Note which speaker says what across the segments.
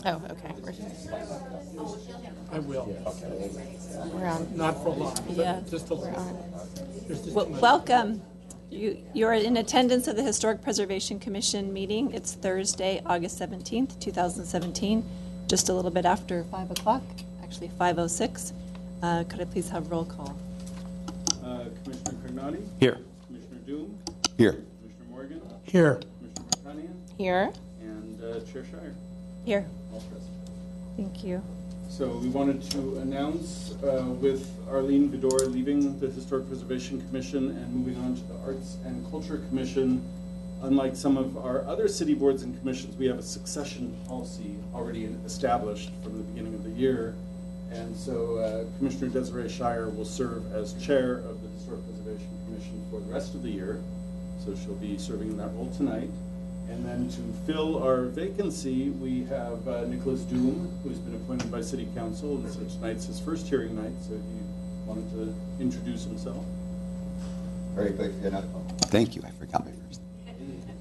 Speaker 1: Oh, okay.
Speaker 2: I will.
Speaker 1: We're on.
Speaker 2: Not for long.
Speaker 1: Yeah.
Speaker 2: Just a little.
Speaker 1: Welcome. You are in attendance of the Historic Preservation Commission meeting. It's Thursday, August 17th, 2017, just a little bit after 5 o'clock, actually 5:06. Could I please have roll call?
Speaker 3: Commissioner Carnati?
Speaker 4: Here.
Speaker 3: Commissioner Doom?
Speaker 4: Here.
Speaker 3: Commissioner Morgan?
Speaker 2: Here.
Speaker 3: Commissioner Martanian?
Speaker 1: Here.
Speaker 3: And Chair Shire?
Speaker 1: Here.
Speaker 3: All present.
Speaker 1: Thank you.
Speaker 3: So we wanted to announce with Arlene Vidor leaving the Historic Preservation Commission and moving on to the Arts and Culture Commission. Unlike some of our other city boards and commissions, we have a succession policy already established from the beginning of the year. And so Commissioner Desiree Shire will serve as chair of the Historic Preservation Commission for the rest of the year. So she'll be serving in that role tonight. And then to fill our vacancy, we have Nicholas Doom, who's been appointed by City Council, and so tonight's his first hearing night, so he wanted to introduce himself.
Speaker 4: Very quick. Thank you. I forgot my first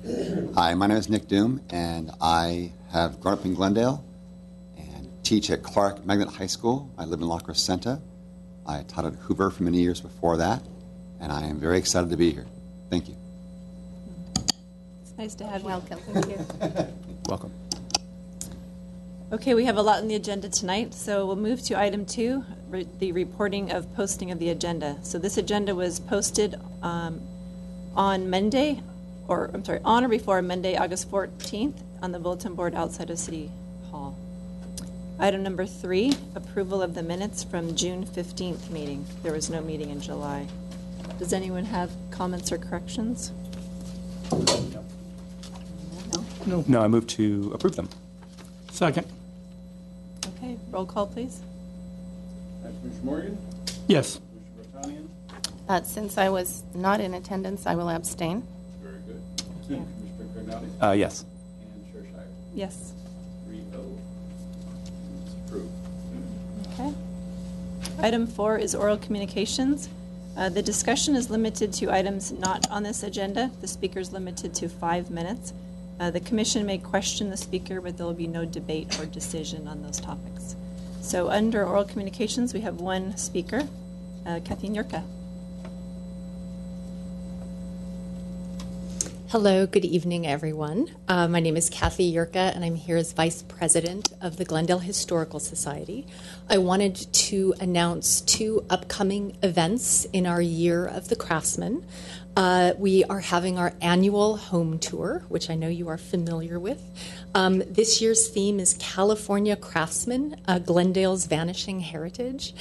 Speaker 4: name. Hi, my name is Nick Doom, and I have grown up in Glendale and teach at Clark Magnet High School. I live in La Crescenta. I taught at Hoover for many years before that, and I am very excited to be here. Thank you.
Speaker 1: Nice to have you.
Speaker 5: Welcome. Thank you.
Speaker 4: Welcome.
Speaker 1: Okay, we have a lot on the agenda tonight, so we'll move to item 2, the reporting of posting of the agenda. So this agenda was posted on Monday, on or before Monday, August 14th, on the bulletin board outside of City Hall. Item number 3, approval of the minutes from June 15th meeting. There was no meeting in July. Does anyone have comments or corrections?
Speaker 4: No, I move to approve them.
Speaker 2: Second.
Speaker 1: Okay, roll call, please.
Speaker 3: Commissioner Morgan?
Speaker 2: Yes.
Speaker 3: Commissioner Martanian?
Speaker 5: Since I was not in attendance, I will abstain.
Speaker 3: Very good. Commissioner Carnati?
Speaker 4: Yes.
Speaker 3: And Chair Shire?
Speaker 1: Yes.
Speaker 3: 3-0. It's approved.
Speaker 1: Okay. Item 4 is oral communications. The discussion is limited to items not on this agenda. The speaker is limited to 5 minutes. The commission may question the speaker, but there will be no debate or decision on those topics. So under oral communications, we have one speaker, Kathleen Yurka.
Speaker 6: Hello, good evening, everyone. My name is Kathy Yurka, and I'm here as Vice President of the Glendale Historical Society. I wanted to announce 2 upcoming events in our Year of the Craftsman. We are having our annual home tour, which I know you are familiar with. This year's theme is California Craftsmen, Glendale's Vanishing Heritage.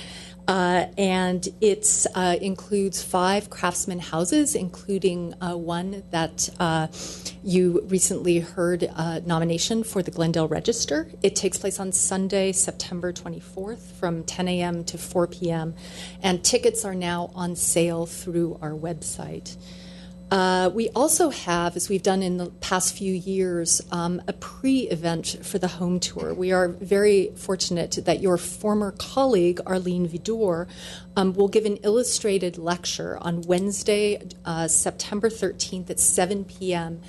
Speaker 6: And it includes 5 craftsman houses, including one that you recently heard nomination for the Glendale Register. It takes place on Sunday, September 24th from 10 a.m. to 4 p.m. And tickets are now on sale through our website. We also have, as we've done in the past few years, a pre-event for the home tour. We are very fortunate that your former colleague, Arlene Vidor, will give an illustrated lecture on Wednesday, September 13th at 7 p.m.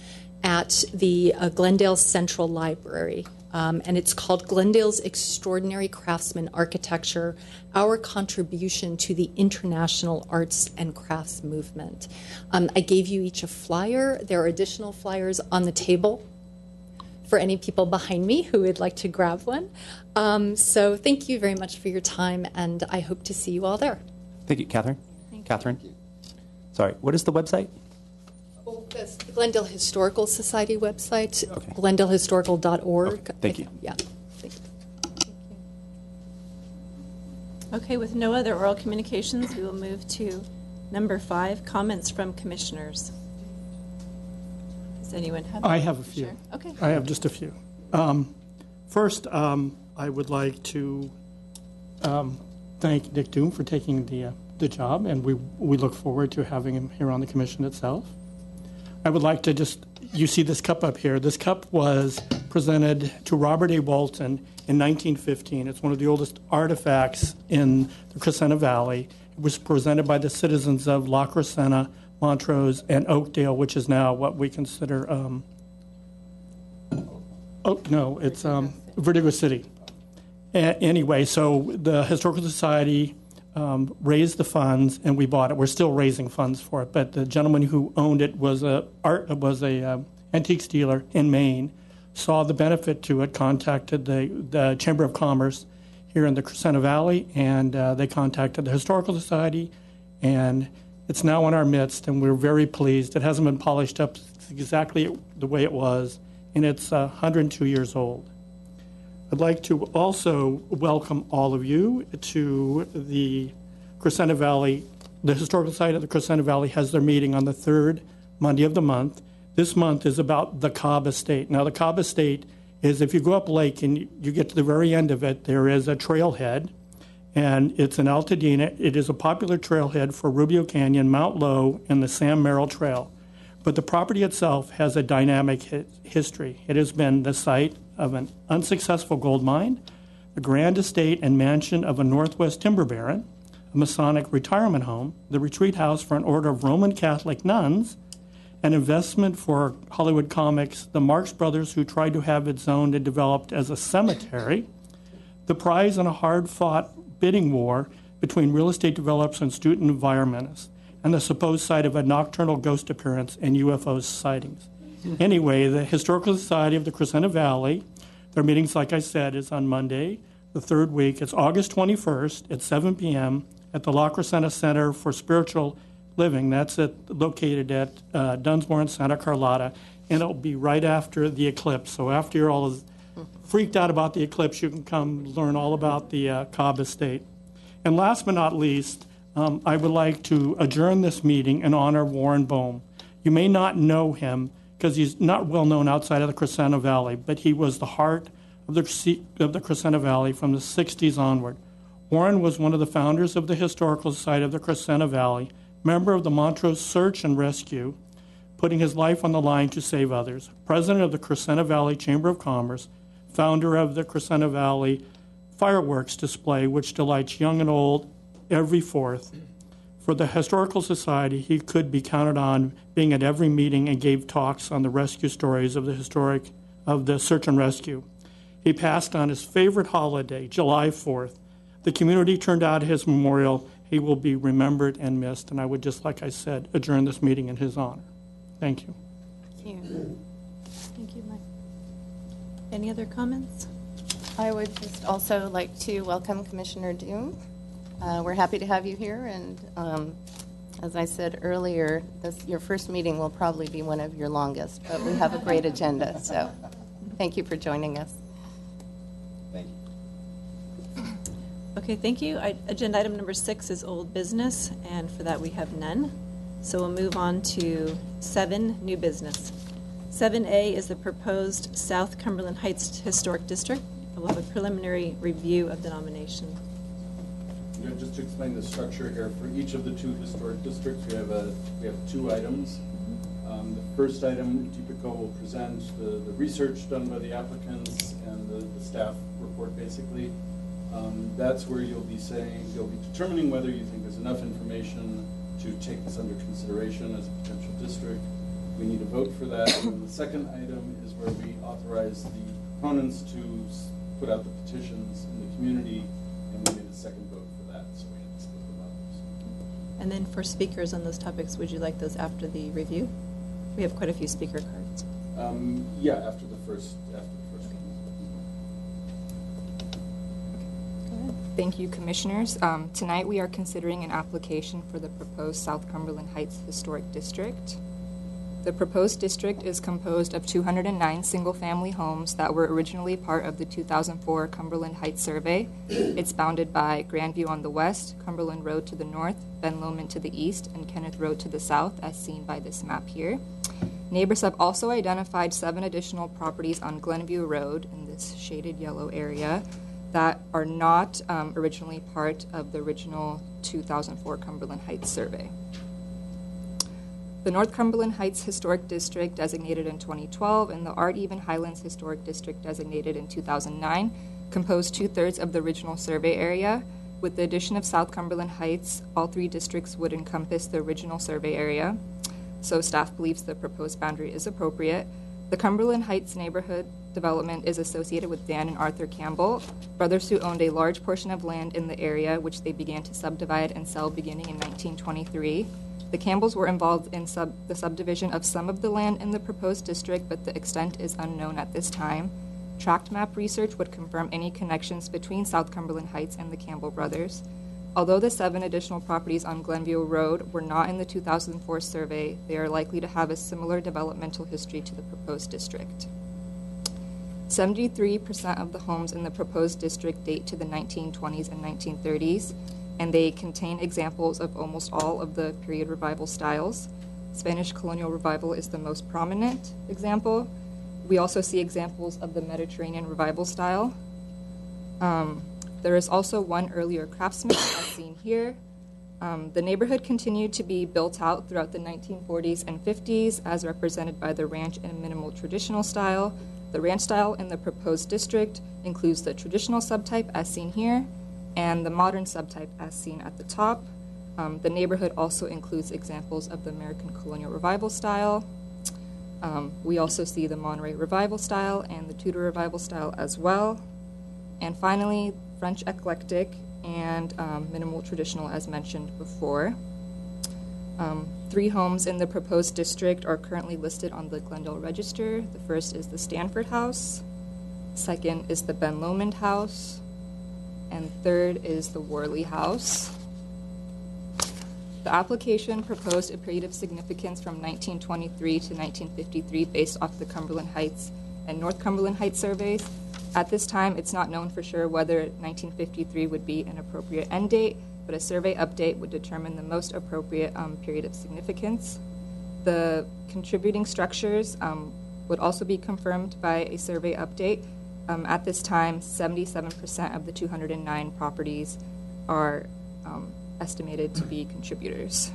Speaker 6: at the Glendale Central Library. And it's called Glendale's Extraordinary Craftsman Architecture, Our Contribution to the International Arts and Crafts Movement. I gave you each a flyer. There are additional flyers on the table for any people behind me who would like to grab one. So thank you very much for your time, and I hope to see you all there.
Speaker 4: Thank you, Catherine.
Speaker 1: Thank you.
Speaker 4: Sorry, what is the website?
Speaker 6: The Glendale Historical Society website,
Speaker 4: Okay.
Speaker 6: glendalehistorical.org.
Speaker 4: Okay, thank you.
Speaker 6: Yeah, thank you.
Speaker 1: Okay, with no other oral communications, we will move to number 5, comments from commissioners. Does anyone have?
Speaker 2: I have a few.
Speaker 1: Sure. Okay.
Speaker 2: I have just a few. First, I would like to thank Nick Doom for taking the job, and we look forward to having him here on the commission itself. I would like to you see this cup up here. This cup was presented to Robert A. Walton in 1915. It's one of the oldest artifacts in the Crescenta Valley. It was presented by the citizens of La Crescenta, Montrose, and Oakdale, which is now what we consider Verdugo City. Anyway, so the Historical Society raised the funds, and we bought it. We're still raising funds for it, but the gentleman who owned it was a antiques dealer in Maine, saw the benefit to it, contacted the Chamber of Commerce here in the Crescenta Valley, and they contacted the Historical Society, and it's now in our midst, and we're very pleased. It hasn't been polished up exactly the way it was, and it's 102 years old. I'd like to also welcome all of you to the Crescenta Valley. The Historical Society of the Crescenta Valley has their meeting on the third Monday of the month. This month is about the Cobb Estate. Now, the Cobb Estate is, if you go up lake and you get to the very end of it, there is a trailhead, and it's in Altadena. It is a popular trailhead for Rubio Canyon, Mount Lowe, and the Sam Merrill Trail. But the property itself has a dynamic history. It has been the site of an unsuccessful gold mine, the grand estate and mansion of a Northwest timber baron, a Masonic retirement home, the retreat house for an order of Roman Catholic nuns, an investment for Hollywood comics, the Marx Brothers, who tried to have it zoned and developed as a cemetery, the prize in a hard-fought bidding war between real estate developers and student environmentalists, and the supposed site of a nocturnal ghost appearance and UFO sightings. Anyway, the Historical Society of the Crescenta Valley, their meetings, like I said, is on Monday, the third week. It's August 21st at 7 p.m. at the La Crescenta Center for Spiritual Living. That's located at Dunsmore and Santa Carlotta, and it'll be right after the eclipse. So after you're all freaked out about the eclipse, you can come learn all about the Cobb Estate. And last but not least, I would like to adjourn this meeting in honor of Warren Boehm. You may not know him because he's not well known outside of the Crescenta Valley, but he was the heart of the Crescenta Valley from the 60s onward. Warren was one of the founders of the Historical Society of the Crescenta Valley, member of the Montrose Search and Rescue, putting his life on the line to save others, president of the Crescenta Valley Chamber of Commerce, founder of the Crescenta Valley Fireworks Display, which delights young and old every 4th. For the Historical Society, he could be counted on being at every meeting and gave talks on the rescue stories of the search and rescue. He passed on his favorite holiday, July 4th. The community turned out his memorial. He will be remembered and missed, and I would just, like I said, adjourn this meeting in his honor. Thank you.
Speaker 5: Thank you.
Speaker 1: Thank you, Mike. Any other comments?
Speaker 5: I would just also like to welcome Commissioner Doom. We're happy to have you here, and as I said earlier, your first meeting will probably be one of your longest, but we have a great agenda, so thank you for joining us.
Speaker 4: Thank you.
Speaker 1: Okay, thank you. Agenda item number 6 is old business, and for that we have none. So we'll move on to 7, new business. 7A is the proposed South Cumberland Heights Historic District. We'll have a preliminary review of the nomination.
Speaker 3: Just to explain the structure here, for each of the 2 historic districts, we have 2 items. The first item, Deepika will present the research done by the applicants and the staff report, basically. That's where you'll be determining whether you think there's enough information to take this under consideration as a potential district. We need a vote for that. And then the second item is where we authorize the proponents to put out the petitions in the community, and we need a second vote for that, so we had to split them up.
Speaker 1: And then for speakers on those topics, would you like those after the review? We have quite a few speaker cards.
Speaker 3: Yeah, after the first one.
Speaker 7: Thank you, Commissioners. Tonight we are considering an application for the proposed South Cumberland Heights Historic District. The proposed district is composed of 209 single-family homes that were originally part of the 2004 Cumberland Heights Survey. It's bounded by Grandview on the west, Cumberland Road to the north, Ben Lomond to the east, and Kenneth Road to the south, as seen by this map here. Neighbors have also identified 7 additional properties on Glenview Road in this shaded yellow area that are not originally part of the original 2004 Cumberland Heights Survey. The North Cumberland Heights Historic District, designated in 2012, and the Art Even Highlands Historic District, designated in 2009, compose 2/3 of the original survey area. With the addition of South Cumberland Heights, all 3 districts would encompass the original survey area, so staff believes the proposed boundary is appropriate. The Cumberland Heights neighborhood development is associated with Dan and Arthur Campbell, brothers who owned a large portion of land in the area, which they began to subdivide and sell beginning in 1923. The Campbells were involved in the subdivision of some of the land in the proposed district, but the extent is unknown at this time. Tract map research would confirm any connections between South Cumberland Heights and the Campbell brothers. Although the 7 additional properties on Glenview Road were not in the 2004 survey, they are likely to have a similar developmental history to the proposed district. 73% of the homes in the proposed district date to the 1920s and 1930s, and they contain examples of almost all of the period revival styles. Spanish colonial revival is the most prominent example. We also see examples of the Mediterranean revival style. There is also one earlier craftsman, as seen here. The neighborhood continued to be built out throughout the 1940s and 50s, as represented by the ranch and minimal traditional style. The ranch style in the proposed district includes the traditional subtype, as seen here, and the modern subtype, as seen at the top. The neighborhood also includes examples of the American colonial revival style. We also see the Monterey revival style and the Tudor revival style as well. And finally, French eclectic and minimal traditional, as mentioned before. 3 homes in the proposed district are currently listed on the Glendale Register. The first is the Stanford House, second is the Ben Lomond House, and third is the Worley House. The application proposed a period of significance from 1923 to 1953 based off the Cumberland Heights and North Cumberland Heights surveys. At this time, it's not known for sure whether 1953 would be an appropriate end date, but a survey update would determine the most appropriate period of significance. The contributing structures would also be confirmed by a survey update. At this time, 77% of the 209 properties are estimated to be contributors.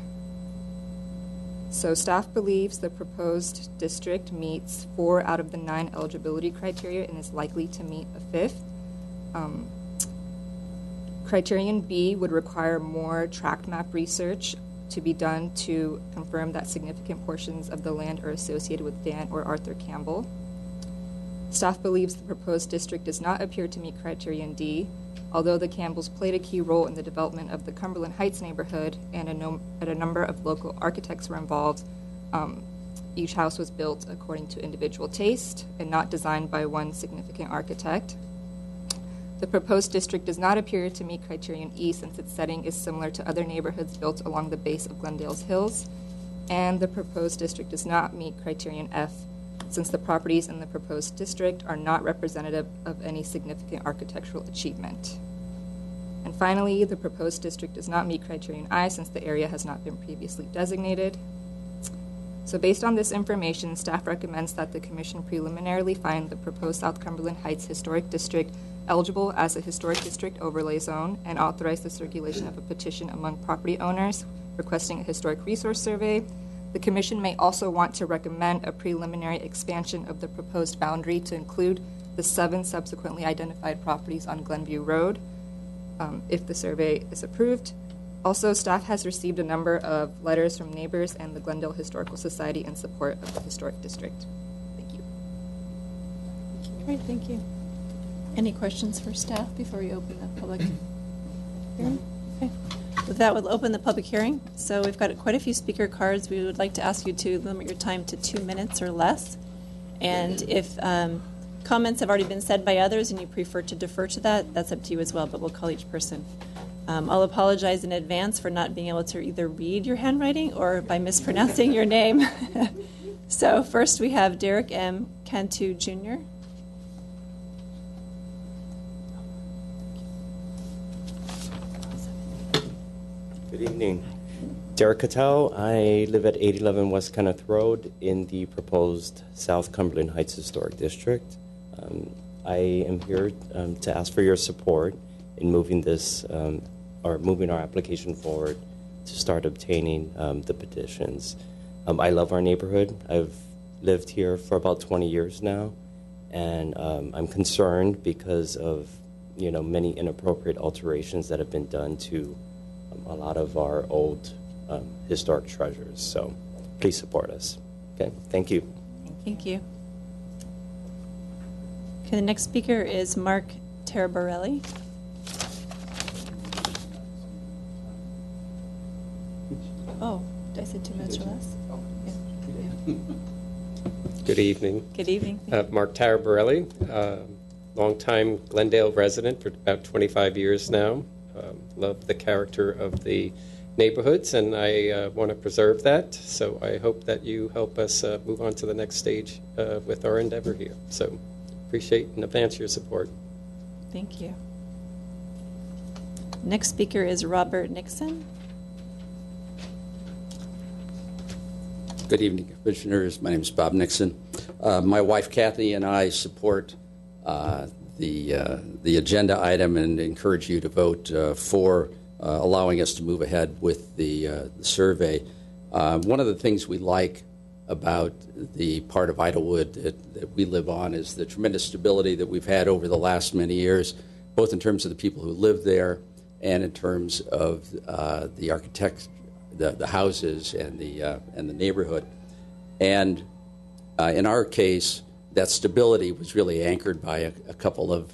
Speaker 7: So staff believes the proposed district meets 4 out of the 9 eligibility criteria and is likely to meet a 5th. Criterion B would require more tract map research to be done to confirm that significant portions of the land are associated with Dan or Arthur Campbell. Staff believes the proposed district does not appear to meet Criterion D, although the Campbells played a key role in the development of the Cumberland Heights neighborhood and a number of local architects were involved. Each house was built according to individual taste and not designed by one significant architect. The proposed district does not appear to meet Criterion E since its setting is similar to other neighborhoods built along the base of Glendale's hills, and the proposed district does not meet Criterion F since the properties in the proposed district are not representative of any significant architectural achievement. And finally, the proposed district does not meet Criterion I since the area has not been previously designated. So based on this information, staff recommends that the Commission preliminarily find the proposed South Cumberland Heights Historic District eligible as a historic district overlay zone and authorize the circulation of a petition among property owners requesting a historic resource survey. The Commission may also want to recommend a preliminary expansion of the proposed boundary to include the 7 subsequently identified properties on Glenview Road, if the survey is approved. Also, staff has received a number of letters from neighbors and the Glendale Historical Society in support of the historic district. Thank you.
Speaker 1: Great, thank you. Any questions for staff before we open the public hearing? Okay. With that, we'll open the public hearing. So we've got quite a few speaker cards. We would like to ask you to limit your time to 2 minutes or less. And if comments have already been said by others and you prefer to defer to that, that's up to you as well, but we'll call each person. I'll apologize in advance for not being able to either read your handwriting or by mispronouncing your name. So first we have Derek M. Cantu Jr.
Speaker 8: Good evening. Derek Cattell. I live at 811 West Kenneth Road in the proposed South Cumberland Heights Historic District. I am here to ask for your support in moving this, or moving our application forward to start obtaining the petitions. I love our neighborhood. I've lived here for about 20 years now, and I'm concerned because of many inappropriate alterations that have been done to a lot of our old historic treasures. So please support us. Okay, thank you.
Speaker 1: Thank you. Okay, the next speaker is Mark Taraborelli. Oh, I said 2 minutes or less? Yeah.
Speaker 9: Good evening.
Speaker 1: Good evening.
Speaker 9: Mark Taraborelli, longtime Glendale resident for about 25 years now. Love the character of the neighborhoods, and I want to preserve that. So I hope that you help us move on to the next stage with our endeavor here. So appreciate in advance your support.
Speaker 1: Thank you. Next speaker is Robert Nixon.
Speaker 10: Good evening, Commissioners. My name is Bob Nixon. My wife Kathy and I support the agenda item and encourage you to vote for allowing us to move ahead with the survey. One of the things we like about the part of Idlewood that we live on is the tremendous stability that we've had over the last many years, both in terms of the people who live there and in terms of the architects, the houses and the neighborhood. And in our case, that stability was really anchored by a couple of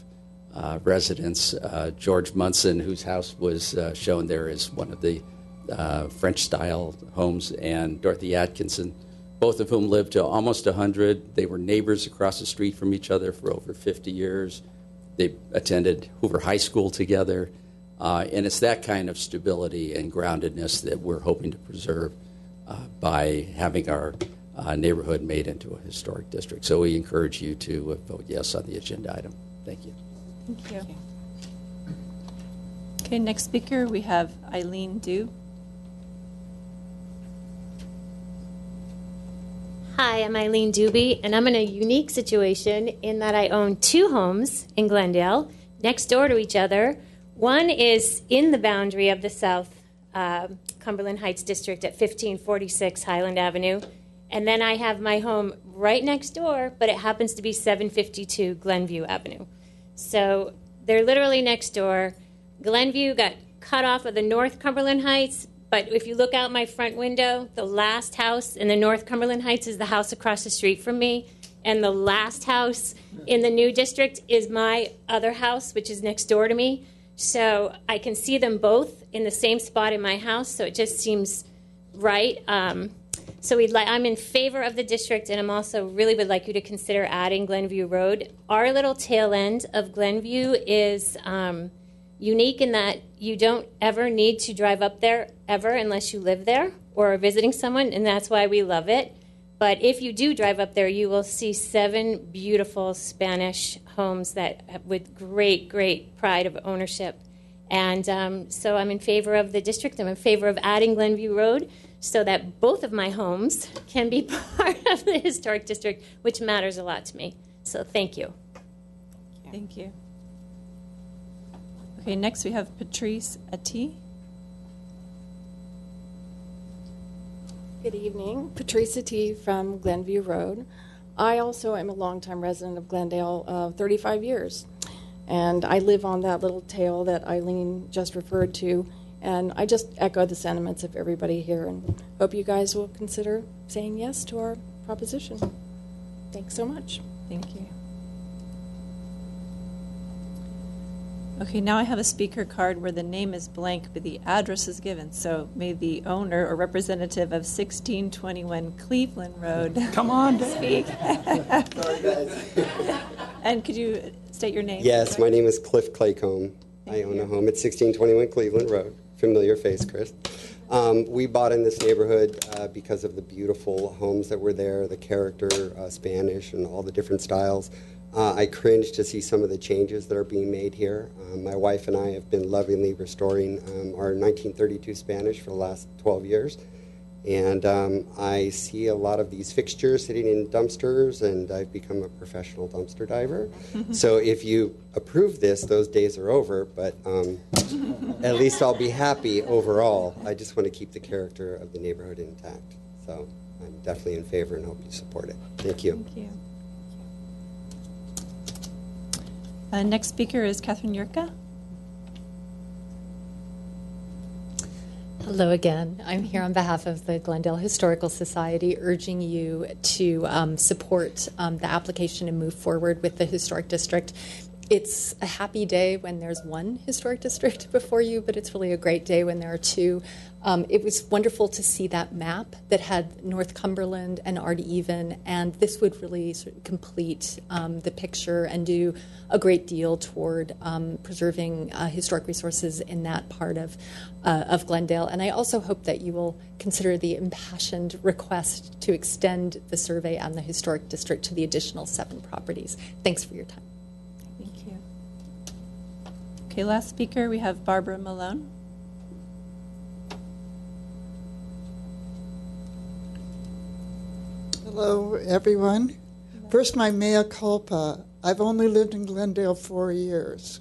Speaker 10: residents. George Munson, whose house was shown there as one of the French-style homes, and Dorothy Atkinson, both of whom lived to almost 100. They were neighbors across the street from each other for over 50 years. They attended Hoover High School together. And it's that kind of stability and groundedness that we're hoping to preserve by having our neighborhood made into a historic district. So we encourage you to vote yes on the agenda item. Thank you.
Speaker 1: Thank you. Okay, next speaker, we have Eileen Dew.
Speaker 11: Hi, I'm Eileen Doobie, and I'm in a unique situation in that I own 2 homes in Glendale next door to each other. One is in the boundary of the South Cumberland Heights District at 1546 Highland Avenue. And then I have my home right next door, but it happens to be 752 Glenview Avenue. So they're literally next door. Glenview got cut off of the North Cumberland Heights, but if you look out my front window, the last house in the North Cumberland Heights is the house across the street from me. And the last house in the new district is my other house, which is next door to me. So I can see them both in the same spot in my house, so it just seems right. So I'm in favor of the district, and I'm also really would like you to consider adding Glenview Road. Our little tail end of Glenview is unique in that you don't ever need to drive up there ever unless you live there or are visiting someone, and that's why we love it. But if you do drive up there, you will see 7 beautiful Spanish homes that with great, great pride of ownership. And so I'm in favor of the district. I'm in favor of adding Glenview Road so that both of my homes can be part of the historic district, which matters a lot to me. So thank you.
Speaker 1: Thank you. Okay, next we have Patrice Ati.
Speaker 12: Good evening. Patricia T. from Glenview Road. I also am a longtime resident of Glendale, 35 years. And I live on that little tail that Eileen just referred to. And I just echo the sentiments of everybody here and hope you guys will consider saying yes to our proposition. Thanks so much.
Speaker 1: Thank you. Okay, now I have a speaker card where the name is blank, but the address is given. So may the owner or representative of 1621 Cleveland Road
Speaker 2: Come on,
Speaker 1: speak.
Speaker 13: Sorry, guys.
Speaker 1: And could you state your name?
Speaker 13: Yes, my name is Cliff Claycomb. I own a home at 1621 Cleveland Road. Familiar face, Chris. We bought in this neighborhood because of the beautiful homes that were there, the character, Spanish, and all the different styles. I cringe to see some of the changes that are being made here. My wife and I have been lovingly restoring our 1932 Spanish for the last 12 years. And I see a lot of these fixtures sitting in dumpsters, and I've become a professional dumpster diver. So if you approve this, those days are over, but at least I'll be happy overall. I just want to keep the character of the neighborhood intact. So I'm definitely in favor and hope you support it. Thank you.
Speaker 1: Thank you. Next speaker is Catherine Yurka.
Speaker 6: Hello again. I'm here on behalf of the Glendale Historical Society, urging you to support the application and move forward with the historic district. It's a happy day when there's one historic district before you, but it's really a great day when there are two. It was wonderful to see that map that had North Cumberland and Ardeven, and this would really sort of complete the picture and do a great deal toward preserving historic resources in that part of Glendale. And I also hope that you will consider the impassioned request to extend the survey on the historic district to the additional 7 properties. Thanks for your time.
Speaker 1: Thank you. Okay, last speaker, we have Barbara Malone.
Speaker 14: Hello, everyone. First, my mea culpa. I've only lived in Glendale 4 years.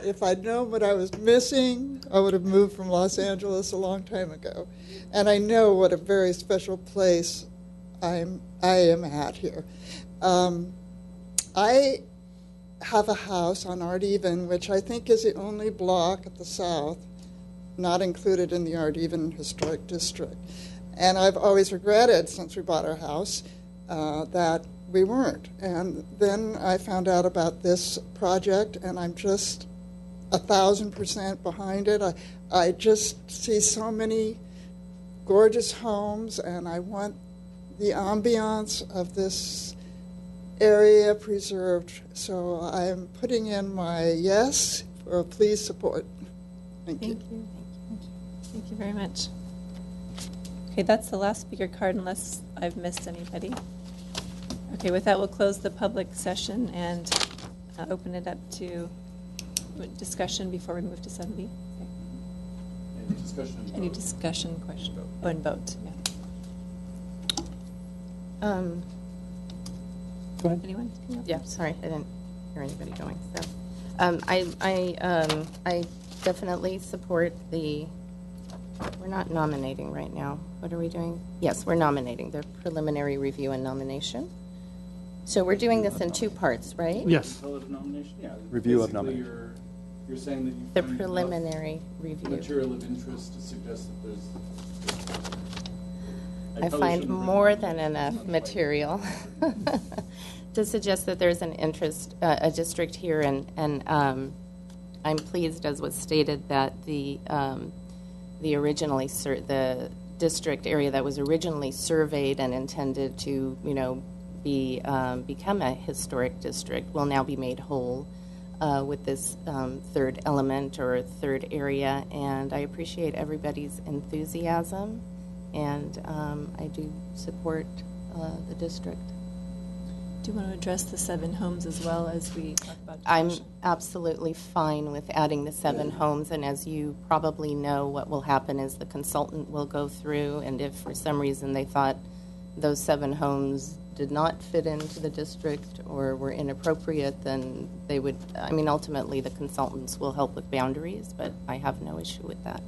Speaker 14: If I'd known what I was missing, I would have moved from Los Angeles a long time ago. And I know what a very special place I am at here. I have a house on Ardeven, which I think is the only block at the south not included in the Ardeven Historic District. And I've always regretted, since we bought our house, that we weren't. And then I found out about this project, and I'm just 1,000% behind it. I just see so many gorgeous homes, and I want the ambiance of this area preserved. So I'm putting in my yes, or please support. Thank you.
Speaker 1: Thank you very much. Okay, that's the last speaker card unless I've missed anybody. Okay, with that, we'll close the public session and open it up to discussion before we move to 7B. Okay.
Speaker 3: Any discussion?
Speaker 1: Any discussion, question? Oh, and vote, yeah.
Speaker 2: Go ahead.
Speaker 1: Anyone?
Speaker 5: Yeah, sorry, I didn't hear anybody going. So, I definitely support the. We're not nominating right now. What are we doing? Yes, we're nominating, the preliminary review and nomination. So we're doing this in 2 parts, right?
Speaker 2: Yes.
Speaker 3: Nomination? Yeah.
Speaker 15: Review of
Speaker 3: Basically,
Speaker 15: nomination.
Speaker 3: You're saying that you
Speaker 5: The
Speaker 3: find
Speaker 5: preliminary review.
Speaker 3: material of interest to suggest that there's.
Speaker 5: I find more than enough material to suggest that there's an interest, a district here, and I'm pleased, as was stated, that the district area that was originally surveyed and intended to, become a historic district will now be made whole with this third element or third area, and I appreciate everybody's enthusiasm, and I do support the district.
Speaker 1: Do you want to address the 7 homes as well as we talk about?
Speaker 5: I'm absolutely fine with adding the 7 homes, and as you probably know, what will happen is the consultant will go through, and if for some reason they thought those 7 homes did not fit into the district or were inappropriate, then they would, ultimately the consultants will help with boundaries, but I have no issue with that.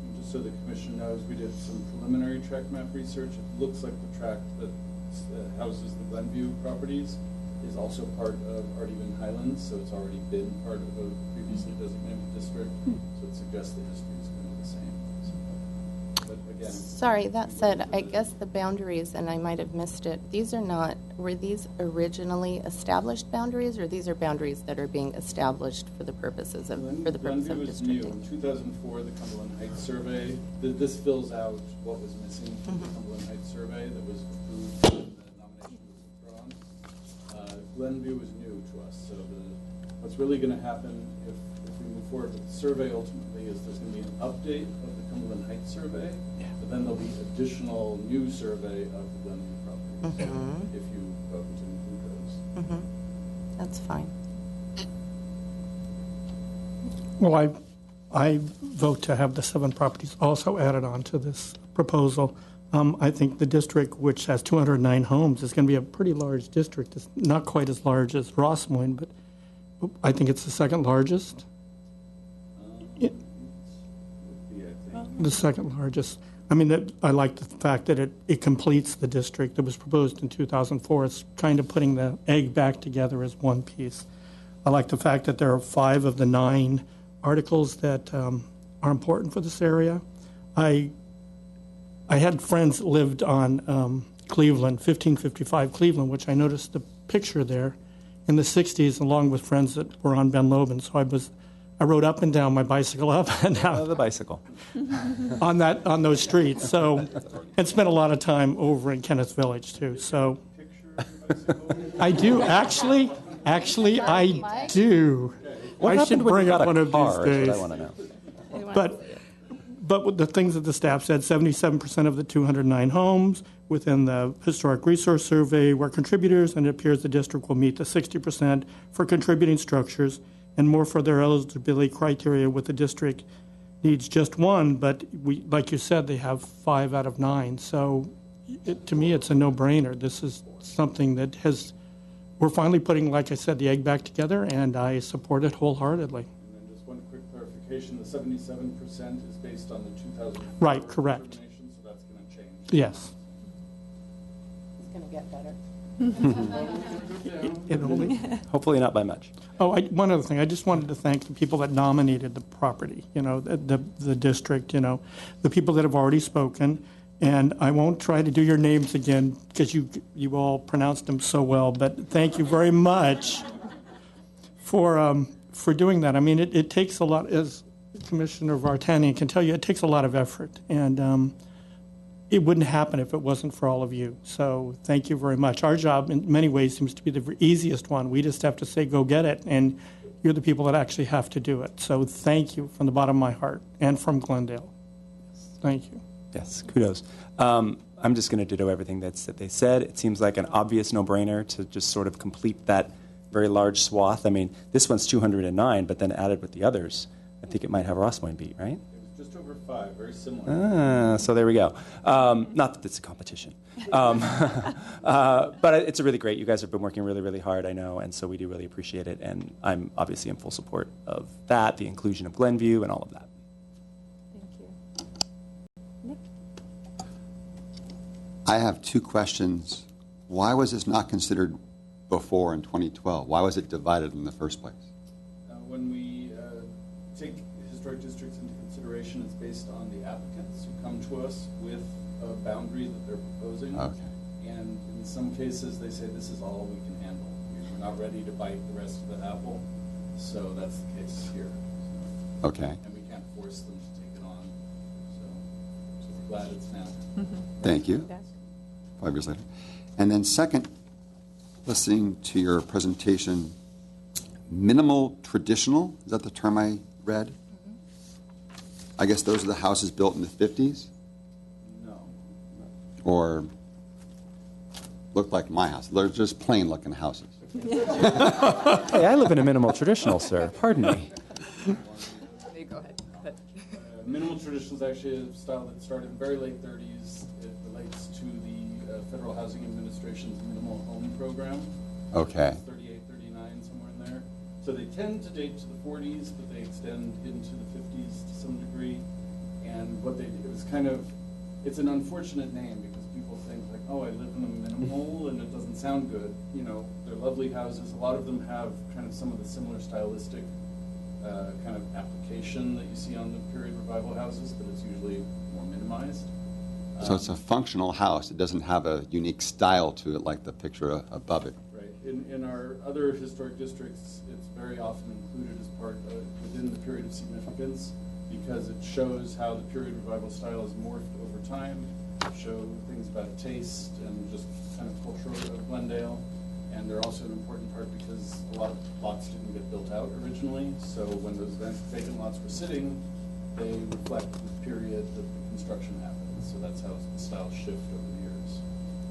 Speaker 3: And just so the commission knows, we did some preliminary tract map research. It looks like the tract that houses the Glenview properties is also part of Ardeven Highlands, so it's already been part of a previously designated district, so it suggests the history is going to be the same. But again,
Speaker 5: sorry, that said, I guess the boundaries, and I might have missed it, were these originally established boundaries, or these are boundaries that are being established for the purposes of
Speaker 3: Glenview is new.
Speaker 5: districting?
Speaker 3: In 2004, the Cumberland Heights survey, this fills out what was missing from the Cumberland Heights survey that was approved when the nomination was withdrawn. Glenview is new to us, so what's really going to happen if we move forward with the survey ultimately is there's going to be an update of the Cumberland Heights survey, but then there'll be additional new survey of the Glenview properties if you vote to include those.
Speaker 5: That's fine.
Speaker 2: Well, I vote to have the 7 properties also added on to this proposal. I think the district, which has 209 homes, is going to be a pretty large district. It's not quite as large as Rossmoyne, but I think it's the second largest. The second largest. I like the fact that it completes the district that was proposed in 2004. It's kind of putting the egg back together as one piece. I like the fact that there are 5 of the 9 articles that are important for this area. I had friends that lived on Cleveland, 1555 Cleveland, which I noticed the picture there in the 60s, along with friends that were on Ben Lobin. So I rode up and down my bicycle up and down
Speaker 15: the bicycle
Speaker 2: on those streets. So, and spent a lot of time over in Kenneth Village too. So, I do actually. I do.
Speaker 15: What
Speaker 2: I should bring up one of these days.
Speaker 15: I want to know.
Speaker 2: But with the things that the staff said, 77% of the 209 homes within the Historic Resource Survey were contributors, and it appears the district will meet the 60% for contributing structures and more for their eligibility criteria, with the district needs just one, but like you said, they have 5 out of 9. So to me, it's a no-brainer. This is something that we're finally putting, like I said, the egg back together, and I support it wholeheartedly.
Speaker 3: And then just one quick clarification, the 77% is based on the 2004
Speaker 2: Right, correct.
Speaker 3: information, so that's going to change.
Speaker 2: Yes.
Speaker 5: It's going to get better.
Speaker 15: Hopefully not by much.
Speaker 2: Oh, one other thing. I just wanted to thank the people that nominated the property, the district, the people that have already spoken. And I won't try to do your names again because you all pronounced them so well. But thank you very much for doing that. I mean, it takes a lot, as Commissioner Vartanian can tell you, it takes a lot of effort. And it wouldn't happen if it wasn't for all of you. So thank you very much. Our job, in many ways, seems to be the easiest one. We just have to say, go get it. And you're the people that actually have to do it. So thank you from the bottom of my heart and from Glendale. Thank you.
Speaker 15: Yes, kudos. I'm just going to ditto everything that they said. It seems like an obvious no-brainer to just sort of complete that very large swath. I mean, this one's 209, but then added with the others, I think it might have Rossmoyne beat, right?
Speaker 3: Just over 5, very similar.
Speaker 15: So there we go. Not that it's a competition. But it's a really great. You guys have been working really, really hard, I know, and so we do really appreciate it. And I'm obviously in full support of that, the inclusion of Glenview and all of that.
Speaker 1: Thank you. Nick?
Speaker 4: I have 2 questions. Why was this not considered before in 2012? Why was it divided in the first place?
Speaker 3: When we take historic districts into consideration, it's based on the applicants who come to us with a boundary that they're proposing.
Speaker 4: Okay.
Speaker 3: And in some cases, they say this is all we can handle. We're not ready to bite the rest of the apple. So that's the case here.
Speaker 4: Okay.
Speaker 3: And we can't force them to take it on. So we're glad it's now.
Speaker 4: Thank you. 5 years later. And then second, listening to your presentation, minimal traditional, is that the term I read? I guess those are the houses built in the 50s?
Speaker 3: No.
Speaker 4: Or look like my house. They're just plain looking houses.
Speaker 15: Hey, I live in a minimal traditional, sir. Pardon me.
Speaker 7: Go ahead.
Speaker 3: Minimal traditional is actually a style that started in the very late 30s. It relates to the Federal Housing Administration's minimal home program.
Speaker 4: Okay.
Speaker 3: 38, 39, somewhere in there. So they tend to date to the 40s, but they extend into the 50s to some degree. And it's an unfortunate name because people think like, oh, I live in a minimal and it doesn't sound good. They're lovely houses. A lot of them have kind of some of the similar stylistic kind of application that you see on the period revival houses, but it's usually more minimized.
Speaker 4: So it's a functional house. It doesn't have a unique style to it like the picture above it.
Speaker 3: Right. In our other historic districts, it's very often included as part within the period of significance because it shows how the period revival style has morphed over time. It shows things about taste and just kind of culture of Glendale. And they're also an important part because a lot of lots didn't get built out originally. So when those vacant lots were sitting, they reflect the period that the construction happened. So that's how the styles shift over the years.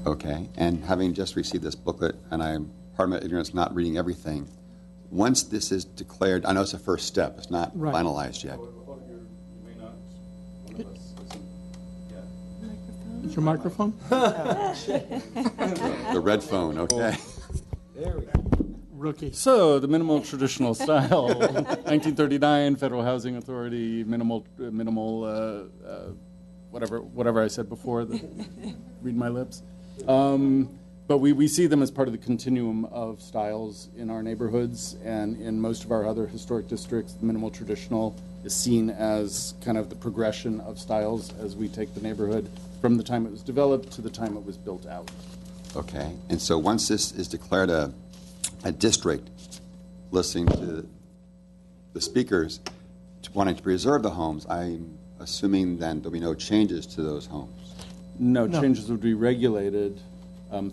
Speaker 4: Okay. And having just received this booklet, and I'm part of my ignorance not reading everything, once this is declared, I know it's a first step. It's not finalized yet.
Speaker 3: You may not. One of us isn't yet.
Speaker 2: Is your microphone?
Speaker 4: The red phone, okay.
Speaker 15: There we go.
Speaker 2: Rookie.
Speaker 16: So the minimal traditional style, 1939, Federal Housing Authority, minimal, whatever I said before, read my lips. But we see them as part of the continuum of styles in our neighborhoods, and in most of our other historic districts, the minimal traditional is seen as kind of the progression of styles as we take the neighborhood from the time it was developed to the time it was built out.
Speaker 4: Okay, and so once this is declared a district, listening to the speakers wanting to preserve the homes, I'm assuming then there'll be no changes to those homes.
Speaker 16: No, changes would be regulated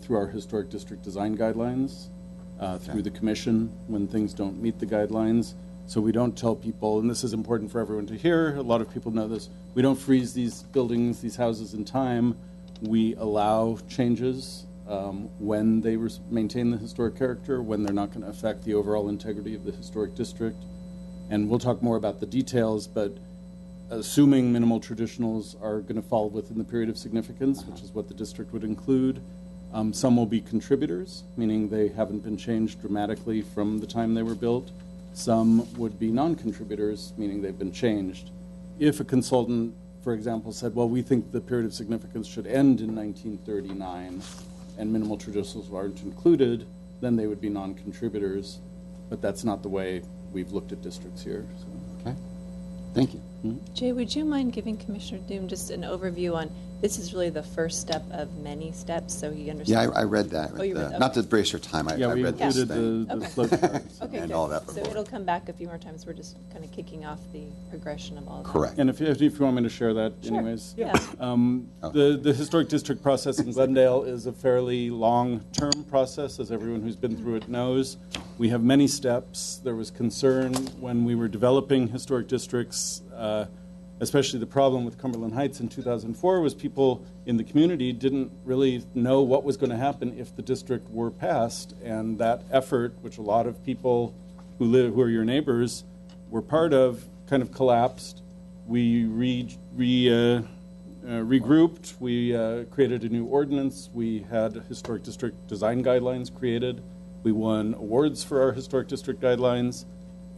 Speaker 16: through our historic district design guidelines, through the commission when things don't meet the guidelines. So we don't tell people, and this is important for everyone to hear, a lot of people know this, we don't freeze these buildings, these houses in time. We allow changes when they maintain the historic character, when they're not going to affect the overall integrity of the historic district. And we'll talk more about the details, but assuming minimal traditionals are going to fall within the period of significance, which is what the district would include, some will be contributors, meaning they haven't been changed dramatically from the time they were built. Some would be non-contributors, meaning they've been changed. If a consultant, for example, said, well, we think the period of significance should end in 1939 and minimal traditionals aren't included, then they would be non-contributors. But that's not the way we've looked at districts here. So.
Speaker 4: Okay, thank you.
Speaker 1: Jay, would you mind giving Commissioner Doom just an overview on, this is really the first step of many steps, so he understands?
Speaker 4: Yeah, I read that.
Speaker 1: Oh, you read that?
Speaker 4: Not to brace your time, I read this thing.
Speaker 16: The flow charts.
Speaker 1: Okay,
Speaker 4: and
Speaker 1: good.
Speaker 4: all that.
Speaker 1: So it'll come back a few more times. We're just kind of kicking off the progression of all of that.
Speaker 4: Correct.
Speaker 16: And if you want me to share that
Speaker 1: Sure.
Speaker 16: anyways.
Speaker 1: Yeah.
Speaker 16: The historic district process in Glendale is a fairly long-term process, as everyone who's been through it knows. We have many steps. There was concern when we were developing historic districts, especially the problem with Cumberland Heights in 2004 was people in the community didn't really know what was going to happen if the district were passed, and that effort, which a lot of people who are your neighbors were part of, kind of collapsed. We regrouped. We created a new ordinance. We had historic district design guidelines created. We won awards for our historic district guidelines,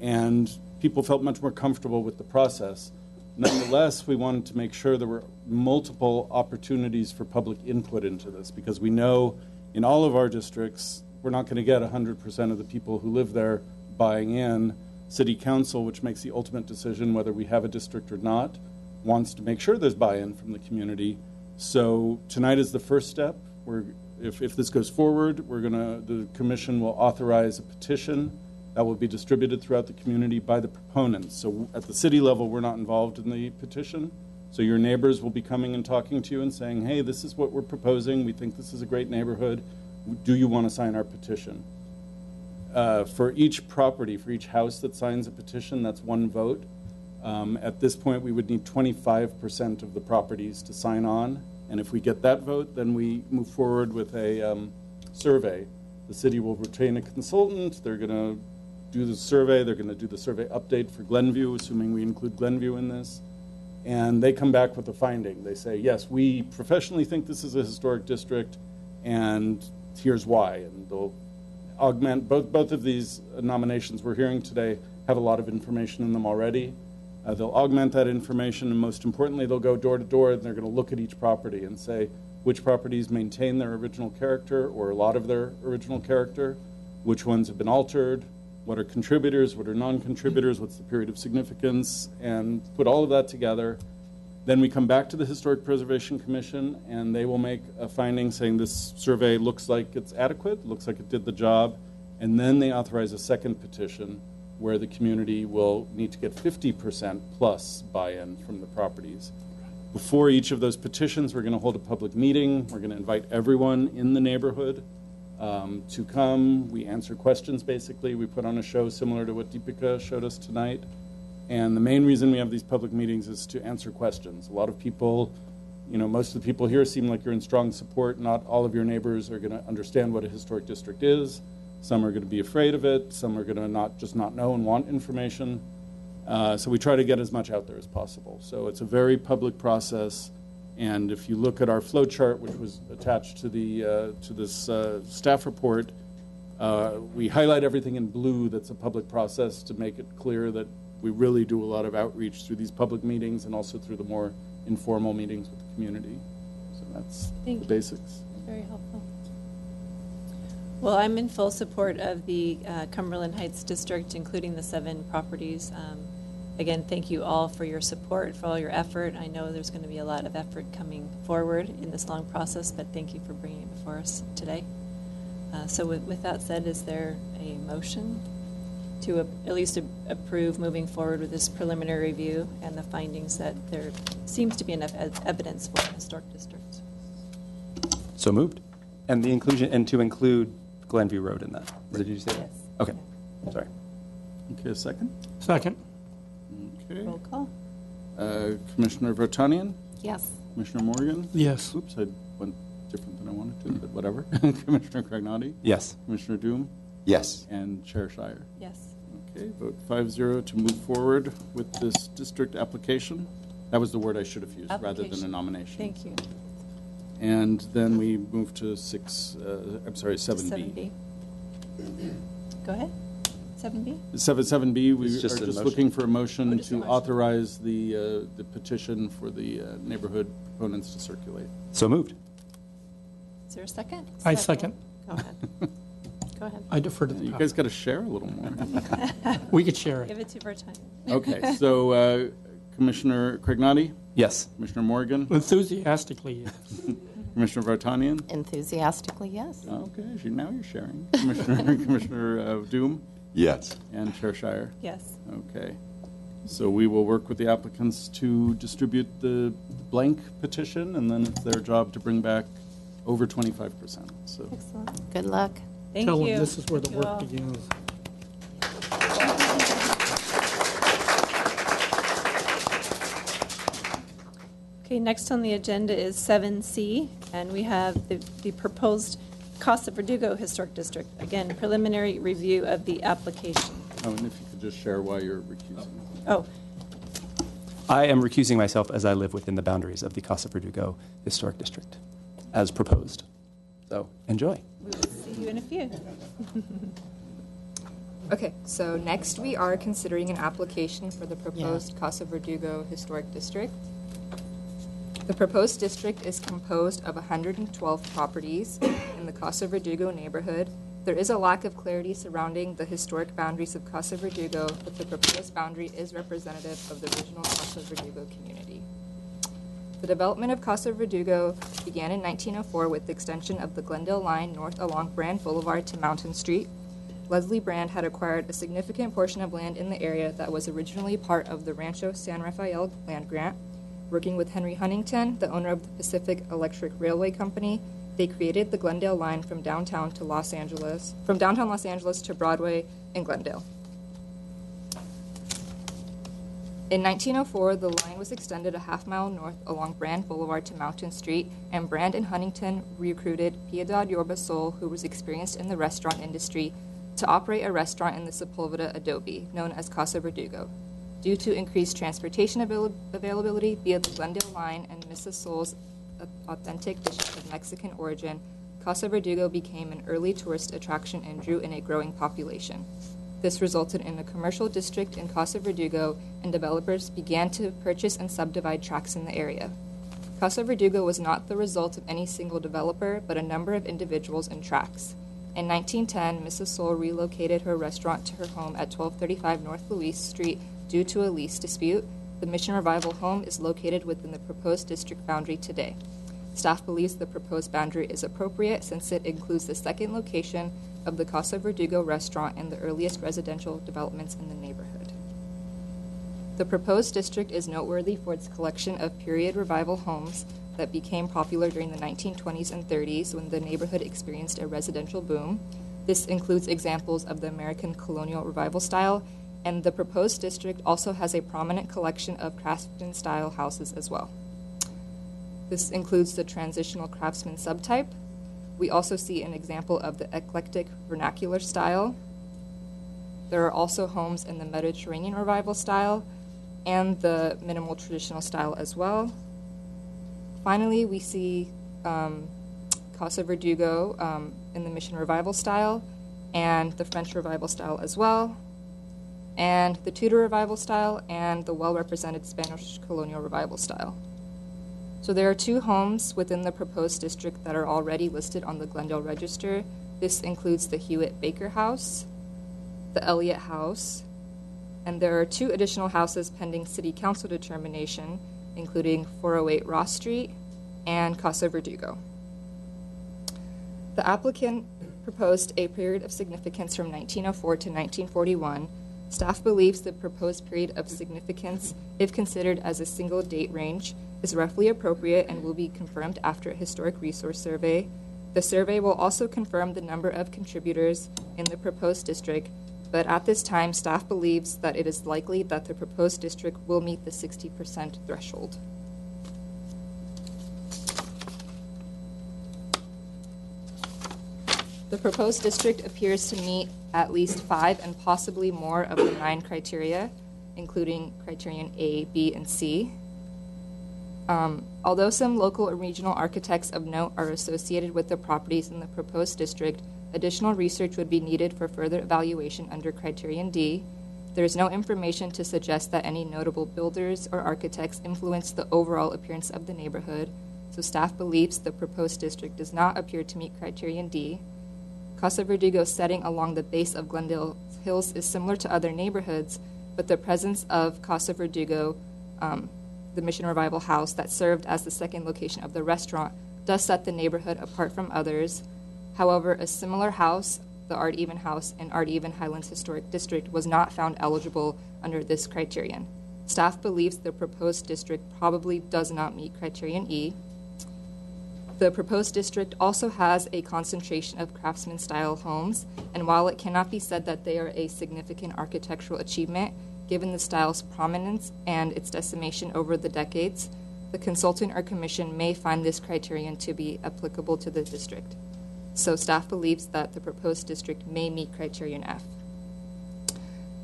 Speaker 16: and people felt much more comfortable with the process. Nonetheless, we wanted to make sure there were multiple opportunities for public input into this, because we know in all of our districts, we're not going to get 100% of the people who live there buying in. City Council, which makes the ultimate decision whether we have a district or not, wants to make sure there's buy-in from the community. So tonight is the first step. If this goes forward, the commission will authorize a petition that will be distributed throughout the community by the proponents. So at the city level, we're not involved in the petition. So your neighbors will be coming and talking to you and saying, hey, this is what we're proposing. We think this is a great neighborhood. Do you want to sign our petition? For each property, for each house that signs a petition, that's one vote. At this point, we would need 25% of the properties to sign on. And if we get that vote, then we move forward with a survey. The city will retain a consultant. They're going to do the survey. They're going to do the survey update for Glenview, assuming we include Glenview in this. And they come back with a finding. They say, yes, we professionally think this is a historic district, and here's why. And they'll augment, both of these nominations we're hearing today have a lot of information in them already. They'll augment that information, and most importantly, they'll go door to door, and they're going to look at each property and say which properties maintain their original character or a lot of their original character, which ones have been altered, what are contributors, what are non-contributors, what's the period of significance, and put all of that together. Then we come back to the Historic Preservation Commission, and they will make a finding saying this survey looks like it's adequate, looks like it did the job, and then they authorize a second petition where the community will need to get 50% plus buy-in from the properties. Before each of those petitions, we're going to hold a public meeting. We're going to invite everyone in the neighborhood to come. We answer questions, basically. We put on a show similar to what Deepika showed us tonight. And the main reason we have these public meetings is to answer questions. A lot of people, most of the people here seem like you're in strong support. Not all of your neighbors are going to understand what a historic district is. Some are going to be afraid of it. Some are going to not know and want information. So we try to get as much out there as possible. So it's a very public process. And if you look at our flow chart, which was attached to this staff report, we highlight everything in blue that's a public process to make it clear that we really do a lot of outreach through these public meetings and also through the more informal meetings with the community. So that's the basics.
Speaker 1: Very helpful. Well, I'm in full support of the Cumberland Heights District, including the 7 properties. Again, thank you all for your support, for all your effort. I know there's going to be a lot of effort coming forward in this long process, but thank you for bringing it before us today. So with that said, is there a motion to at least approve moving forward with this preliminary review and the findings that there seems to be enough evidence for a historic district?
Speaker 15: So moved. And the inclusion, and to include Glenview Road in that. Did you say that?
Speaker 1: Yes.
Speaker 15: Okay. Sorry.
Speaker 16: Okay, a second?
Speaker 2: Second.
Speaker 16: Okay.
Speaker 1: Roll call.
Speaker 16: Commissioner Vartanian?
Speaker 5: Yes.
Speaker 16: Commissioner Morgan?
Speaker 2: Yes.
Speaker 16: Oops, I went different than I wanted to, but whatever. Commissioner Cragnotti?
Speaker 15: Yes.
Speaker 16: Commissioner Doom?
Speaker 4: Yes.
Speaker 16: And Chair Shire?
Speaker 1: Yes.
Speaker 16: Okay, vote 5-0 to move forward with this district application. That was the word I should have used rather than a
Speaker 1: Application.
Speaker 16: nomination.
Speaker 1: Thank you.
Speaker 16: And then we move to 7B.
Speaker 1: Go ahead. 7B?
Speaker 16: 7B, we
Speaker 15: It's
Speaker 16: are
Speaker 15: just a
Speaker 16: just
Speaker 15: motion.
Speaker 16: looking for a motion
Speaker 1: just a
Speaker 16: to
Speaker 1: motion.
Speaker 16: authorize the petition for the neighborhood proponents to circulate.
Speaker 15: So moved.
Speaker 1: Is there a second?
Speaker 2: I second.
Speaker 5: Go ahead. Go ahead.
Speaker 2: I defer to
Speaker 16: You
Speaker 2: the
Speaker 16: guys got to share a little more.
Speaker 2: We could share
Speaker 1: Give
Speaker 2: it.
Speaker 1: it to Bertine.
Speaker 16: Okay, so Commissioner Cragnotti?
Speaker 15: Yes.
Speaker 16: Commissioner Morgan?
Speaker 2: Enthusiastically, yes.
Speaker 16: Commissioner Vartanian?
Speaker 5: Enthusiastically, yes.
Speaker 16: Okay, now you're sharing. Commissioner Doom?
Speaker 4: Yes.
Speaker 16: And Chair Shire?
Speaker 1: Yes.
Speaker 16: Okay. So we will work with the applicants to distribute the blank petition, and then it's their job to bring back over 25%. So
Speaker 1: Excellent.
Speaker 5: Good luck.
Speaker 1: Thank
Speaker 2: Tell
Speaker 1: you.
Speaker 2: them this is where the
Speaker 1: Thank you
Speaker 2: work
Speaker 1: all.
Speaker 2: begins.
Speaker 1: Okay, next on the agenda is 7C, and we have the proposed Casa Verdugo Historic District. Again, preliminary review of the application.
Speaker 16: Oh, and if you could just share why you're recusing.
Speaker 1: Oh,
Speaker 15: I am recusing myself as I live within the boundaries of the Casa Verdugo Historic District, as proposed. So, enjoy.
Speaker 1: we will see you in a few.
Speaker 7: Okay, so next we are considering an application for the proposed Casa Verdugo Historic District. The proposed district is composed of 112 properties in the Casa Verdugo neighborhood. There is a lack of clarity surrounding the historic boundaries of Casa Verdugo, but the proposed boundary is representative of the original Casa Verdugo community. The development of Casa Verdugo began in 1904 with the extension of the Glendale line north along Brand Boulevard to Mountain Street. Leslie Brand had acquired a significant portion of land in the area that was originally part of the Rancho San Rafael land grant. Working with Henry Huntington, the owner of the Pacific Electric Railway Company, they created the Glendale line from downtown Los Angeles to Broadway and Glendale. In 1904, the line was extended a half-mile north along Brand Boulevard to Mountain Street, and Brand and Huntington recruited Piedad Yorba Sol, who was experienced in the restaurant industry, to operate a restaurant in the Sepulveda adobe, known as Casa Verdugo. Due to increased transportation availability via the Glendale line and Mrs. Sol's authentic dishes of Mexican origin, Casa Verdugo became an early tourist attraction and drew in a growing population. This resulted in a commercial district in Casa Verdugo, and developers began to purchase and subdivide tracts in the area. Casa Verdugo was not the result of any single developer, but a number of individuals and tracts. In 1910, Mrs. Sol relocated her restaurant to her home at 1235 North Louise Street due to a lease dispute. The Mission Revival home is located within the proposed district boundary today. Staff believes the proposed boundary is appropriate since it includes the second location of the Casa Verdugo restaurant and the earliest residential developments in the neighborhood. The proposed district is noteworthy for its collection of period revival homes that became popular during the 1920s and 30s when the neighborhood experienced a residential boom. This includes examples of the American colonial revival style, and the proposed district also has a prominent collection of craftsman-style houses as well. This includes the transitional craftsman subtype. We also see an example of the eclectic vernacular style. There are also homes in the Mediterranean revival style and the minimal traditional style as well. Finally, we see Casa Verdugo in the Mission Revival style and the French Revival style as well, and the Tudor Revival style and the well-represented Spanish Colonial Revival style. So there are two homes within the proposed district that are already listed on the Glendale Register. This includes the Hewitt Baker House, the Elliott House, and there are 2 additional houses pending City Council determination, including 408 Ross Street and Casa Verdugo. The applicant proposed a period of significance from 1904 to 1941. Staff believes the proposed period of significance, if considered as a single date range, is roughly appropriate and will be confirmed after a historic resource survey. The survey will also confirm the number of contributors in the proposed district, but at this time, staff believes that it is likely that the proposed district will meet the 60% threshold. The proposed district appears to meet at least 5 and possibly more of the 9 criteria, including criterion A, B, and C. Although some local or regional architects of note are associated with the properties in the proposed district, additional research would be needed for further evaluation under criterion D. There is no information to suggest that any notable builders or architects influenced the overall appearance of the neighborhood, so staff believes the proposed district does not appear to meet criterion D. Casa Verdugo's setting along the base of Glendale Hills is similar to other neighborhoods, but the presence of Casa Verdugo, the Mission Revival House that served as the second location of the restaurant, does set the neighborhood apart from others. However, a similar house, the Art Even House in Art Even Highlands Historic District, was not found eligible under this criterion. Staff believes the proposed district probably does not meet criterion E. The proposed district also has a concentration of craftsman-style homes, and while it cannot be said that they are a significant architectural achievement, given the style's prominence and its decimation over the decades, the consultant or commission may find this criterion to be applicable to the district. So staff believes that the proposed district may meet criterion F.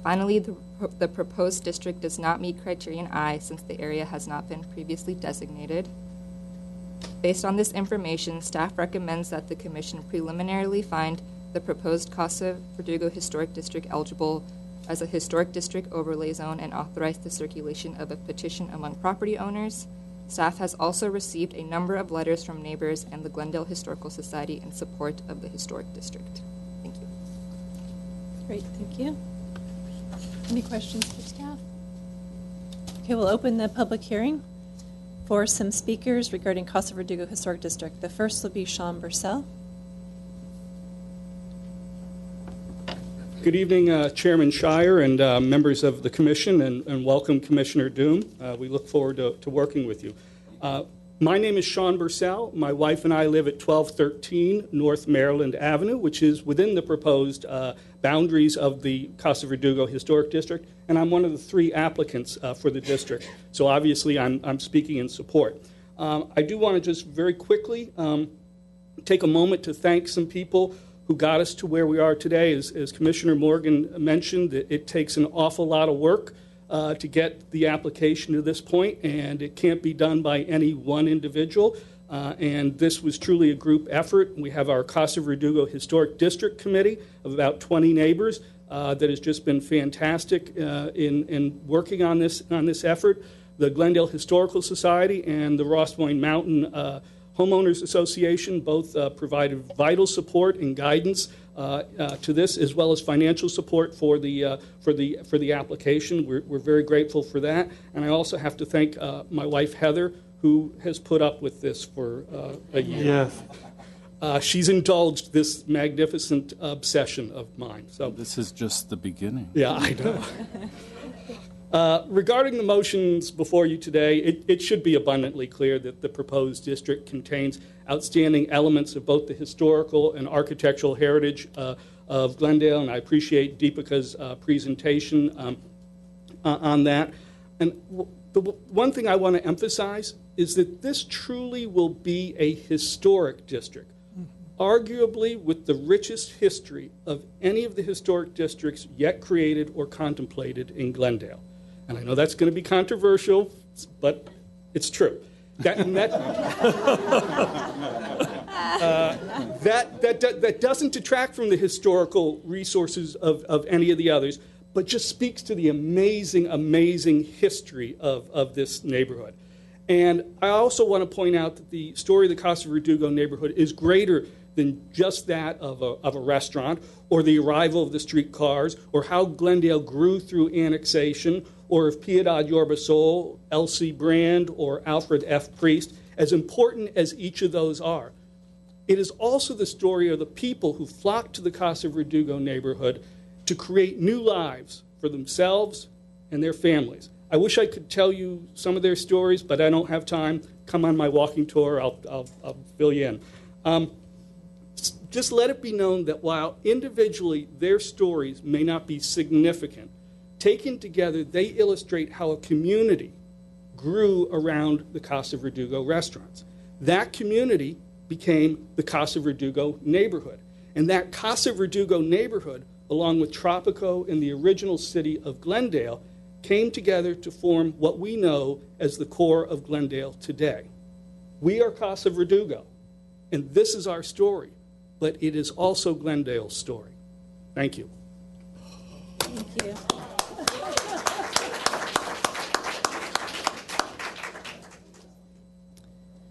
Speaker 7: Finally, the proposed district does not meet criterion I since the area has not been previously designated. Based on this information, staff recommends that the commission preliminarily find the proposed Casa Verdugo Historic District eligible as a historic district overlay zone and authorize the circulation of a petition among property owners. Staff has also received a number of letters from neighbors and the Glendale Historical Society in support of the historic district. Thank you.
Speaker 1: Great, thank you. Any questions for staff? Okay, we'll open the public hearing for some speakers regarding Casa Verdugo Historic District. The first will be Sean Bursell.
Speaker 17: Good evening, Chairman Shire and members of the Commission, and welcome Commissioner Doom. We look forward to working with you. My name is Sean Bursell. My wife and I live at 1213 North Maryland Avenue, which is within the proposed boundaries of the Casa Verdugo Historic District, and I'm one of the 3 applicants for the district. So obviously I'm speaking in support. I do want to just very quickly take a moment to thank some people who got us to where we are today. As Commissioner Morgan mentioned, it takes an awful lot of work to get the application to this point, and it can't be done by any one individual. And this was truly a group effort. We have our Casa Verdugo Historic District Committee of about 20 neighbors that has just been fantastic in working on this effort. The Glendale Historical Society and the Rossmoyne Mountain Homeowners Association both provided vital support and guidance to this, as well as financial support for the application. We're very grateful for that, and I also have to thank my wife Heather, who has put up with this for a year. Yes. She's indulged this magnificent obsession of mine. So
Speaker 16: this is just the beginning.
Speaker 17: Yeah, I know. Regarding the motions before you today, it should be abundantly clear that the proposed district contains outstanding elements of both the historical and architectural heritage of Glendale, and I appreciate Deepika's presentation on that. And the one thing I want to emphasize is that this truly will be a historic district, arguably with the richest history of any of the historic districts yet created or contemplated in Glendale. And I know that's going to be controversial, but it's true. That doesn't detract from the historical resources of any of the others, but just speaks to the amazing, amazing history of this neighborhood. And I also want to point out that the story of the Casa Verdugo neighborhood is greater than just that of a restaurant, or the arrival of the streetcars, or how Glendale grew through annexation, or if Piedad Yorba Sol, L.C. Brand, or Alfred F. Priest, as important as each of those are. It is also the story of the people who flocked to the Casa Verdugo neighborhood to create new lives for themselves and their families. I wish I could tell you some of their stories, but I don't have time. Come on my walking tour, I'll fill you in. Just let it be known that while individually their stories may not be significant, taken together they illustrate how a community grew around the Casa Verdugo restaurants. That community became the Casa Verdugo neighborhood. And that Casa Verdugo neighborhood, along with Tropico and the original city of Glendale, came together to form what we know as the core of Glendale today. We are Casa Verdugo, and this is our story, but it is also Glendale's story. Thank you.
Speaker 1: Thank you.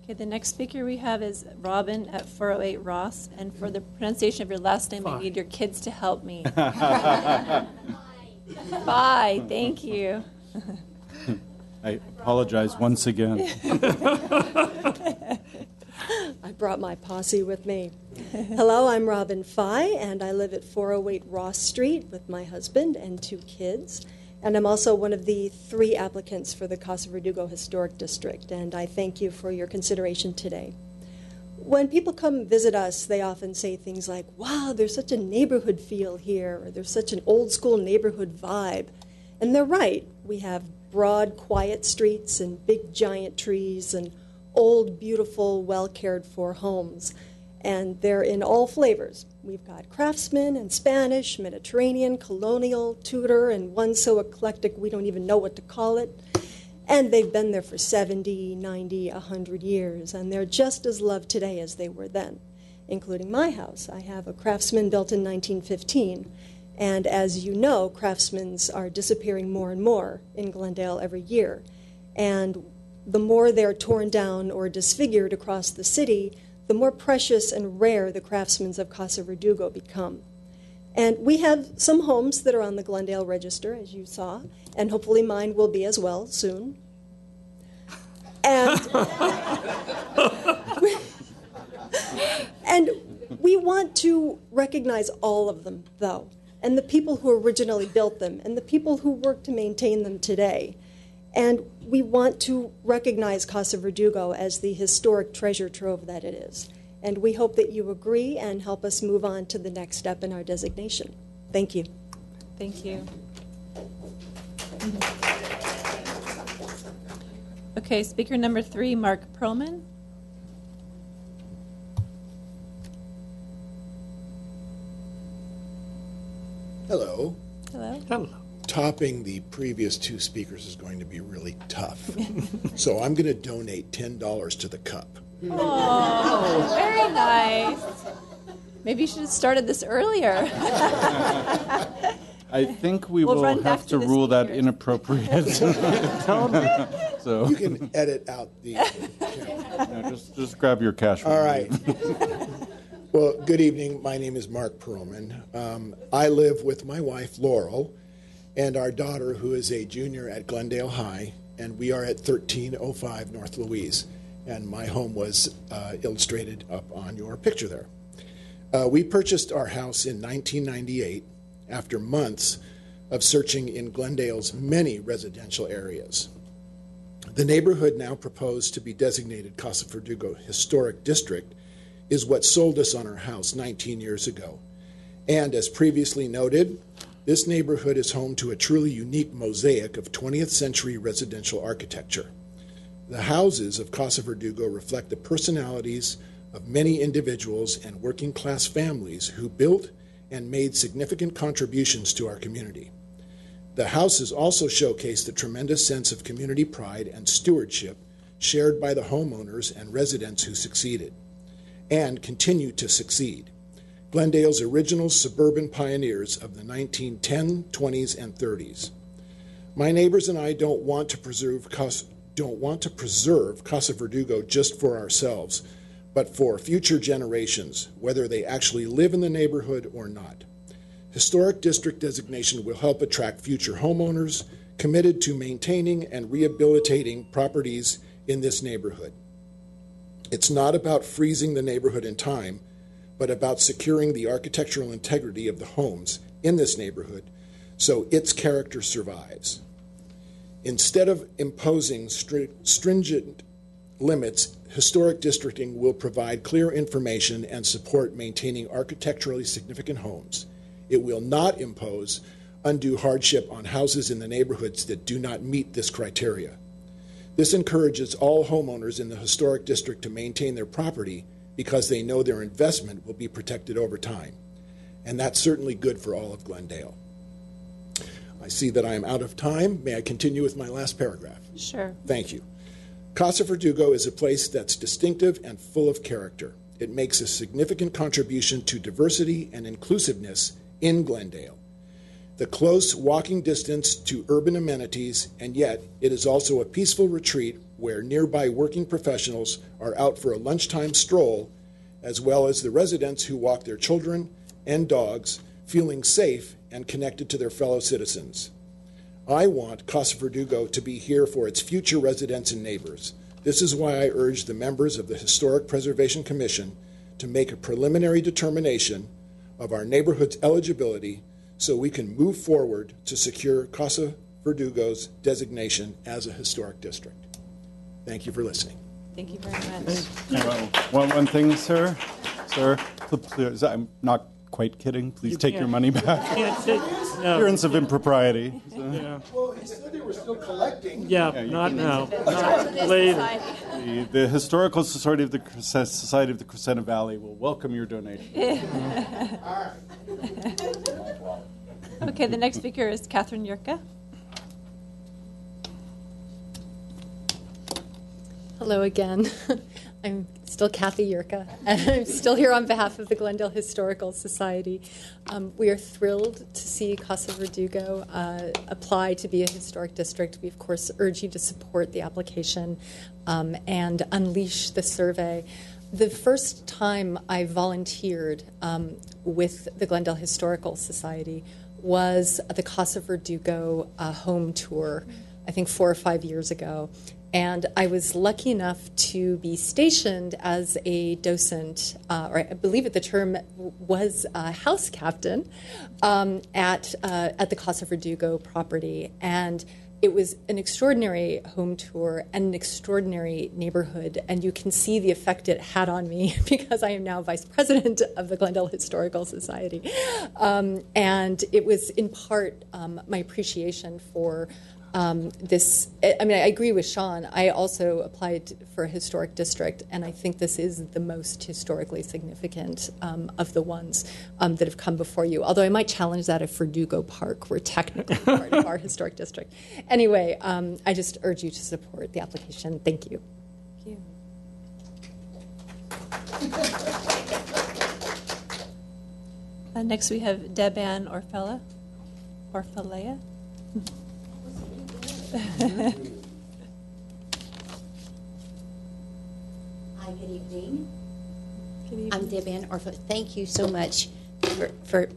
Speaker 1: Okay, the next speaker we have is Robin at 408 Ross, and for the pronunciation of your last name, I need your kids to help me. Bye, thank you.
Speaker 16: I apologize once again.
Speaker 18: I brought my posse with me. Hello, I'm Robin Fye, and I live at 408 Ross Street with my husband and 2 kids. And I'm also one of the 3 applicants for the Casa Verdugo Historic District, and I thank you for your consideration today. When people come visit us, they often say things like, wow, there's such a neighborhood feel here, or there's such an old school neighborhood vibe. And they're right. We have broad, quiet streets and big, giant trees and old, beautiful, well-cared-for homes. And they're in all flavors. We've got craftsman and Spanish, Mediterranean, colonial, Tudor, and one so eclectic we don't even know what to call it. And they've been there for 70, 90, 100 years, and they're just as loved today as they were then, including my house. I have a craftsman built in 1915, and as you know, craftsmans are disappearing more and more in Glendale every year. And the more they're torn down or disfigured across the city, the more precious and rare the craftsmen of Casa Verdugo become. And we have some homes that are on the Glendale Register, as you saw, and hopefully mine will be as well soon. And, and we want to recognize all of them, though, and the people who originally built them, and the people who work to maintain them today. And we want to recognize Casa Verdugo as the historic treasure trove that it is. And we hope that you agree and help us move on to the next step in our designation. Thank you.
Speaker 1: Thank you. Okay, speaker number 3, Mark Perlman.
Speaker 19: Hello.
Speaker 1: Hello.
Speaker 2: Hello.
Speaker 19: Topping the previous 2 speakers is going to be really tough. So I'm going to donate $10 to the cup.
Speaker 1: Oh, very nice. Maybe you should have started this earlier.
Speaker 16: I think we
Speaker 1: We'll
Speaker 16: will
Speaker 1: run back
Speaker 16: have
Speaker 1: to
Speaker 16: to
Speaker 1: the
Speaker 16: rule that
Speaker 1: speakers.
Speaker 16: inappropriate. So
Speaker 19: You can edit out the...
Speaker 16: no, just grab your cash.
Speaker 19: All right. Well, good evening. My name is Mark Perlman. I live with my wife, Laurel, and our daughter, who is a junior at Glendale High, and we are at 1305 North Louise. And my home was illustrated up on your picture there. We purchased our house in 1998 after months of searching in Glendale's many residential areas. The neighborhood now proposed to be designated Casa Verdugo Historic District is what sold us on our house 19 years ago. And as previously noted, this neighborhood is home to a truly unique mosaic of 20th century residential architecture. The houses of Casa Verdugo reflect the personalities of many individuals and working class families who built and made significant contributions to our community. The houses also showcase the tremendous sense of community pride and stewardship shared by the homeowners and residents who succeeded and continue to succeed. Glendale's original suburban pioneers of the 1910s, 20s, and 30s. My neighbors and I don't want to preserve Casa Verdugo just for ourselves, but for future generations, whether they actually live in the neighborhood or not. Historic district designation will help attract future homeowners committed to maintaining and rehabilitating properties in this neighborhood. It's not about freezing the neighborhood in time, but about securing the architectural integrity of the homes in this neighborhood so its character survives. Instead of imposing stringent limits, historic districting will provide clear information and support maintaining architecturally significant homes. It will not impose undue hardship on houses in the neighborhoods that do not meet this criteria. This encourages all homeowners in the historic district to maintain their property because they know their investment will be protected over time. And that's certainly good for all of Glendale. I see that I am out of time. May I continue with my last paragraph?
Speaker 1: Sure.
Speaker 19: Thank you. Casa Verdugo is a place that's distinctive and full of character. It makes a significant contribution to diversity and inclusiveness in Glendale. The close walking distance to urban amenities, and yet it is also a peaceful retreat where nearby working professionals are out for a lunchtime stroll, as well as the residents who walk their children and dogs, feeling safe and connected to their fellow citizens. I want Casa Verdugo to be here for its future residents and neighbors. This is why I urge the members of the Historic Preservation Commission to make a preliminary determination of our neighborhood's eligibility so we can move forward to secure Casa Verdugo's designation as a historic district. Thank you for listening.
Speaker 1: Thank you very much.
Speaker 16: One thing, sir. Sir, please, I'm not quite kidding. Please take your money back. Appearance of impropriety.
Speaker 19: Yeah. Well, he said they were still collecting.
Speaker 2: Yeah, not now. Not later.
Speaker 16: The Historical Society of the Crescenta Valley will welcome your donation.
Speaker 1: Okay, the next speaker is Catherine Yurka.
Speaker 6: Hello again. I'm still Kathy Yurka, and I'm still here on behalf of the Glendale Historical Society. We are thrilled to see Casa Verdugo apply to be a historic district. We, of course, urge you to support the application and unleash the survey. The first time I volunteered with the Glendale Historical Society was the Casa Verdugo home tour, I think 4 or 5 years ago. And I was lucky enough to be stationed as a docent, or I believe the term was house captain, at the Casa Verdugo property. And it was an extraordinary home tour and an extraordinary neighborhood. And you can see the effect it had on me because I am now vice president of the Glendale Historical Society. And it was in part my appreciation for this. I mean, I agree with Sean. I also applied for a historic district, and I think this is the most historically significant of the ones that have come before you. Although I might challenge that if Verdugo Park were technically part of our historic district. Anyway, I just urge you to support the application. Thank you.
Speaker 1: Thank you. Next, we have Deb-Ann Orfalea.
Speaker 20: Hi, good evening.
Speaker 1: Good evening.
Speaker 20: I'm Deb-Ann Orfalea. Thank you so much for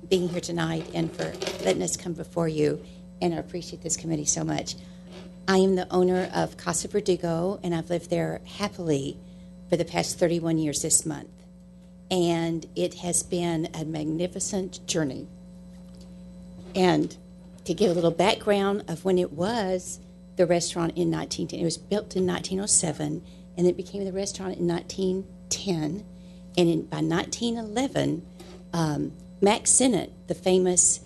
Speaker 20: being here tonight and for letting us come before you, and I appreciate this committee so much. I am the owner of Casa Verdugo, and I've lived there happily for the past 31 years this month, and it has been a magnificent journey. And to give a little background of when it was the restaurant in 1910. It was built in 1907, and it became the restaurant in 1910. And by 1911, Max Sennett, the famous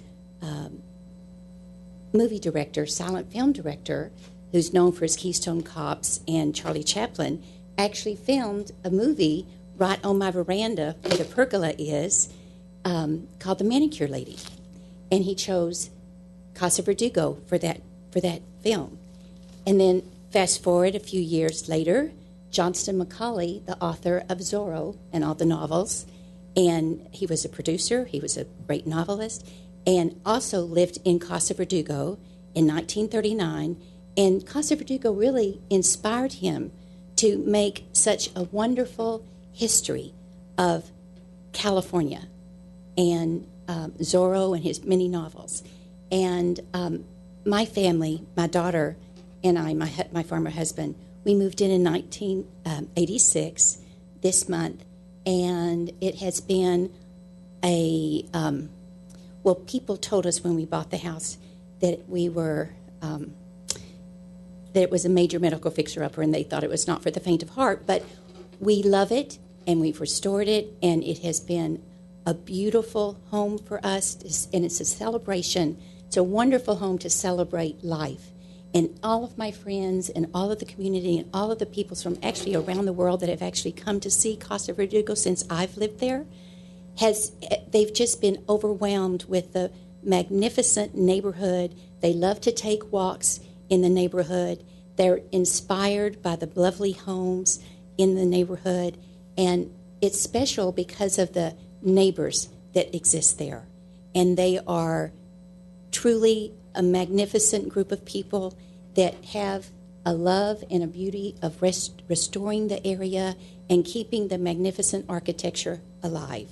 Speaker 20: movie director, silent film director, who's known for his Keystone Cops and Charlie Chaplin, actually filmed a movie right on my veranda where the pergola is, called The Manicure Lady. And he chose Casa Verdugo for that film. And then fast forward a few years later, Johnston Macaulay, the author of Zorro and all the novels, and he was a producer, he was a great novelist, and also lived in Casa Verdugo in 1939. And Casa Verdugo really inspired him to make such a wonderful history of California and Zorro and his many novels. And my family, my daughter and I, my former husband, we moved in 1986 this month, and it has been a, well, people told us when we bought the house that we were, that it was a major medical fixer-upper, and they thought it was not for the faint of heart, but we love it, and we've restored it, and it has been a beautiful home for us, and it's a celebration. It's a wonderful home to celebrate life. And all of my friends and all of the community and all of the people from actually around the world that have actually come to see Casa Verdugo since I've lived there, they've just been overwhelmed with the magnificent neighborhood. They love to take walks in the neighborhood. They're inspired by the lovely homes in the neighborhood. And it's special because of the neighbors that exist there. And they are truly a magnificent group of people that have a love and a beauty of restoring the area and keeping the magnificent architecture alive.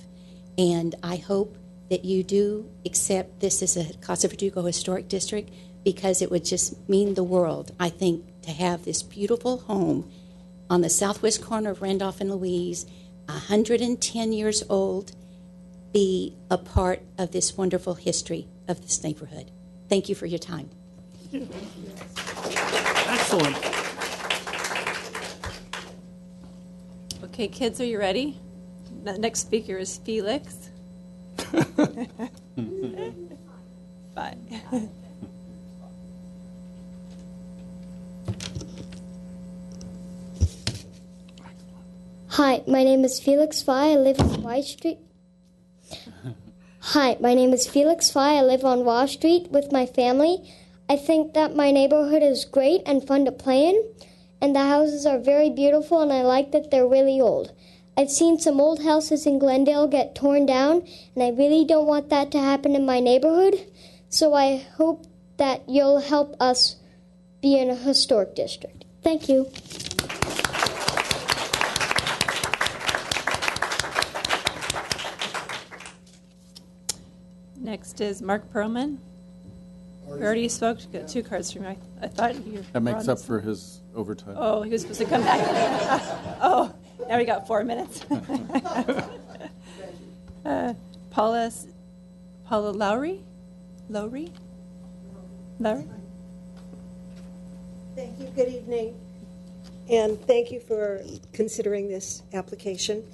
Speaker 20: And I hope that you do accept this as a Casa Verdugo Historic District, because it would just mean the world, I think, to have this beautiful home on the southwest corner of Randolph and Louise, 110 years old, be a part of this wonderful history of this neighborhood. Thank you for your time.
Speaker 2: Excellent.
Speaker 1: Okay, kids, are you ready? The next speaker is Felix. Bye.
Speaker 21: Hi, my name is Felix Fye. I live on Y Street. Hi, my name is Felix Fye. I live on Wall Street with my family. I think that my neighborhood is great and fun to play in, and the houses are very beautiful, and I like that they're really old. I've seen some old houses in Glendale get torn down, and I really don't want that to happen in my neighborhood, so I hope that you'll help us be in a historic district. Thank you.
Speaker 1: Next is Mark Perlman. We already spoke. Got 2 cards from you. I thought you.
Speaker 16: That makes up for his overtime.
Speaker 1: Oh, he was supposed to come back. Oh, now we got 4 minutes. Paula Lowry? Lowry?
Speaker 18: Thank you. Good evening. And thank you for considering this application.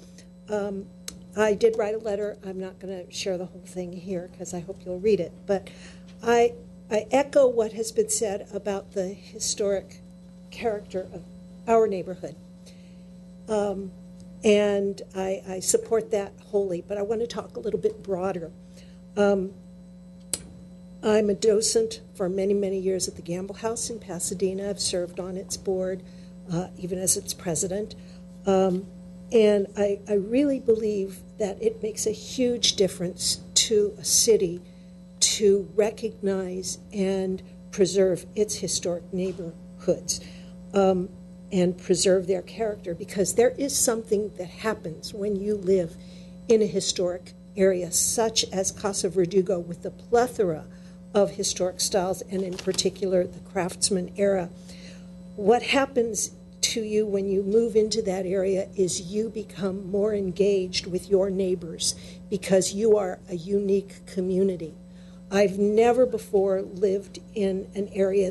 Speaker 18: I did write a letter. I'm not going to share the whole thing here because I hope you'll read it. But I echo what has been said about the historic character of our neighborhood. And I support that wholly. But I want to talk a little bit broader. I'm a docent for many, many years at the Gamble House in Pasadena. I've served on its board, even as its president. And I really believe that it makes a huge difference to a city to recognize and preserve its historic neighborhoods and preserve their character, because there is something that happens when you live in a historic area, such as Casa Verdugo, with the plethora of historic styles, and in particular the Craftsman era. What happens to you when you move into that area is you become more engaged with your neighbors because you are a unique community. I've never before lived in an area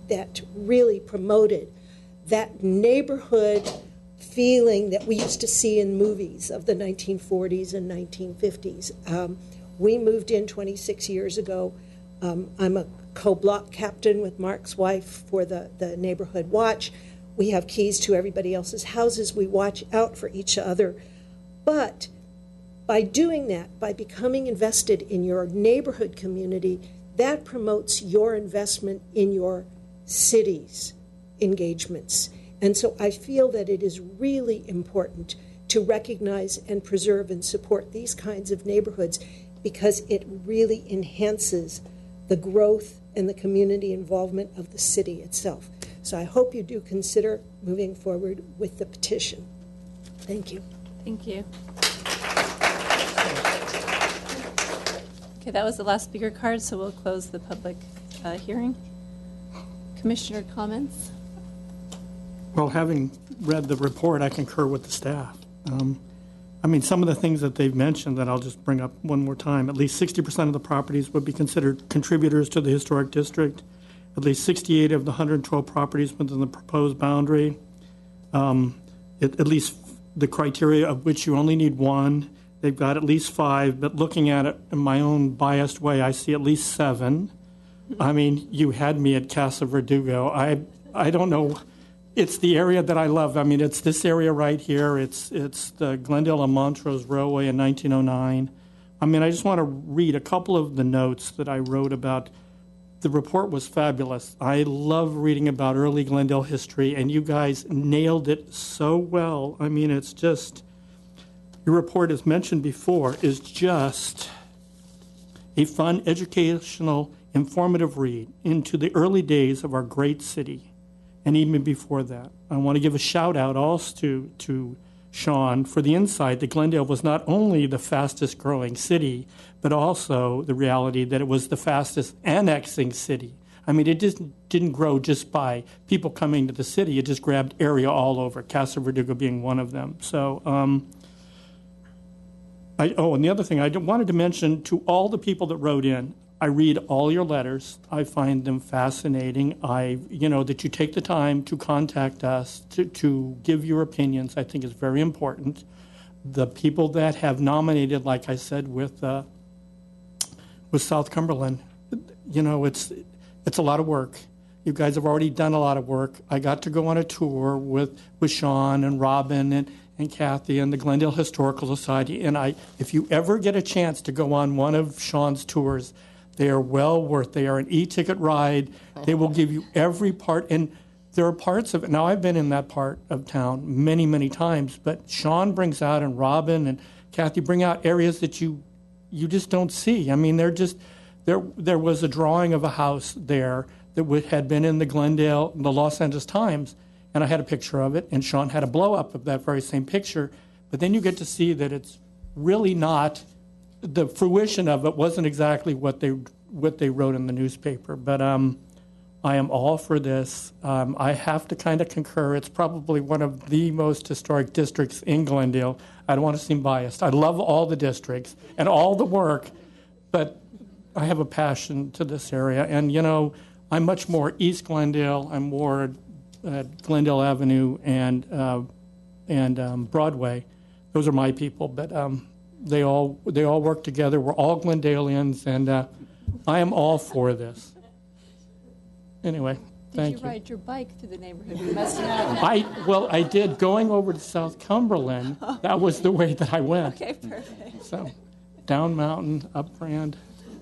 Speaker 18: that really promoted that neighborhood feeling that we used to see in movies of the 1940s and 1950s. We moved in 26 years ago. I'm a co-block captain with Mark's wife for the neighborhood watch. We have keys to everybody else's houses. We watch out for each other. But by doing that, by becoming invested in your neighborhood community, that promotes your investment in your city's engagements. And so I feel that it is really important to recognize and preserve and support these kinds of neighborhoods, because it really enhances the growth and the community involvement of the city itself. So I hope you do consider moving forward with the petition. Thank you.
Speaker 1: Thank you. Okay, that was the last speaker card, so we'll close the public hearing. Commissioner comments?
Speaker 2: Well, having read the report, I concur with the staff. I mean, some of the things that they've mentioned that I'll just bring up one more time. At least 60% of the properties would be considered contributors to the historic district. At least 68 of the 112 properties within the proposed boundary. At least the criteria of which you only need one. They've got at least 5, but looking at it in my own biased way, I see at least 7. I mean, you had me at Casa Verdugo. I don't know. It's the area that I love. I mean, it's this area right here. It's the Glendale and Montrose Railway in 1909. I mean, I just want to read a couple of the notes that I wrote about. The report was fabulous. I love reading about early Glendale history, and you guys nailed it so well. I mean, it's just, your report, as mentioned before, is just a fun, educational, informative read into the early days of our great city. And even before that, I want to give a shout out also to Sean for the insight that Glendale was not only the fastest growing city, but also the reality that it was the fastest annexing city. I mean, it just didn't grow just by people coming to the city. It just grabbed area all over, Casa Verdugo being one of them. So, and the other thing I wanted to mention to all the people that wrote in, I read all your letters. I find them fascinating. That you take the time to contact us, to give your opinions, I think is very important. The people that have nominated, like I said, with South Cumberland, it's a lot of work. You guys have already done a lot of work. I got to go on a tour with Sean and Robin and Kathy and the Glendale Historical Society. And if you ever get a chance to go on one of Sean's tours, they are well worth. They are an e-ticket ride. They will give you every part. And there are parts of it. Now, I've been in that part of town many, many times. But Sean brings out, and Robin and Kathy bring out areas that you just don't see. I mean, there was a drawing of a house there that had been in the Los Angeles Times. And I had a picture of it. And Sean had a blow-up of that very same picture. But then you get to see that it's really not. The fruition of it wasn't exactly what they wrote in the newspaper, but I am all for this. I have to kind of concur. It's probably one of the most historic districts in Glendale. I don't want to seem biased. I love all the districts and all the work, but I have a passion to this area. And, I'm much more East Glendale. I'm more at Glendale Avenue and Broadway. Those are my people, but they all work together. We're all Glendalians, and I am all for this. Anyway, thank you.
Speaker 1: Did you ride your bike through the neighborhood? You must have.
Speaker 2: I did. Going over to South Cumberland, that was the way that I went.
Speaker 1: Okay, perfect.
Speaker 2: So, down mountain, up Brand.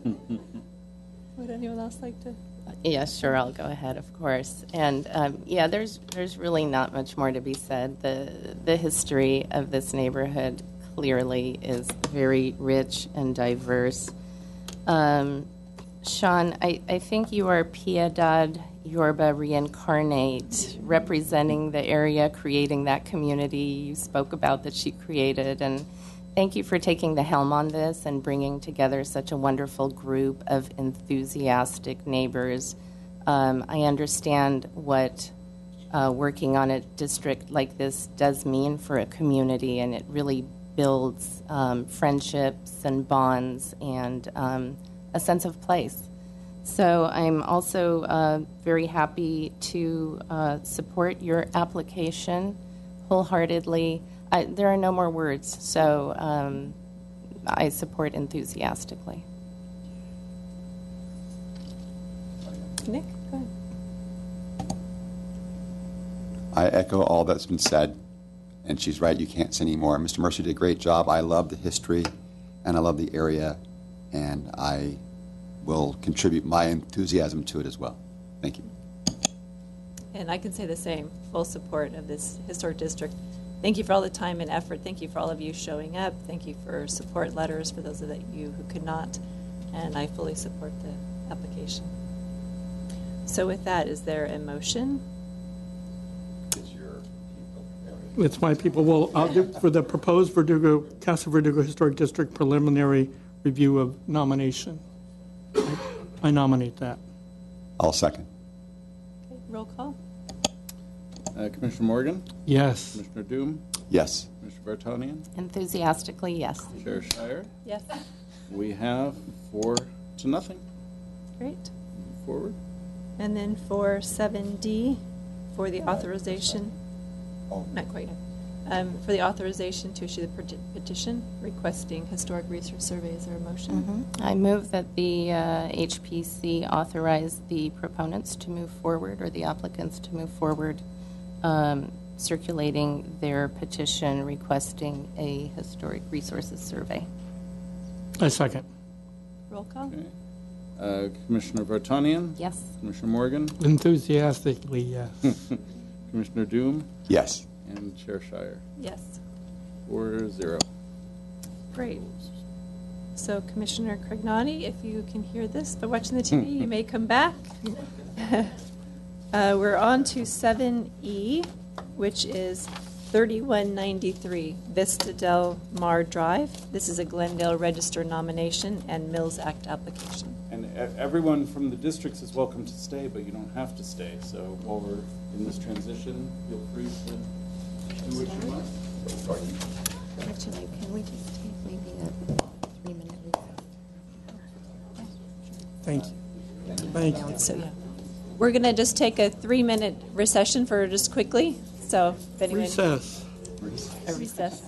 Speaker 1: Would anyone else like to?
Speaker 5: Yes, sure, I'll go ahead, of course. And there's really not much more to be said. The history of this neighborhood clearly is very rich and diverse. Sean, I think you are Piedad Yorba reincarnate, representing the area, creating that community you spoke about that she created. And thank you for taking the helm on this and bringing together such a wonderful group of enthusiastic neighbors. I understand what working on a district like this does mean for a community, and it really builds friendships and bonds and a sense of place. So I'm also very happy to support your application wholeheartedly. There are no more words, so I support enthusiastically.
Speaker 1: Nick, go ahead.
Speaker 4: I echo all that's been said, and she's right, you can't say any more. Mr. Mercer did a great job. I love the history, and I love the area, and I will contribute my enthusiasm to it as well. Thank you.
Speaker 1: And I can say the same, full support of this historic district. Thank you for all the time and effort. Thank you for all of you showing up. Thank you for support letters for those of you who could not. And I fully support the application. So with that, is there a motion?
Speaker 2: It's my people. Well, I'll do for the proposed Verdugo, Casa Verdugo Historic District preliminary review of nomination. I nominate that.
Speaker 4: I'll second.
Speaker 1: Okay, roll call.
Speaker 3: Commissioner Morgan?
Speaker 2: Yes.
Speaker 3: Commissioner Doom?
Speaker 4: Yes.
Speaker 3: Commissioner Vartanian?
Speaker 5: Enthusiastically, yes.
Speaker 3: Chair Shire?
Speaker 1: Yes.
Speaker 3: We have 4-0.
Speaker 1: Great.
Speaker 3: Move forward.
Speaker 1: And then for 7D, for the authorization, not quite yet, for the authorization to issue the petition requesting historic research survey. Is there a motion?
Speaker 5: I move that the HPC authorize the proponents to move forward, or the applicants to move forward, circulating their petition requesting a historic resources survey.
Speaker 2: I second.
Speaker 1: Roll call.
Speaker 3: Okay. Commissioner Vartanian?
Speaker 5: Yes.
Speaker 3: Commissioner Morgan?
Speaker 2: Enthusiastically, yes.
Speaker 3: Commissioner Doom?
Speaker 4: Yes.
Speaker 3: And Chair Shire?
Speaker 1: Yes.
Speaker 3: 4-0.
Speaker 1: Great. So Commissioner Crignani, if you can hear this by watching the TV, you may come back. We're on to 7E, which is 3193 Vista Del Mar Drive. This is a Glendale Register nomination and Mills Act application.
Speaker 3: And everyone from the districts is welcome to stay, but you don't have to stay. So while we're in this transition, feel free to do what you want.
Speaker 5: Actually, can we just take maybe a 3-minute recess?
Speaker 2: Thank you. Thank you.
Speaker 1: So, yeah. We're going to just take a 3-minute recession for just quickly. So, if anyone.
Speaker 2: Recess.
Speaker 1: A recess.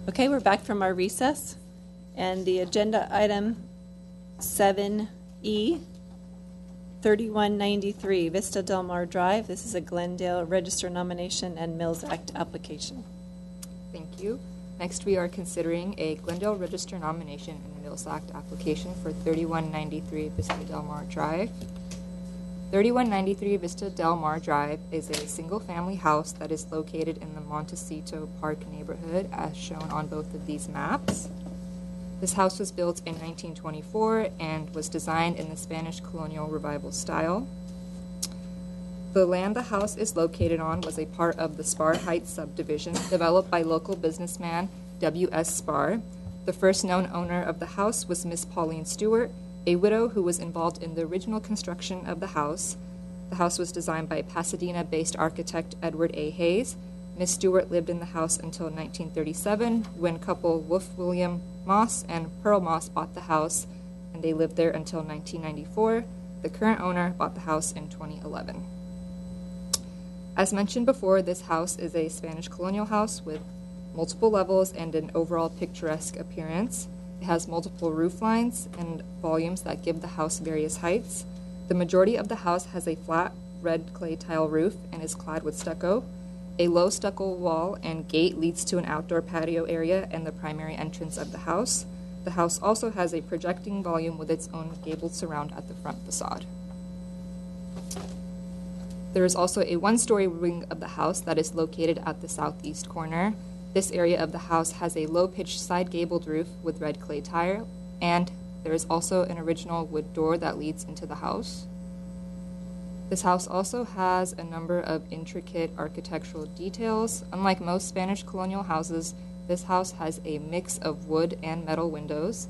Speaker 1: Okay, we're back from our recess, and the agenda item 7E, 3193 Vista Del Mar Drive. This is a Glendale Register Nomination and Mills Act application.
Speaker 7: Thank you. Next, we are considering a Glendale Register Nomination and Mills Act application for 3193 Vista Del Mar Drive. 3193 Vista Del Mar Drive is a single-family house that is located in the Montecito Park neighborhood, as shown on both of these maps. This house was built in 1924 and was designed in the Spanish colonial revival style. The land the house is located on was a part of the Spar Heights subdivision developed by local businessman W.S. Spar. The first known owner of the house was Miss Pauline Stewart, a widow who was involved in the original construction of the house. The house was designed by Pasadena-based architect Edward A. Hayes. Miss Stewart lived in the house until 1937, when couple Wolf William Moss and Pearl Moss bought the house, and they lived there until 1994. The current owner bought the house in 2011. As mentioned before, this house is a Spanish colonial house with multiple levels and an overall picturesque appearance. It has multiple roof lines and volumes that give the house various heights. The majority of the house has a flat red clay tile roof and is clad with stucco. A low stucco wall and gate leads to an outdoor patio area and the primary entrance of the house. The house also has a projecting volume with its own gabled surround at the front facade. There is also a one-story wing of the house that is located at the southeast corner. This area of the house has a low-pitched side gabled roof with red clay tile, and there is also an original wood door that leads into the house. This house also has a number of intricate architectural details. Unlike most Spanish colonial houses, this house has a mix of wood and metal windows.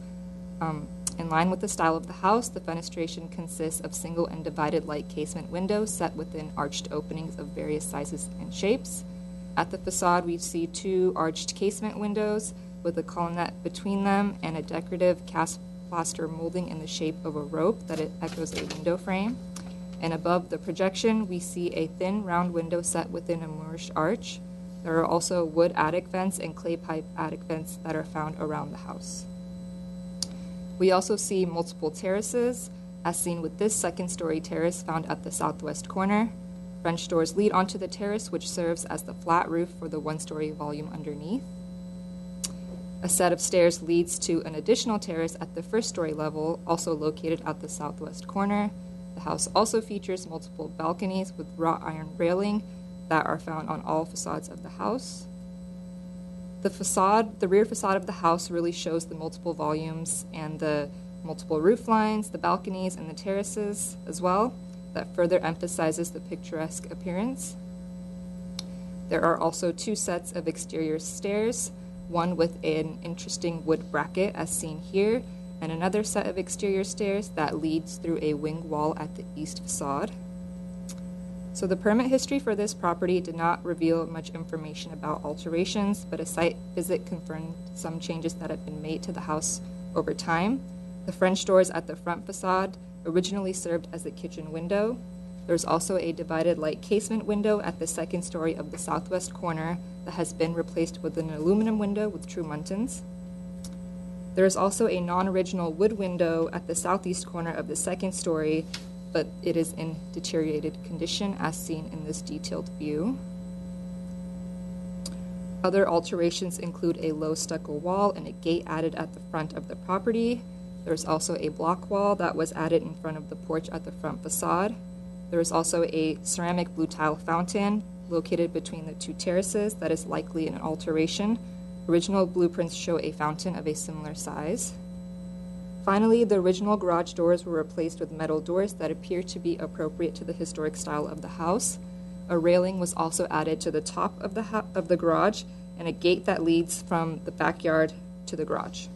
Speaker 7: In line with the style of the house, the fenestration consists of single and divided light casement windows set within arched openings of various sizes and shapes. At the facade, we see two arched casement windows with a colonnette between them and a decorative cast plaster molding in the shape of a rope that echoes a window frame. And above the projection, we see a thin round window set within a Moorish arch. There are also wood attic vents and clay pipe attic vents that are found around the house. We also see multiple terraces, as seen with this second-story terrace found at the southwest corner. French doors lead onto the terrace, which serves as the flat roof for the one-story volume underneath. A set of stairs leads to an additional terrace at the first-story level, also located at the southwest corner. The house also features multiple balconies with wrought iron railing that are found on all facades of the house. The rear facade of the house really shows the multiple volumes and the multiple roof lines, the balconies, and the terraces as well. That further emphasizes the picturesque appearance. There are also two sets of exterior stairs, one with an interesting wood bracket as seen here, and another set of exterior stairs that leads through a wing wall at the east facade. So the permit history for this property did not reveal much information about alterations, but a site visit confirmed some changes that have been made to the house over time. The French doors at the front facade originally served as a kitchen window. There's also a divided light casement window at the second story of the southwest corner that has been replaced with an aluminum window with true muntins. There is also a non-original wood window at the southeast corner of the second story, but it is in deteriorated condition as seen in this detailed view. Other alterations include a low stucco wall and a gate added at the front of the property. There's also a block wall that was added in front of the porch at the front facade. There is also a ceramic blue tile fountain located between the two terraces that is likely an alteration. Original blueprints show a fountain of a similar size. Finally, the original garage doors were replaced with metal doors that appear to be appropriate to the historic style of the house. A railing was also added to the top of the garage and a gate that leads from the backyard to the garage.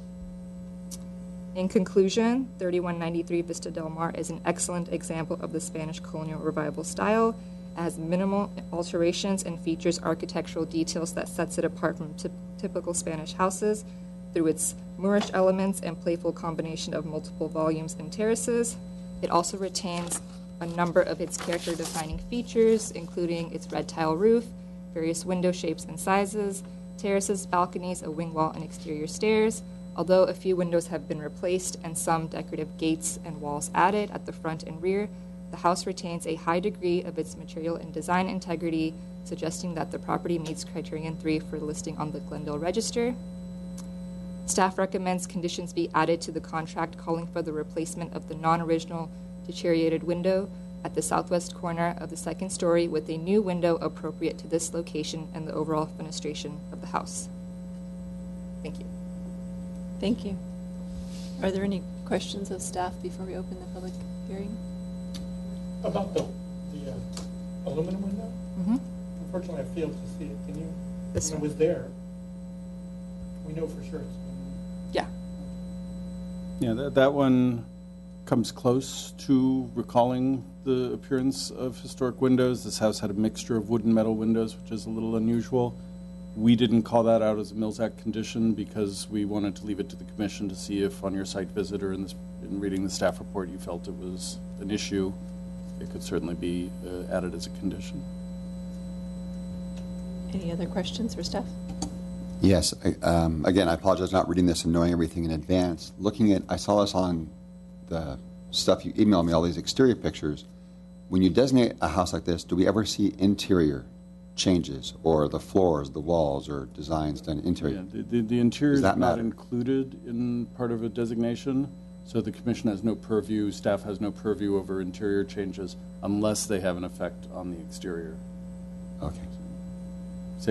Speaker 7: In conclusion, 3193 Vista Del Mar is an excellent example of the Spanish colonial revival style. It has minimal alterations and features architectural details that sets it apart from typical Spanish houses through its Moorish elements and playful combination of multiple volumes and terraces. It also retains a number of its character-defining features, including its red tile roof, various window shapes and sizes, Terraces, balconies, a wing wall, and exterior stairs. Although a few windows have been replaced and some decorative gates and walls added at the front and rear, the house retains a high degree of its material and design integrity, suggesting that the property meets Criterion 3 for listing on the Glendale Register. Staff recommends conditions be added to the contract calling for the replacement of the non-original deteriorated window at the southwest corner of the second story with a new window appropriate to this location and the overall fenestration of the house. Thank you.
Speaker 1: Thank you. Are there any questions of staff before we open the public hearing?
Speaker 2: About the aluminum window?
Speaker 7: Mm-hmm.
Speaker 2: Unfortunately, I failed to see it. Can you?
Speaker 7: This
Speaker 2: when
Speaker 7: one.
Speaker 2: I was there, we know for sure it's
Speaker 7: Yeah.
Speaker 16: Yeah, that one comes close to recalling the appearance of historic windows. This house had a mixture of wood and metal windows, which is a little unusual. We didn't call that out as a Mills Act condition because we wanted to leave it to the commission to see if on your site visit or in reading the staff report you felt it was an issue. It could certainly be added as a condition.
Speaker 1: Any other questions for staff?
Speaker 4: Yes. Again, I apologize for not reading this and knowing everything in advance. I saw this on the stuff you emailed me, all these exterior pictures. When you designate a house like this, do we ever see interior changes or the floors, the walls, or designs done interior?
Speaker 16: Yeah, the interior is not
Speaker 4: matter?
Speaker 16: included in part of a designation, so the commission has no purview, staff has no purview over interior changes unless they have an effect on the exterior.
Speaker 4: Okay.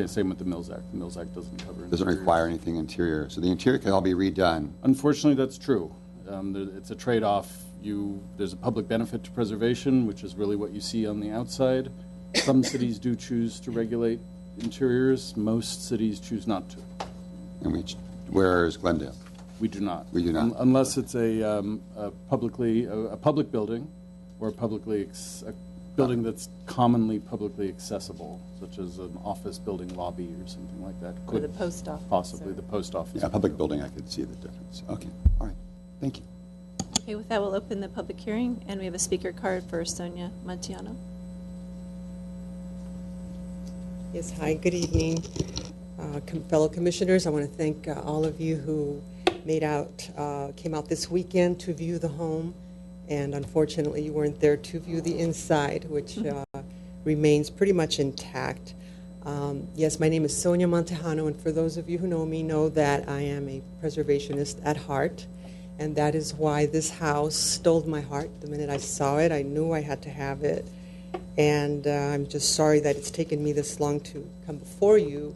Speaker 16: Same with the Mills Act. The Mills Act doesn't cover interior.
Speaker 4: Doesn't require anything interior. So the interior can all be redone.
Speaker 16: Unfortunately, that's true. It's a trade-off. There's a public benefit to preservation, which is really what you see on the outside. Some cities do choose to regulate interiors. Most cities choose not to.
Speaker 4: And where is Glendale?
Speaker 16: We do not.
Speaker 4: We do not.
Speaker 16: Unless it's a public building or a building that's commonly publicly accessible, such as an office building lobby or something like that.
Speaker 1: Or the post office.
Speaker 16: Possibly the post office.
Speaker 4: Yeah, public building, I could see the difference. Okay. All right. Thank you.
Speaker 1: Okay, with that, we'll open the public hearing, and we have a speaker card for Sonia Montiano.
Speaker 8: Yes, hi, good evening. Fellow commissioners, I want to thank all of you who came out this weekend to view the home, and unfortunately you weren't there to view the inside, which remains pretty much intact. Yes, my name is Sonia Montejano, and for those of you who know me know that I am a preservationist at heart, and that is why this house stole my heart. The minute I saw it, I knew I had to have it, and I'm just sorry that it's taken me this long to come before you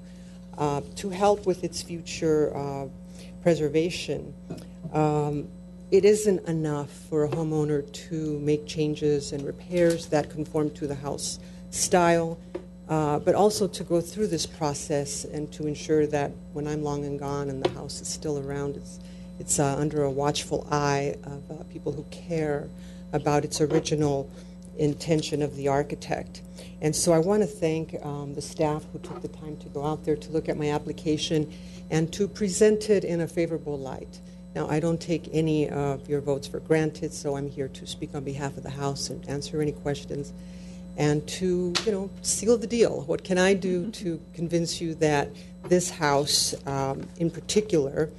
Speaker 8: to help with its future preservation. It isn't enough for a homeowner to make changes and repairs that conform to the house style, but also to go through this process and to ensure that when I'm long and gone and the house is still around, it's under a watchful eye of people who care about its original intention of the architect. And so I want to thank the staff who took the time to go out there to look at my application and to present it in a favorable light. Now, I don't take any of your votes for granted, so I'm here to speak on behalf of the House and answer any questions and to, seal the deal. What can I do to convince you that this house, in particular,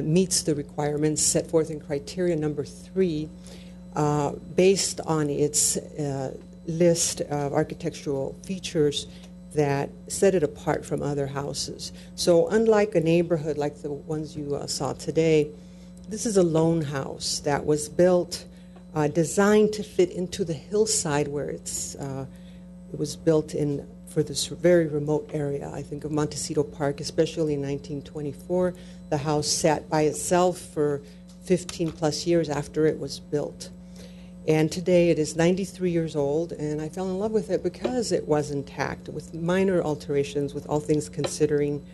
Speaker 8: meets the requirements set forth in criteria number 3, based on its list of architectural features that set it apart from other houses. So unlike a neighborhood like the ones you saw today, this is a lone house that was built, designed to fit into the hillside where it was built in for this very remote area. I think of Montecito Park, especially in 1924. The house sat by itself for 15 plus years after it was built. And today it is 93 years old, and I fell in love with it because it was intact, with minor alterations, with all things considering.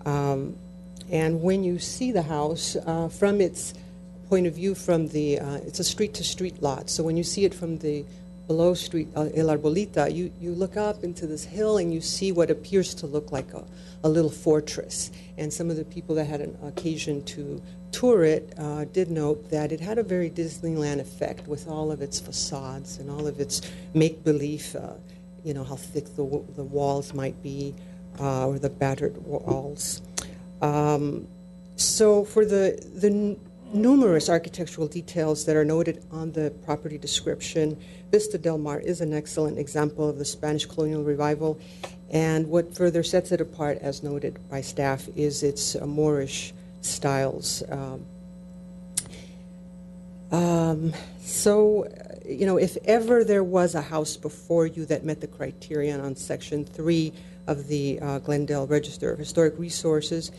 Speaker 8: And when you see the house from its point of view, it's a street-to-street lot. So when you see it from the below street, El Arbolita, you look up into this hill and you see what appears to look like a little fortress. And some of the people that had an occasion to tour it did note that it had a very Disneyland effect with all of its facades and all of its make-believe, how thick the walls might be. or the battered walls. So for the numerous architectural details that are noted on the property description, Vista Del Mar is an excellent example of the Spanish colonial revival. And what further sets it apart, as noted by staff, is its Moorish styles. If ever there was a house before you that met the criterion on Section 3 of the Glendale Register of Historic Resources,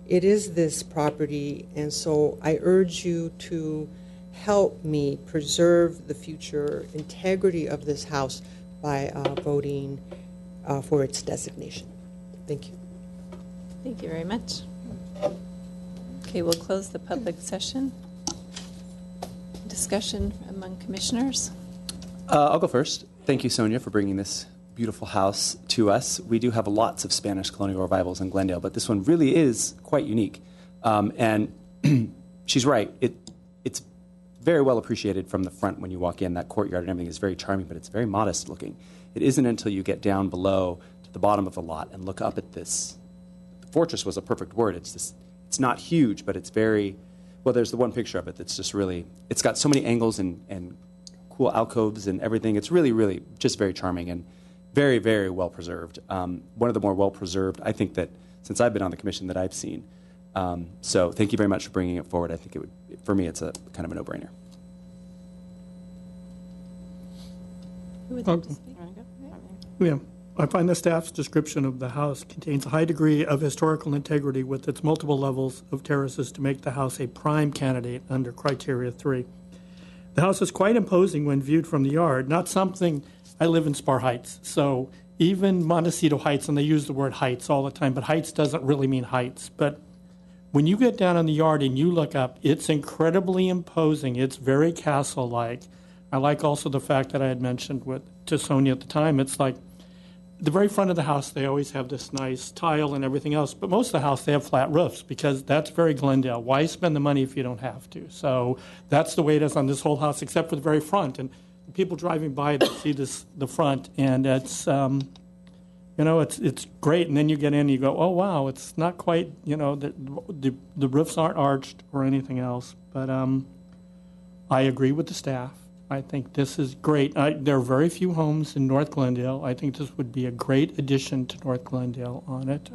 Speaker 8: it is this property. And so I urge you to help me preserve the future integrity of this house by voting for its designation. Thank you.
Speaker 1: Thank you very much. Okay, we'll close the public session. Discussion among commissioners.
Speaker 15: I'll go first. Thank you, Sonia, for bringing this beautiful house to us. We do have lots of Spanish colonial revivals in Glendale, but this one really is quite unique. And she's right. It's very well appreciated from the front when you walk in. That courtyard and everything is very charming, but it's very modest looking. It isn't until you get down below to the bottom of the lot and look up at this. The fortress was a perfect word. It's not huge, but it's very, well, there's the one picture of it that's just really, it's got so many angles and cool alcoves and everything. It's really, really just very charming and very, very well preserved. One of the more well preserved, I think, that since I've been on the commission that I've seen. So thank you very much for bringing it forward. I think it would, for me, it's a kind of a no-brainer.
Speaker 1: Who would like to speak?
Speaker 2: Yeah. I find the staff's description of the house contains a high degree of historical integrity with its multiple levels of terraces to make the house a prime candidate under Criteria 3. The house is quite imposing when viewed from the yard, not something, I live in Spar Heights, so even Montecito Heights, and they use the word heights all the time, but heights doesn't really mean heights. But when you get down in the yard and you look up, it's incredibly imposing. It's very castle-like. I like also the fact that I had mentioned to Sonia at the time, it's like the very front of the house, they always have this nice tile and everything else, but most of the house, they have flat roofs because that's very Glendale. Why spend the money if you don't have to? So that's the way it is on this whole house, except for the very front. And people driving by to see the front, and it's, it's great. And then you get in and you go, oh, wow, it's not quite, the roofs aren't arched or anything else. But I agree with the staff. I think this is great. There are very few homes in North Glendale. I think this would be a great addition to North Glendale on it.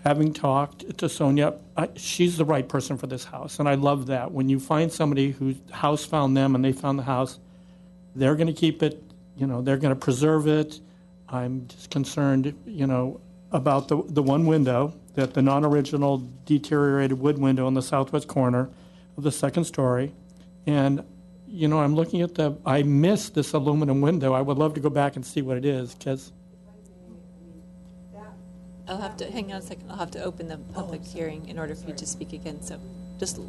Speaker 2: Having talked to Sonia, she's the right person for this house, and I love that. When you find somebody whose house found them and they found the house, they're going to keep it, they're going to preserve it. I'm just concerned, about the one window, that the non-original deteriorated wood window in the southwest corner of the second story. And I'm looking at I miss this aluminum window. I would love to go back and see what it is, because
Speaker 1: I'll have to, hang on a second, I'll have to open the public hearing in order for you to speak again. So just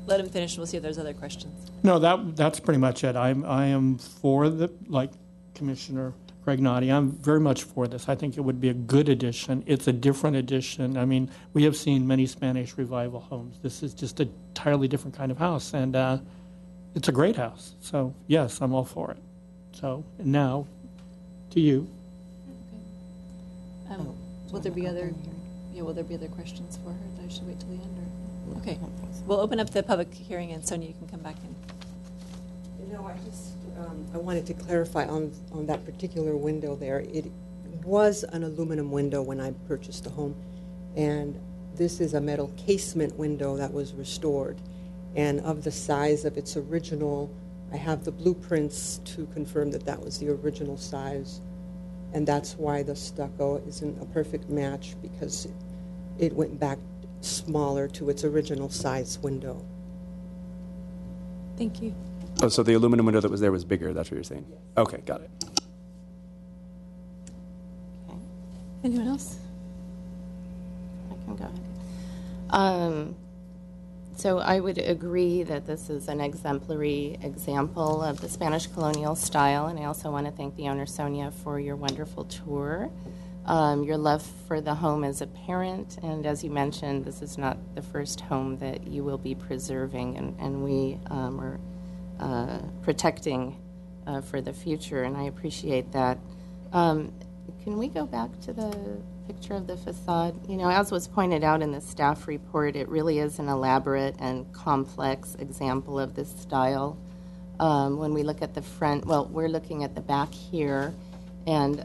Speaker 1: let him finish and we'll see if there's other questions.
Speaker 2: No, that's pretty much it. I am for like Commissioner Gregnotti, I'm very much for this. I think it would be a good addition. It's a different addition. I mean, we have seen many Spanish revival homes. This is just an entirely different kind of house, and it's a great house. So, yes, I'm all for it. So, now, to you.
Speaker 1: Okay. Will there be other questions for her? I should wait till the end? Or? Okay. We'll open up the public hearing, and Sonia, you can come back in.
Speaker 8: I wanted to clarify on that particular window there. It was an aluminum window when I purchased the home, and this is a metal casement window that was restored. And of the size of its original, I have the blueprints to confirm that was the original size. And that's why the stucco isn't a perfect match, because it went back smaller to its original size window.
Speaker 1: Thank you.
Speaker 15: Oh, so the aluminum window that was there was bigger, that's what you're saying? Yes. Okay, got it.
Speaker 5: Okay.
Speaker 1: Anyone else?
Speaker 5: I can go ahead. So I would agree that this is an exemplary example of the Spanish colonial style, and I also want to thank the owner, Sonia, for your wonderful tour. Your love for the home as a parent, and as you mentioned, this is not the first home that you will be preserving, and we are protecting for the future, and I appreciate that. Can we go back to the picture of the facade? You know, as was pointed out in the staff report, it really is an elaborate and complex example of this style. When we look at the front, well, we're looking at the back here, and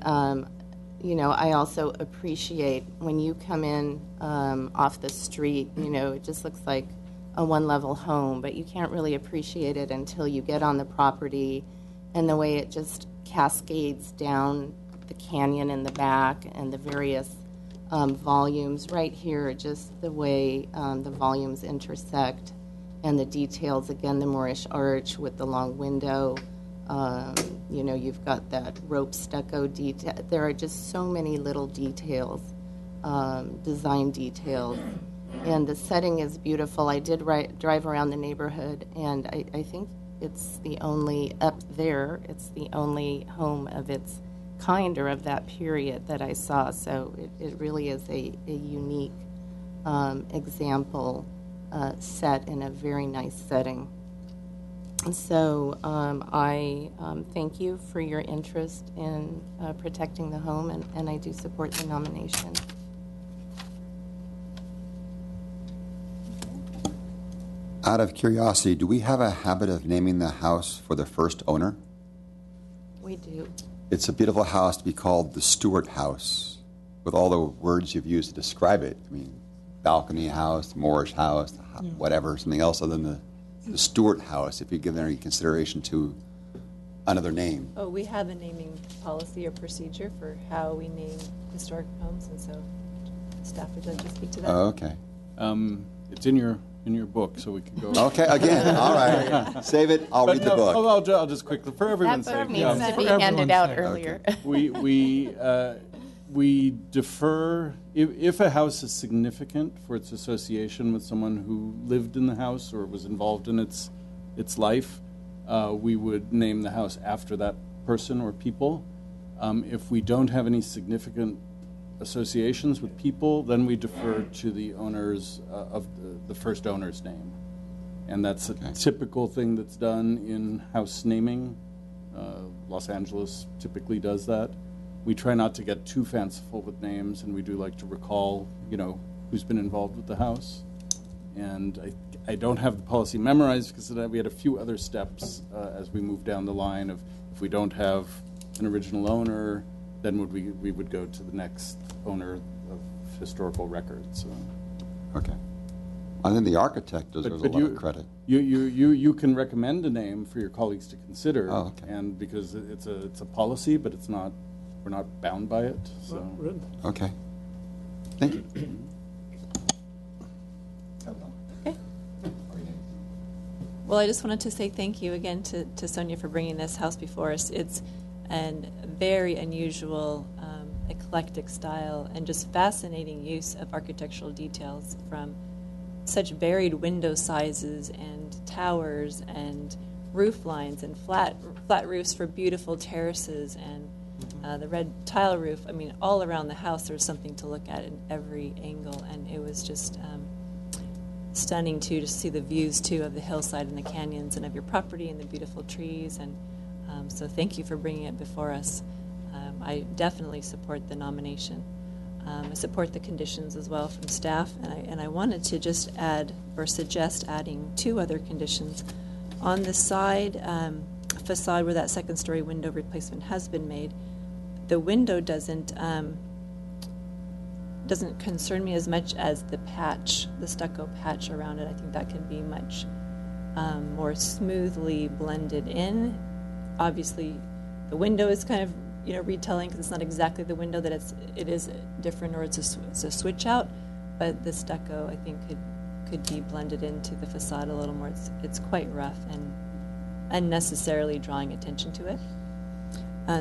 Speaker 5: you know, I also appreciate when you come in off the street, you know, it just looks like a one-level home, but you can't really appreciate it until you get on the property and the way it just cascades down the canyon in the back and the various volumes. Right here, just the way the volumes intersect and the details. Again, the Moorish arch with the long window. You know, you've got that rope stucco detail. There are just so many little details, design details. And the setting is beautiful. I did drive around the neighborhood, and I think it's the only, up there, it's the only home of its kind or of that period that I saw. So it really is a unique example set in a very nice setting. So I thank you for your interest in protecting the home, and I do support the nomination.
Speaker 4: Out of curiosity, do we have a habit of naming the house for the first owner?
Speaker 5: We do.
Speaker 4: It's a beautiful house to be called the Stewart House, with all the words you've used to describe it. I mean, balcony house, Moorish house, whatever, something else other than the Stewart House, if you give any consideration to another name.
Speaker 1: Oh, we have a naming policy or procedure for how we name historic homes, and so staff would like to speak to that.
Speaker 4: Oh, okay.
Speaker 16: It's in your book, so we can go.
Speaker 4: Okay, again, all right. Save it, I'll read the book.
Speaker 16: I'll just quickly, for everyone's sake.
Speaker 5: That book needs to be handed out earlier.
Speaker 16: Okay. We defer, if a house is significant for its association with someone who lived in the house or was involved in its life, we would name the house after that person or people. If we don't have any significant associations with people, then we defer to the owners of the first owner's name. And that's a typical thing that's done in house naming. Los Angeles typically does that. We try not to get too fanciful with names, and we do like to recall, you know, who's been involved with the house. And I don't have the policy memorized because we had a few other steps as we move down the line of if we don't have an original owner, then we would go to the next owner of historical records.
Speaker 4: Okay. I think the architect deserves a lot of credit.
Speaker 16: You can recommend a name for your colleagues to consider,
Speaker 4: oh, okay.
Speaker 16: And because it's a policy, but it's not. We're not bound by it. So.
Speaker 4: Okay. Thank you.
Speaker 1: Okay. Well, I just wanted to say thank you again to Sonia for bringing this house before us. It's a very unusual, eclectic style and just fascinating use of architectural details, from such varied window sizes and towers and roof lines and flat roofs for beautiful terraces and the red tile roof. I mean, all around the house there's something to look at in every angle, and it was just stunning to see the views too of the hillside and the canyons and of your property and the beautiful trees. And so thank you for bringing it before us. I definitely support the nomination. I support the conditions as well from staff, and I wanted to just add or suggest adding two other conditions. On the side facade where that second-story window replacement has been made, the window doesn't concern me as much as the patch, the stucco patch around it. I think that can be much more smoothly blended in. Obviously, the window is kind of retelling because it's not exactly the window that it is different, or it's a switch out. But the stucco, I think, could be blended into the facade a little more. It's quite rough and unnecessarily drawing attention to it.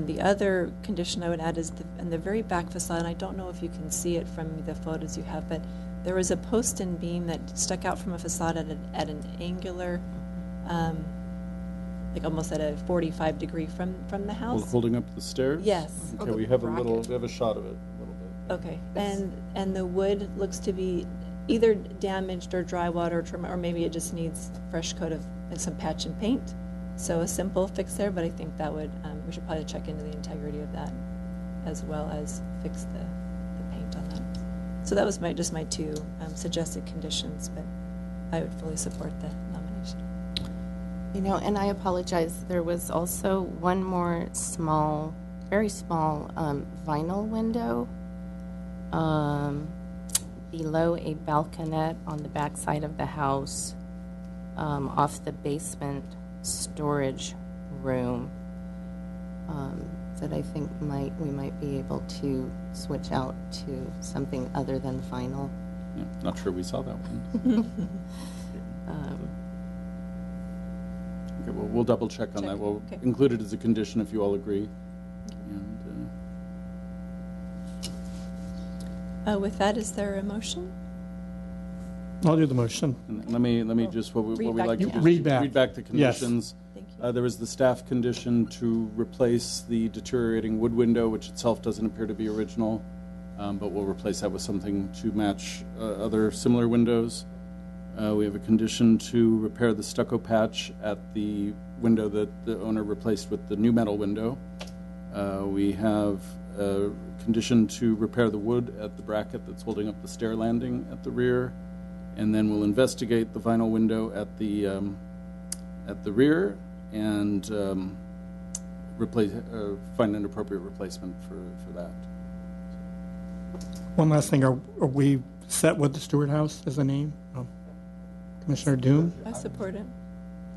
Speaker 1: The other condition I would add is in the very back facade, and I don't know if you can see it from the photos you have, but there was a post and beam that stuck out from a facade at an angular, like almost at a 45-degree from the house.
Speaker 16: Holding up the stairs?
Speaker 1: Yes.
Speaker 16: Okay, we have a shot of it a little bit.
Speaker 1: Okay, and the wood looks to be either damaged or dry water, or maybe it just needs a fresh coat of some patch and paint. So a simple fix there, but I think that would, we should probably check into the integrity of that. as well as fix the paint on that. So that was just my two suggested conditions, but I would fully support the nomination.
Speaker 5: You know, and I apologize, there was also one more small, very small vinyl window below a balconette on the back side of the house off the basement storage room that I think we might be able to switch out to something other than vinyl.
Speaker 16: Yeah, not sure we saw that one. Okay, well, we'll double check on that. We'll include it as a condition if you all agree. And
Speaker 1: with that, is there a motion?
Speaker 2: I'll do the motion.
Speaker 16: and let me just what we like to do is
Speaker 2: read
Speaker 16: back the conditions.
Speaker 2: Yes.
Speaker 16: There was the staff condition to replace the deteriorating wood window, which itself doesn't appear to be original, but we'll replace that with something to match other similar windows. We have a condition to repair the stucco patch at the window that the owner replaced with the new metal window. We have a condition to repair the wood at the bracket that's holding up the stair landing at the rear, and then we'll investigate the vinyl window at the rear and find an appropriate replacement for that.
Speaker 2: One last thing, are we set with the Stewart House as a name? Commissioner Doom?
Speaker 1: I support it.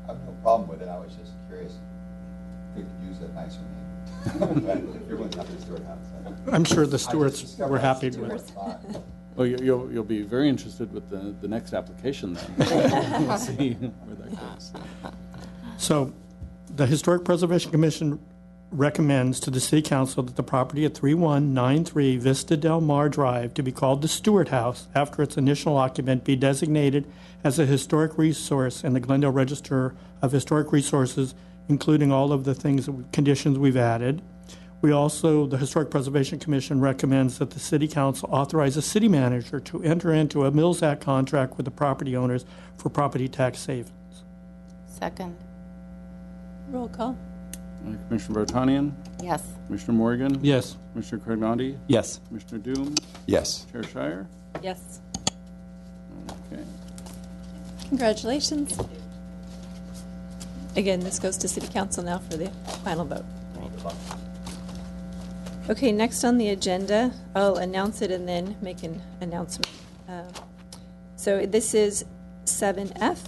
Speaker 4: I have no problem with it. I was just curious if we could use a nicer name. Everyone's happy with Stewart House.
Speaker 2: I'm sure the Stewarts were happy with it.
Speaker 16: Well, you'll be very interested with the next application then. We'll see where that goes.
Speaker 2: So, the Historic Preservation Commission recommends to the City Council that the property at 3193 Vista Del Mar Drive to be called the Stewart House after its initial occupant be designated as a historic resource in the Glendale Register of Historic Resources, including all of the conditions we've added. We also, the Historic Preservation Commission recommends that the City Council authorize a city manager to enter into a Mills Act contract with the property owners for property tax savings.
Speaker 5: Second.
Speaker 1: Roll call.
Speaker 16: Commissioner Vartanian?
Speaker 5: Yes.
Speaker 16: Commissioner Morgan?
Speaker 2: Yes.
Speaker 16: Commissioner Carnati?
Speaker 15: Yes.
Speaker 16: Commissioner Doom?
Speaker 4: Yes.
Speaker 16: Chair Shire?
Speaker 1: Yes.
Speaker 16: Okay.
Speaker 1: Congratulations. Again, this goes to City Council now for the final vote. Okay, next on the agenda, I'll announce it and then make an announcement. So this is 7F,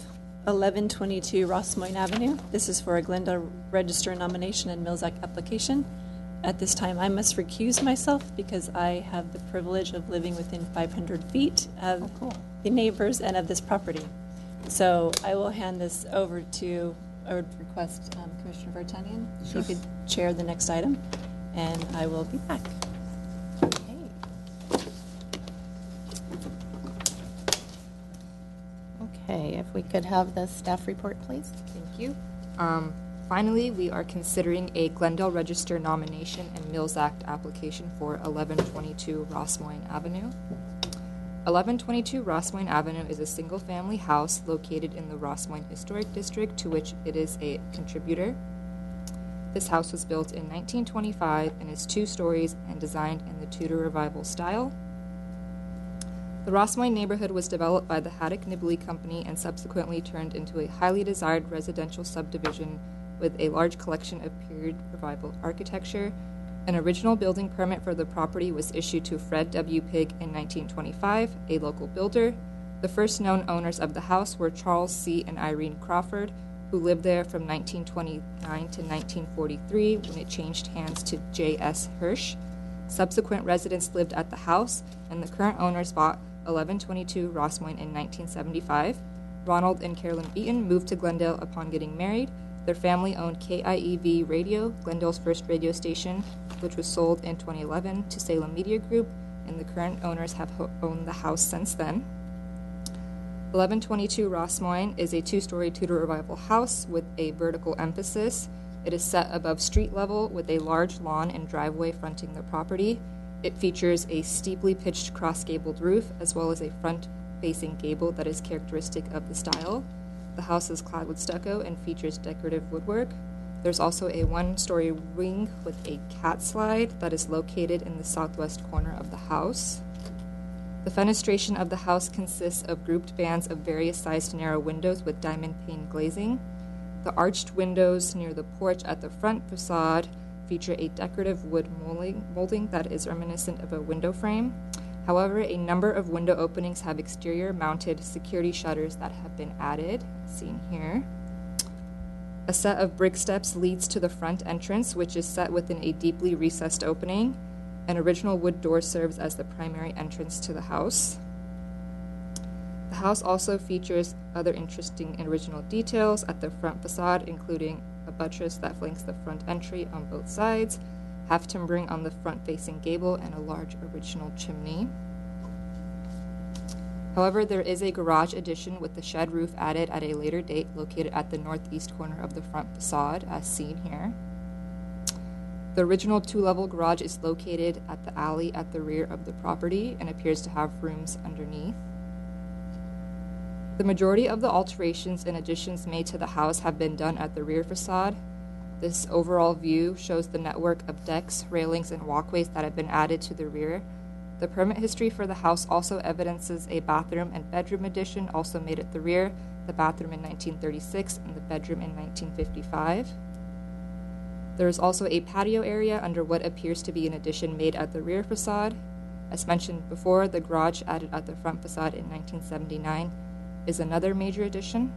Speaker 1: 1122 Rossmoyne Avenue. This is for a Glendale Register nomination and Mills Act application. At this time, I must recuse myself because I have the privilege of living within 500 feet of the neighbors and of this property. So I will hand this over to, I would request Commissioner Vartanian, if you could chair the next item, and I will be back.
Speaker 5: Okay, if we could have the staff report, please.
Speaker 7: Thank you. Finally, we are considering a Glendale Register nomination and Mills Act application for 1122 Rossmoyne Avenue. 1122 Rossmoyne Avenue is a single-family house located in the Rossmoyne Historic District, to which it is a contributor. This house was built in 1925 and is 2 stories and designed in the Tudor Revival style. The Rossmoyne neighborhood was developed by the Haddock Nibley Company and subsequently turned into a highly desired residential subdivision with a large collection of period revival architecture. An original building permit for the property was issued to Fred W. Pigg in 1925, a local builder. The first known owners of the house were Charles C. and Irene Crawford, who lived there from 1929 to 1943 when it changed hands to J.S. Hirsch. Subsequent residents lived at the house, and the current owners bought 1122 Rossmoyne in 1975. Ronald and Carolyn Beaton moved to Glendale upon getting married. Their family owned KIEV Radio, Glendale's first radio station, which was sold in 2011 to Salem Media Group, and the current owners have owned the house since then. 1122 Rossmoyne is a 2-story Tudor Revival house with a vertical emphasis. It is set above street level with a large lawn and driveway fronting the property. It features a steeply pitched cross-gabled roof as well as a front-facing gable that is characteristic of the style. The house is clad with stucco and features decorative woodwork. There's also a one-story wing with a cat slide that is located in the southwest corner of the house. The fenestration of the house consists of grouped bands of various sized narrow windows with diamond pane glazing. The arched windows near the porch at the front facade feature a decorative wood molding that is reminiscent of a window frame. However, a number of window openings have exterior mounted security shutters that have been added, seen here. A set of brick steps leads to the front entrance, which is set within a deeply recessed opening. An original wood door serves as the primary entrance to the house. The house also features other interesting and original details at the front facade, including a buttress that flanks the front entry on both sides, half timbering on the front-facing gable, and a large original chimney. However, there is a garage addition with the shed roof added at a later date located at the northeast corner of the front facade, as seen here. The original two-level garage is located at the alley at the rear of the property and appears to have rooms underneath. The majority of the alterations and additions made to the house have been done at the rear facade. This overall view shows the network of decks, railings, and walkways that have been added to the rear. The permit history for the house also evidences a bathroom and bedroom addition also made at the rear, the bathroom in 1936 and the bedroom in 1955. There is also a patio area under what appears to be an addition made at the rear facade. As mentioned before, the garage added at the front facade in 1979 is another major addition.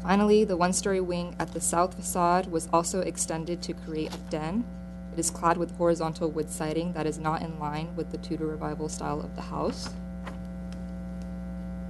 Speaker 7: Finally, the one-story wing at the south facade was also extended to create a den. It is clad with horizontal wood siding that is not in line with the Tudor Revival style of the house.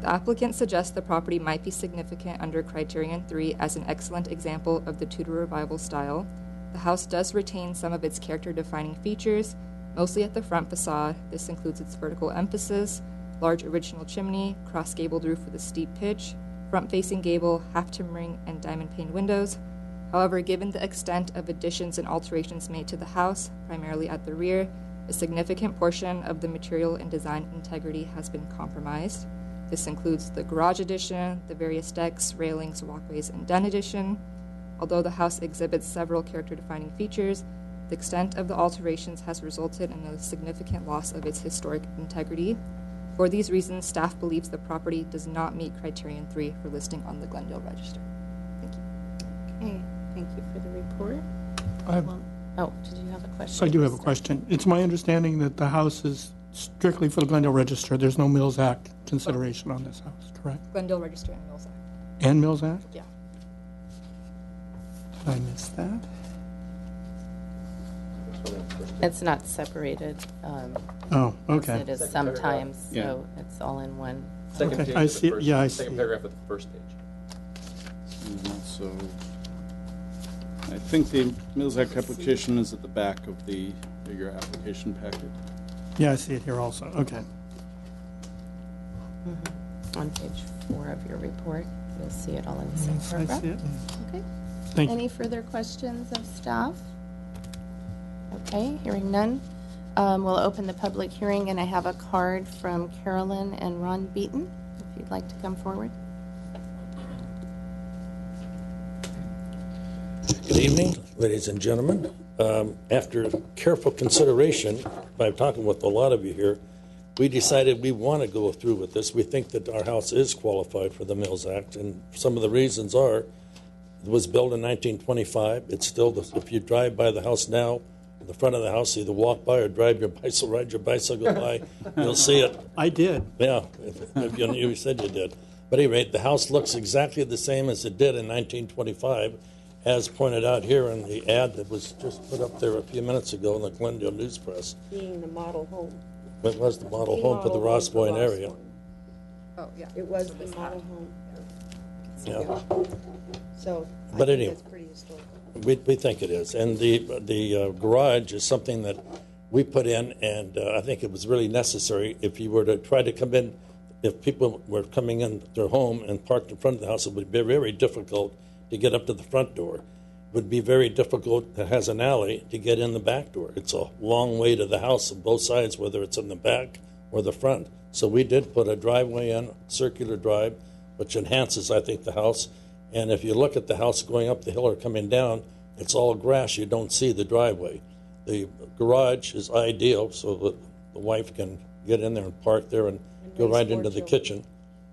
Speaker 7: The applicant suggests the property might be significant under Criterion 3 as an excellent example of the Tudor Revival style. The house does retain some of its character-defining features, mostly at the front facade. This includes its vertical emphasis, large original chimney, cross-gabled roof with a steep pitch, front-facing gable, half-timbering, and diamond-pane windows. However, given the extent of additions and alterations made to the house, primarily at the rear, a significant portion of the material and design integrity has been compromised. This includes the garage addition, the various decks, railings, walkways, and den addition. Although the house exhibits several character-defining features, the extent of the alterations has resulted in a significant loss of its historic integrity. For these reasons, staff believes the property does not meet Criterion 3 for listing on the Glendale Register. Thank you.
Speaker 5: Okay, thank you for the report. Did you have a question?
Speaker 2: So I do have a question. It's my understanding that the house is strictly for the Glendale Register. There's no Mills Act consideration on this house, correct?
Speaker 7: Glendale Register and Mills Act.
Speaker 2: And Mills Act?
Speaker 7: Yeah.
Speaker 2: Did I miss that?
Speaker 5: It's not separated.
Speaker 2: Oh, okay.
Speaker 5: It is sometimes,
Speaker 16: Yeah.
Speaker 5: so it's all in one.
Speaker 2: Second page I of the see- first- yeah, I
Speaker 9: second
Speaker 2: see.
Speaker 9: paragraph of the first page.
Speaker 16: So I think the Mills Act application is at the back of the bigger application packet.
Speaker 2: Yeah, I see it here also. Okay.
Speaker 5: On page 4 of your report, you'll see it all in the same
Speaker 2: Yes, I
Speaker 5: paragraph.
Speaker 2: see it.
Speaker 5: Okay.
Speaker 2: Thank you.
Speaker 5: Any further questions of staff? Okay, hearing none. We'll open the public hearing, and I have a card from Carolyn and Ron Beaton, if you'd like to come forward.
Speaker 22: Good evening, ladies and gentlemen. After careful consideration, by talking with a lot of you here, we decided we want to go through with this. We think that our house is qualified for the Mills Act, and some of the reasons are, it was built in 1925. It's still, if you drive by the house now, the front of the house, either walk by or drive your bicycle, ride your bicycle by, you'll see it.
Speaker 2: I did.
Speaker 22: Yeah, if you said you did. But at any rate, the house looks exactly the same as it did in 1925, as pointed out here in the ad that was just put up there a few minutes ago in the Glendale News Press.
Speaker 18: Being the model home.
Speaker 22: It was the model home for the Rossmoyne area.
Speaker 7: Oh, yeah.
Speaker 18: It was the model home.
Speaker 22: Yeah.
Speaker 18: So
Speaker 22: But
Speaker 18: I think
Speaker 22: anyway.
Speaker 18: that's pretty historical.
Speaker 22: We think it is. And the garage is something that we put in, and I think it was really necessary. If you were to try to come in, if people were coming in their home and parked in front of the house, it would be very difficult to get up to the front door. It would be very difficult, it has an alley, to get in the back door. It's a long way to the house on both sides, whether it's in the back or the front. So we did put a driveway in, circular drive, which enhances, I think, the house. And if you look at the house going up the hill or coming down, it's all grass. You don't see the driveway. The garage is ideal so that the wife can get in there and park there and go right into the kitchen.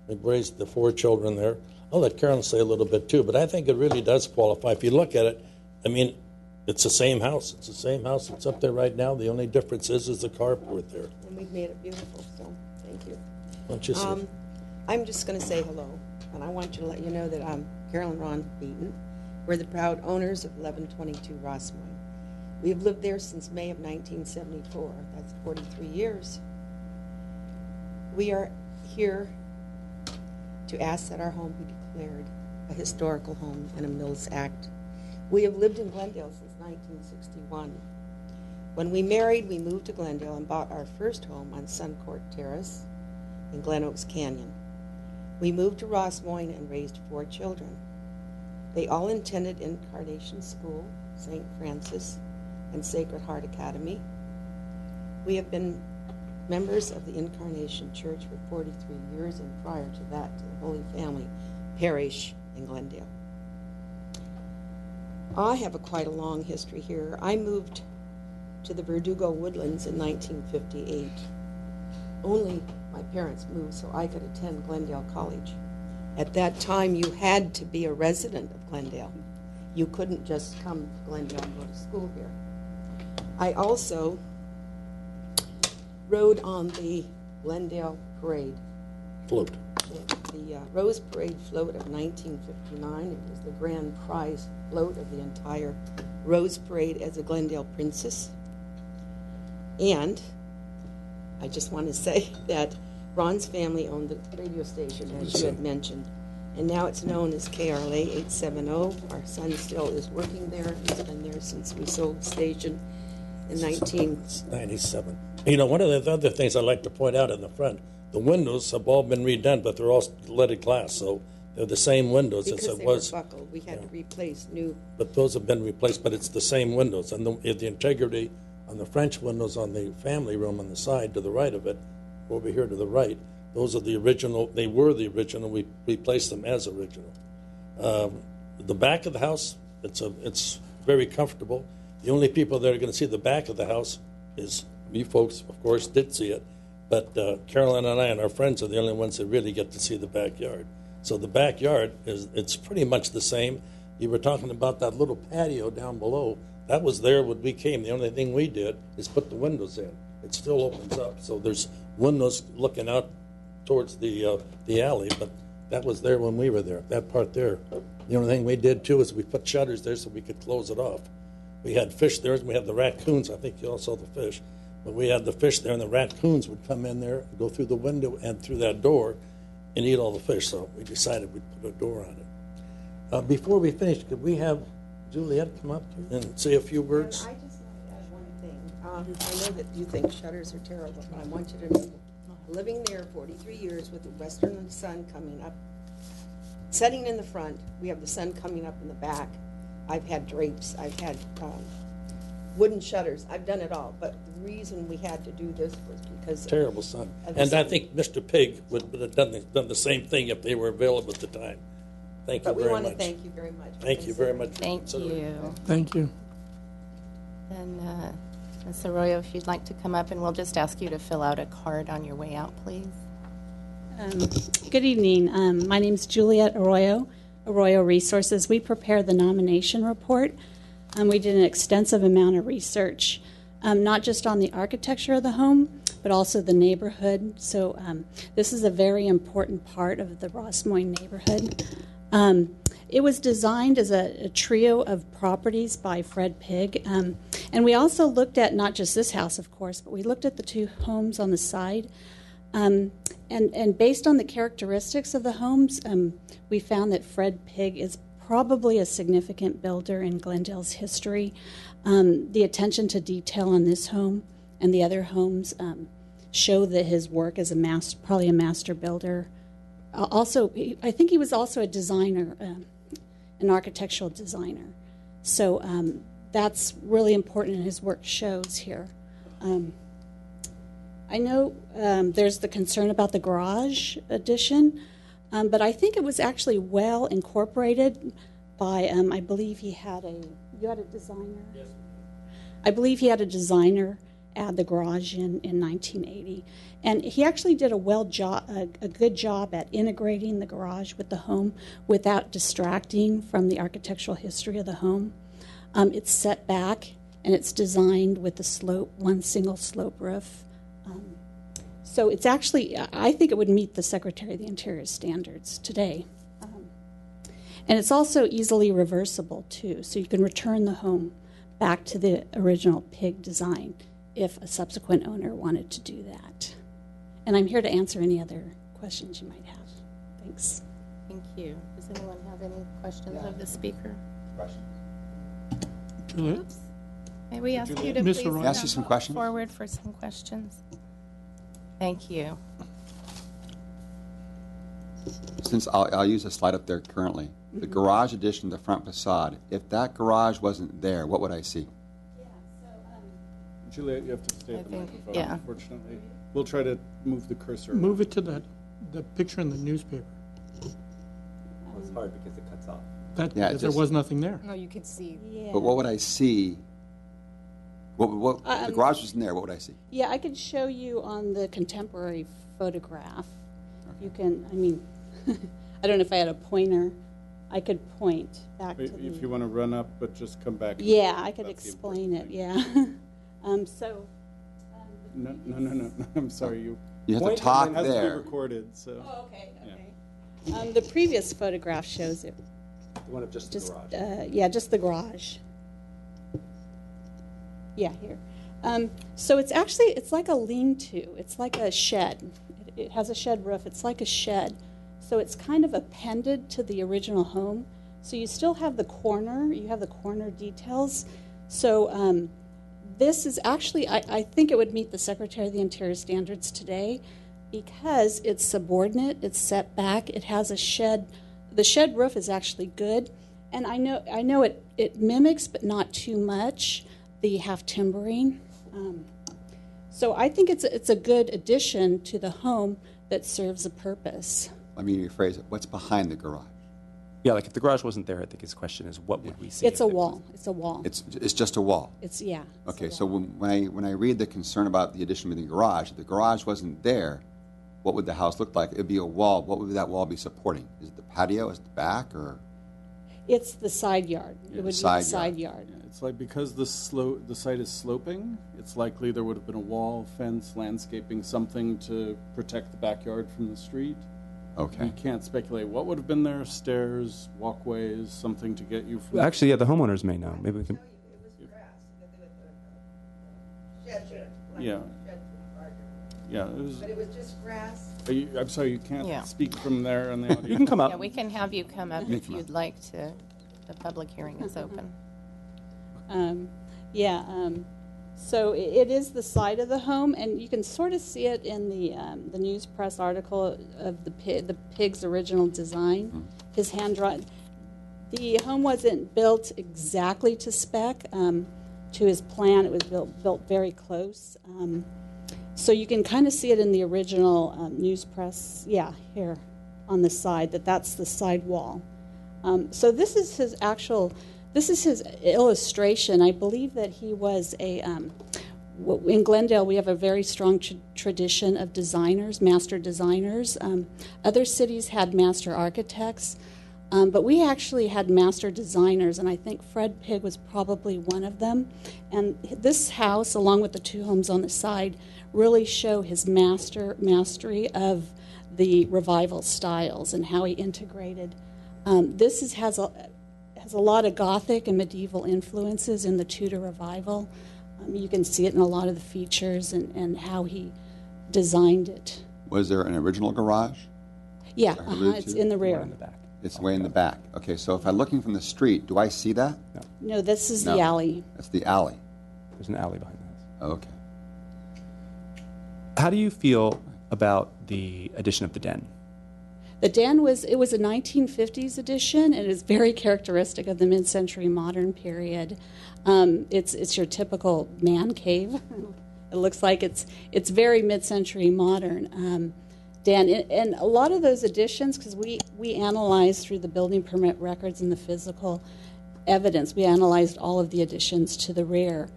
Speaker 22: We've raised the 4 children there. I'll let Carolyn say a little bit too, but I think it really does qualify. If you look at it, I mean, it's the same house. It's the same house that's up there right now. The only difference is the carport there.
Speaker 10: And we've made it beautiful, so thank you.
Speaker 22: Why don't you say?
Speaker 10: I'm just going to say hello, and I want to let you know that I'm Carolyn Ron Beaton. We're the proud owners of 1122 Rossmoyne. We've lived there since May of 1974. That's 43 years. We are here to ask that our home be declared a historical home and a Mills Act. We have lived in Glendale since 1961. When we married, we moved to Glendale and bought our first home on Suncourt Terrace in Glen Oaks Canyon. We moved to Rossmoyne and raised 4 children. They all attended Incarnation School, St. Francis, and Sacred Heart Academy. We have been members of the Incarnation Church for 43 years, and prior to that, to the Holy Family Parish in Glendale. I have quite a long history here. I moved to the Verdugo Woodlands in 1958. Only my parents moved so I could attend Glendale College. At that time, you had to be a resident of Glendale. You couldn't just come to Glendale and go to school here. I also rode on the Glendale Parade.
Speaker 22: Float.
Speaker 10: The Rose Parade float of 1959. It was the grand prize float of the entire Rose Parade as a Glendale princess. And I just want to say that Ron's family owned the radio station, as you had mentioned, and now it's known as KRLA 870. Our son still is working there. He's been there since we sold the station in 1997.
Speaker 22: You know, one of the other things I'd like to point out in the front, the windows have all been redone, but they're all leaded glass, so they're the same windows
Speaker 10: because
Speaker 22: as it
Speaker 10: they
Speaker 22: was.
Speaker 10: were buckled. We had to replace new.
Speaker 22: But those have been replaced, but it's the same windows. And the integrity on the French windows on the family room on the side to the right of it, over here to the right, those are the original. They were the original. We replaced them as original. The back of the house, it's very comfortable. The only people that are going to see the back of the house is you folks, of course, did see it. But Carolyn and I and our friends are the only ones that really get to see the backyard. So the backyard, it's pretty much the same. You were talking about that little patio down below. That was there when we came. The only thing we did is put the windows in. It still opens up. So there's windows looking out towards the alley, but that was there when we were there, that part there. The only thing we did, too, is we put shutters there so we could close it off. We had fish there, and we had the raccoons. I think you all saw the fish. But we had the fish there, and the raccoons would come in there, go through the window and through that door and eat all the fish. So we decided we'd put a door on it. Before we finish, could we have Juliet come up and say a few words?
Speaker 10: And I just want to add one thing. I know that you think shutters are terrible, but I want you to know, living there 43 years with the western sun coming up, setting in the front, we have the sun coming up in the back. I've had drapes, I've had wooden shutters, I've done it all, but the reason we had to do this was because
Speaker 22: terrible sun. And I think Mr. Pig would have done the same thing if they were available at the time. Thank you very much.
Speaker 10: But we want to thank you very much.
Speaker 22: Thank you very much.
Speaker 5: Thank you.
Speaker 2: Thank you.
Speaker 5: And Ms. Arroyo, if you'd like to come up, and we'll just ask you to fill out a card on your way out, please.
Speaker 11: Good evening. My name is Juliet Arroyo, Arroyo Resources. We prepare the nomination report. We did an extensive amount of research, not just on the architecture of the home, but also the neighborhood. So this is a very important part of the Rossmoyne neighborhood. It was designed as a trio of properties by Fred Pig. And we also looked at not just this house, of course, but we looked at the 2 homes on the side. And based on the characteristics of the homes, we found that Fred Pig is probably a significant builder in Glendale's history. The attention to detail on this home and the other homes show that his work as probably a master builder. Also, I think he was also a designer, an architectural designer. So that's really important, and his work shows here. I know there's the concern about the garage addition. But I think it was actually well incorporated by, I believe you had a designer? Yes. I believe he had a designer add the garage in 1980. And he actually did a good job at integrating the garage with the home without distracting from the architectural history of the home. It's set back, and it's designed with one single slope roof. So it's actually, I think it would meet the Secretary of the Interior standards today. And it's also easily reversible, too, so you can return the home back to the original pig design if a subsequent owner wanted to do that. And I'm here to answer any other questions you might have. Thanks.
Speaker 5: Thank you. Does anyone have any questions of the speaker?
Speaker 4: Questions?
Speaker 2: Juliet?
Speaker 5: May we ask you to
Speaker 2: Ms.
Speaker 5: please
Speaker 2: Arroyo.
Speaker 4: Ask you some questions?
Speaker 5: forward for some questions? Thank you.
Speaker 4: Since I'll use a slide up there currently, the garage addition, the front facade, if that garage wasn't there, what would I see?
Speaker 3: Juliet, you have to stay at the microphone,
Speaker 5: yeah.
Speaker 3: unfortunately. We'll try to move the cursor.
Speaker 2: Move it to the picture in the newspaper.
Speaker 15: Well, it's hard because it cuts off.
Speaker 2: Because there was nothing there.
Speaker 7: No, you could see.
Speaker 11: Yeah.
Speaker 4: But what would I see? What if the garage wasn't there, what would I see?
Speaker 11: Yeah, I could show you on the contemporary photograph. Okay. You can, I mean, I don't know if I had a pointer. I could point back
Speaker 3: Wait,
Speaker 11: to the...
Speaker 3: If you want to run up, but just come back.
Speaker 11: Yeah, I could explain it, yeah.
Speaker 3: No. I'm sorry.
Speaker 4: You have to talk
Speaker 3: has
Speaker 4: there.
Speaker 3: to be recorded, so.
Speaker 11: Oh, okay. The previous photograph shows it.
Speaker 15: The one of just the garage.
Speaker 11: Yeah, just the garage. Yeah, here. So it's like a lean-to. It's like a shed. It has a shed roof. It's like a shed. So it's kind of appended to the original home. So you still have the corner. You have the corner details. So this is actually, I think it would meet the Secretary of the Interior standards today because it's subordinate, it's set back, it has a shed. The shed roof is actually good. And I know it mimics, but not too much, the half timbering. So I think it's a good addition to the home that serves a purpose.
Speaker 4: Let me rephrase it. What's behind the garage?
Speaker 15: Yeah, like if the garage wasn't there, I think his question is, what would we see?
Speaker 11: It's a wall. It's a wall.
Speaker 4: It's just a wall.
Speaker 11: Yeah.
Speaker 4: Okay, so when I read the concern about the addition of the garage, if the garage wasn't there, what would the house look like? It would be a wall. What would that wall be supporting? Is it the patio? Is it the back? Or
Speaker 11: it's the side yard. It would be the side yard.
Speaker 3: Yeah, it's like because the site is sloping, it's likely there would have been a wall, fence, landscaping, something to protect the backyard from the street.
Speaker 4: Okay.
Speaker 3: We can't speculate what would have been there, stairs, walkways, something to get you from...
Speaker 15: Actually, yeah, the homeowners may know. Maybe we can...
Speaker 3: Yeah. Yeah,
Speaker 10: But it was just grass.
Speaker 3: I'm sorry, you can't speak from there on the audio.
Speaker 15: You can come up.
Speaker 5: Yeah, we can have you come up if you'd like to. The public hearing is open.
Speaker 11: So it is the side of the home, and you can sort of see it in the news press article of the pig's original design. His hand drawn. The home wasn't built exactly to spec. To his plan, it was built very close. So you can kind of see it in the original news press. Yeah, here on the side. That's the side wall. So this is his actual. This is his illustration. I believe that he was in Glendale, we have a very strong tradition of designers, master designers. Other cities had master architects, but we actually had master designers, and I think Fred Pigg was probably one of them. And this house, along with the two homes on the side, really show his mastery of the revival styles and how he integrated. This has a lot of Gothic and medieval influences in the Tudor revival. You can see it in a lot of the features and how he designed it.
Speaker 4: Was there an original garage?
Speaker 11: Yeah, it's in the rear.
Speaker 4: It's way in the back. Okay, so if I'm looking from the street, do I see that?
Speaker 11: No, this is the alley.
Speaker 4: That's the alley.
Speaker 15: There's an alley behind the house.
Speaker 4: Oh, okay.
Speaker 15: How do you feel about the addition of the den?
Speaker 11: The den was a 1950s edition, and it's very characteristic of the mid-century modern period. It's your typical man cave. It looks like it's very mid-century modern. den. And a lot of those additions, because we analyzed through the building permit records and the physical evidence, we analyzed all of the additions to the rear.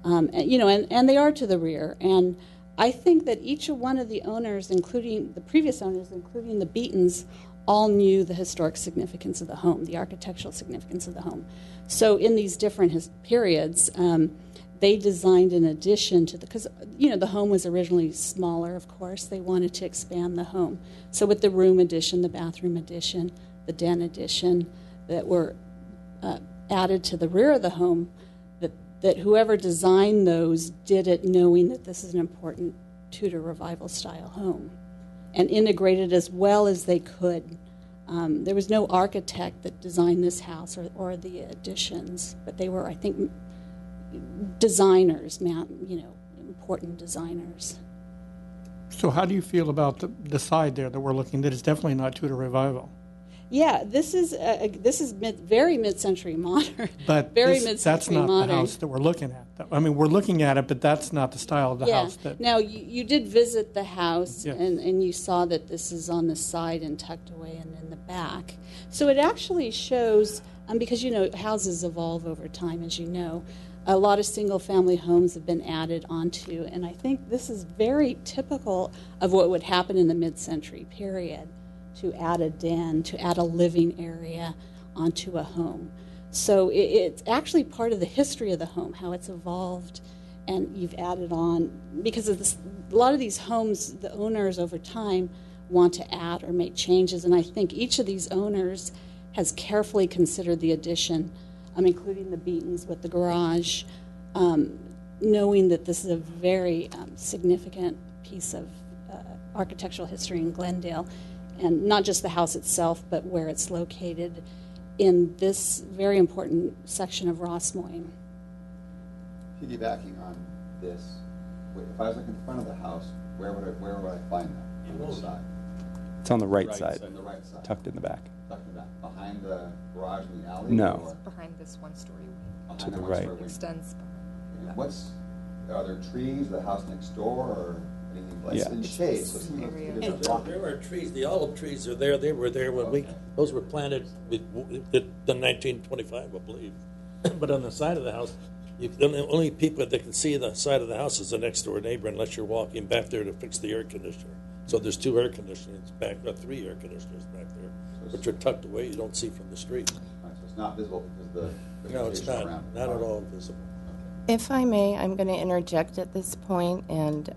Speaker 11: And they are to the rear. And I think that each one of the owners, including the previous owners, including the Beatons, all knew the historic significance of the home, the architectural significance of the home. So in these different periods, they designed an addition to because the home was originally smaller, of course. They wanted to expand the home. So with the room addition, the bathroom addition, the den addition that were added to the rear of the home, that whoever designed those did it knowing that this is an important Tudor Revival style home and integrated as well as they could. There was no architect that designed this house or the additions, but they were, I think, designers, important designers.
Speaker 2: So how do you feel about the side there that we're looking, that is definitely not Tudor Revival?
Speaker 11: Yeah, this is very mid-century modern.
Speaker 2: But
Speaker 11: very
Speaker 2: that's
Speaker 11: mid-century
Speaker 2: not
Speaker 11: modern.
Speaker 2: the house that we're looking at. I mean, we're looking at it, but that's not the style of the house.
Speaker 11: Now, you did visit the house,
Speaker 2: Yes.
Speaker 11: and you saw that this is on the side and tucked away and in the back. So it actually shows, because houses evolve over time, as you know. A lot of single-family homes have been added onto, and I think this is very typical of what would happen in the mid-century period, to add a den, to add a living area onto a home. So it's actually part of the history of the home, how it's evolved, and you've added on, because of this, a lot of these homes, the owners over time want to add or make changes, and I think each of these owners has carefully considered the addition, including the Beatons with the garage, knowing that this is a very significant piece of architectural history in Glendale, and not just the house itself, but where it's located in this very important section of Rossmoyne.
Speaker 4: Piggybacking on this, if I was looking in front of the house, where would I find that? On which side?
Speaker 15: It's on the right side,
Speaker 4: On the right side.
Speaker 15: tucked in the back.
Speaker 4: Tucked in the back. Behind the garage in the alley?
Speaker 15: No.
Speaker 4: Or
Speaker 7: Behind this one-story wing.
Speaker 15: To the right.
Speaker 7: Extends.
Speaker 4: Are there trees, the house next door, or anything like in shade? So
Speaker 22: there are trees. The olive trees are there. They were there when those were planted in 1925, I believe. But on the side of the house, the only people that can see the side of the house is the next door neighbor, unless you're walking back there to fix the air conditioner. So there's 2 air conditioners back, 3 air conditioners back there, which are tucked away. You don't see from the street.
Speaker 4: Right, so it's not visible because the
Speaker 22: No, it's not.
Speaker 4: around it.
Speaker 22: Not at all visible.
Speaker 5: If I may, I'm going to interject at this point and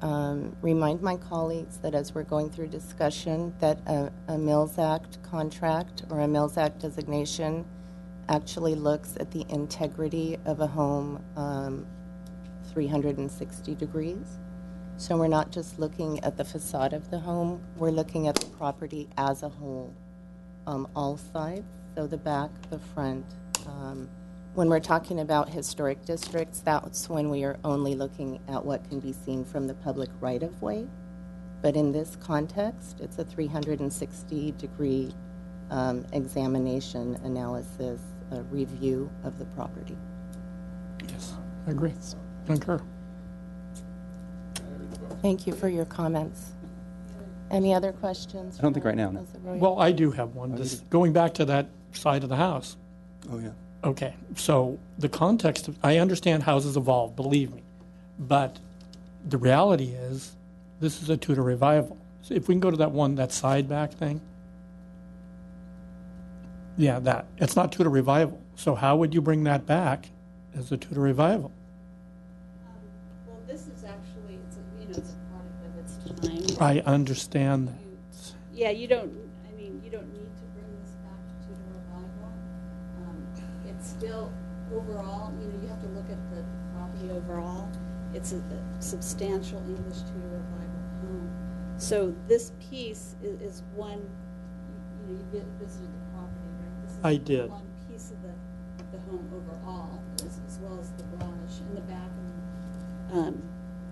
Speaker 5: remind my colleagues that as we're going through discussion, that a Mills Act contract or a Mills Act designation actually looks at the integrity of a home 360 degrees. So we're not just looking at the facade of the home, we're looking at the property as a whole, all sides, so the back, the front. When we're talking about historic districts, that's when we are only looking at what can be seen from the public right-of-way. But in this context, it's a 360-degree examination, analysis, review of the property.
Speaker 2: Yes, I agree. Concur.
Speaker 5: Thank you for your comments. Any other questions?
Speaker 15: I don't think right now, no.
Speaker 2: Well, I do have one. Going back to that side of the house.
Speaker 15: Oh, yeah.
Speaker 2: Okay, so the context, I understand houses evolve, believe me, but the reality is this is a Tudor Revival. So if we can go to that side back thing. Yeah, it's not Tudor Revival. So how would you bring that back as a Tudor Revival?
Speaker 11: Well, this is actually, it's a product of its time.
Speaker 2: I understand that.
Speaker 11: Yeah, you don't need to bring this back to Tudor Revival. It's still, overall, you have to look at the property overall. It's a substantial English Tudor Revival home. So this piece is one, you visited the property, right? This is
Speaker 2: I did.
Speaker 11: one piece of the home overall, as well as the garage in the back. And,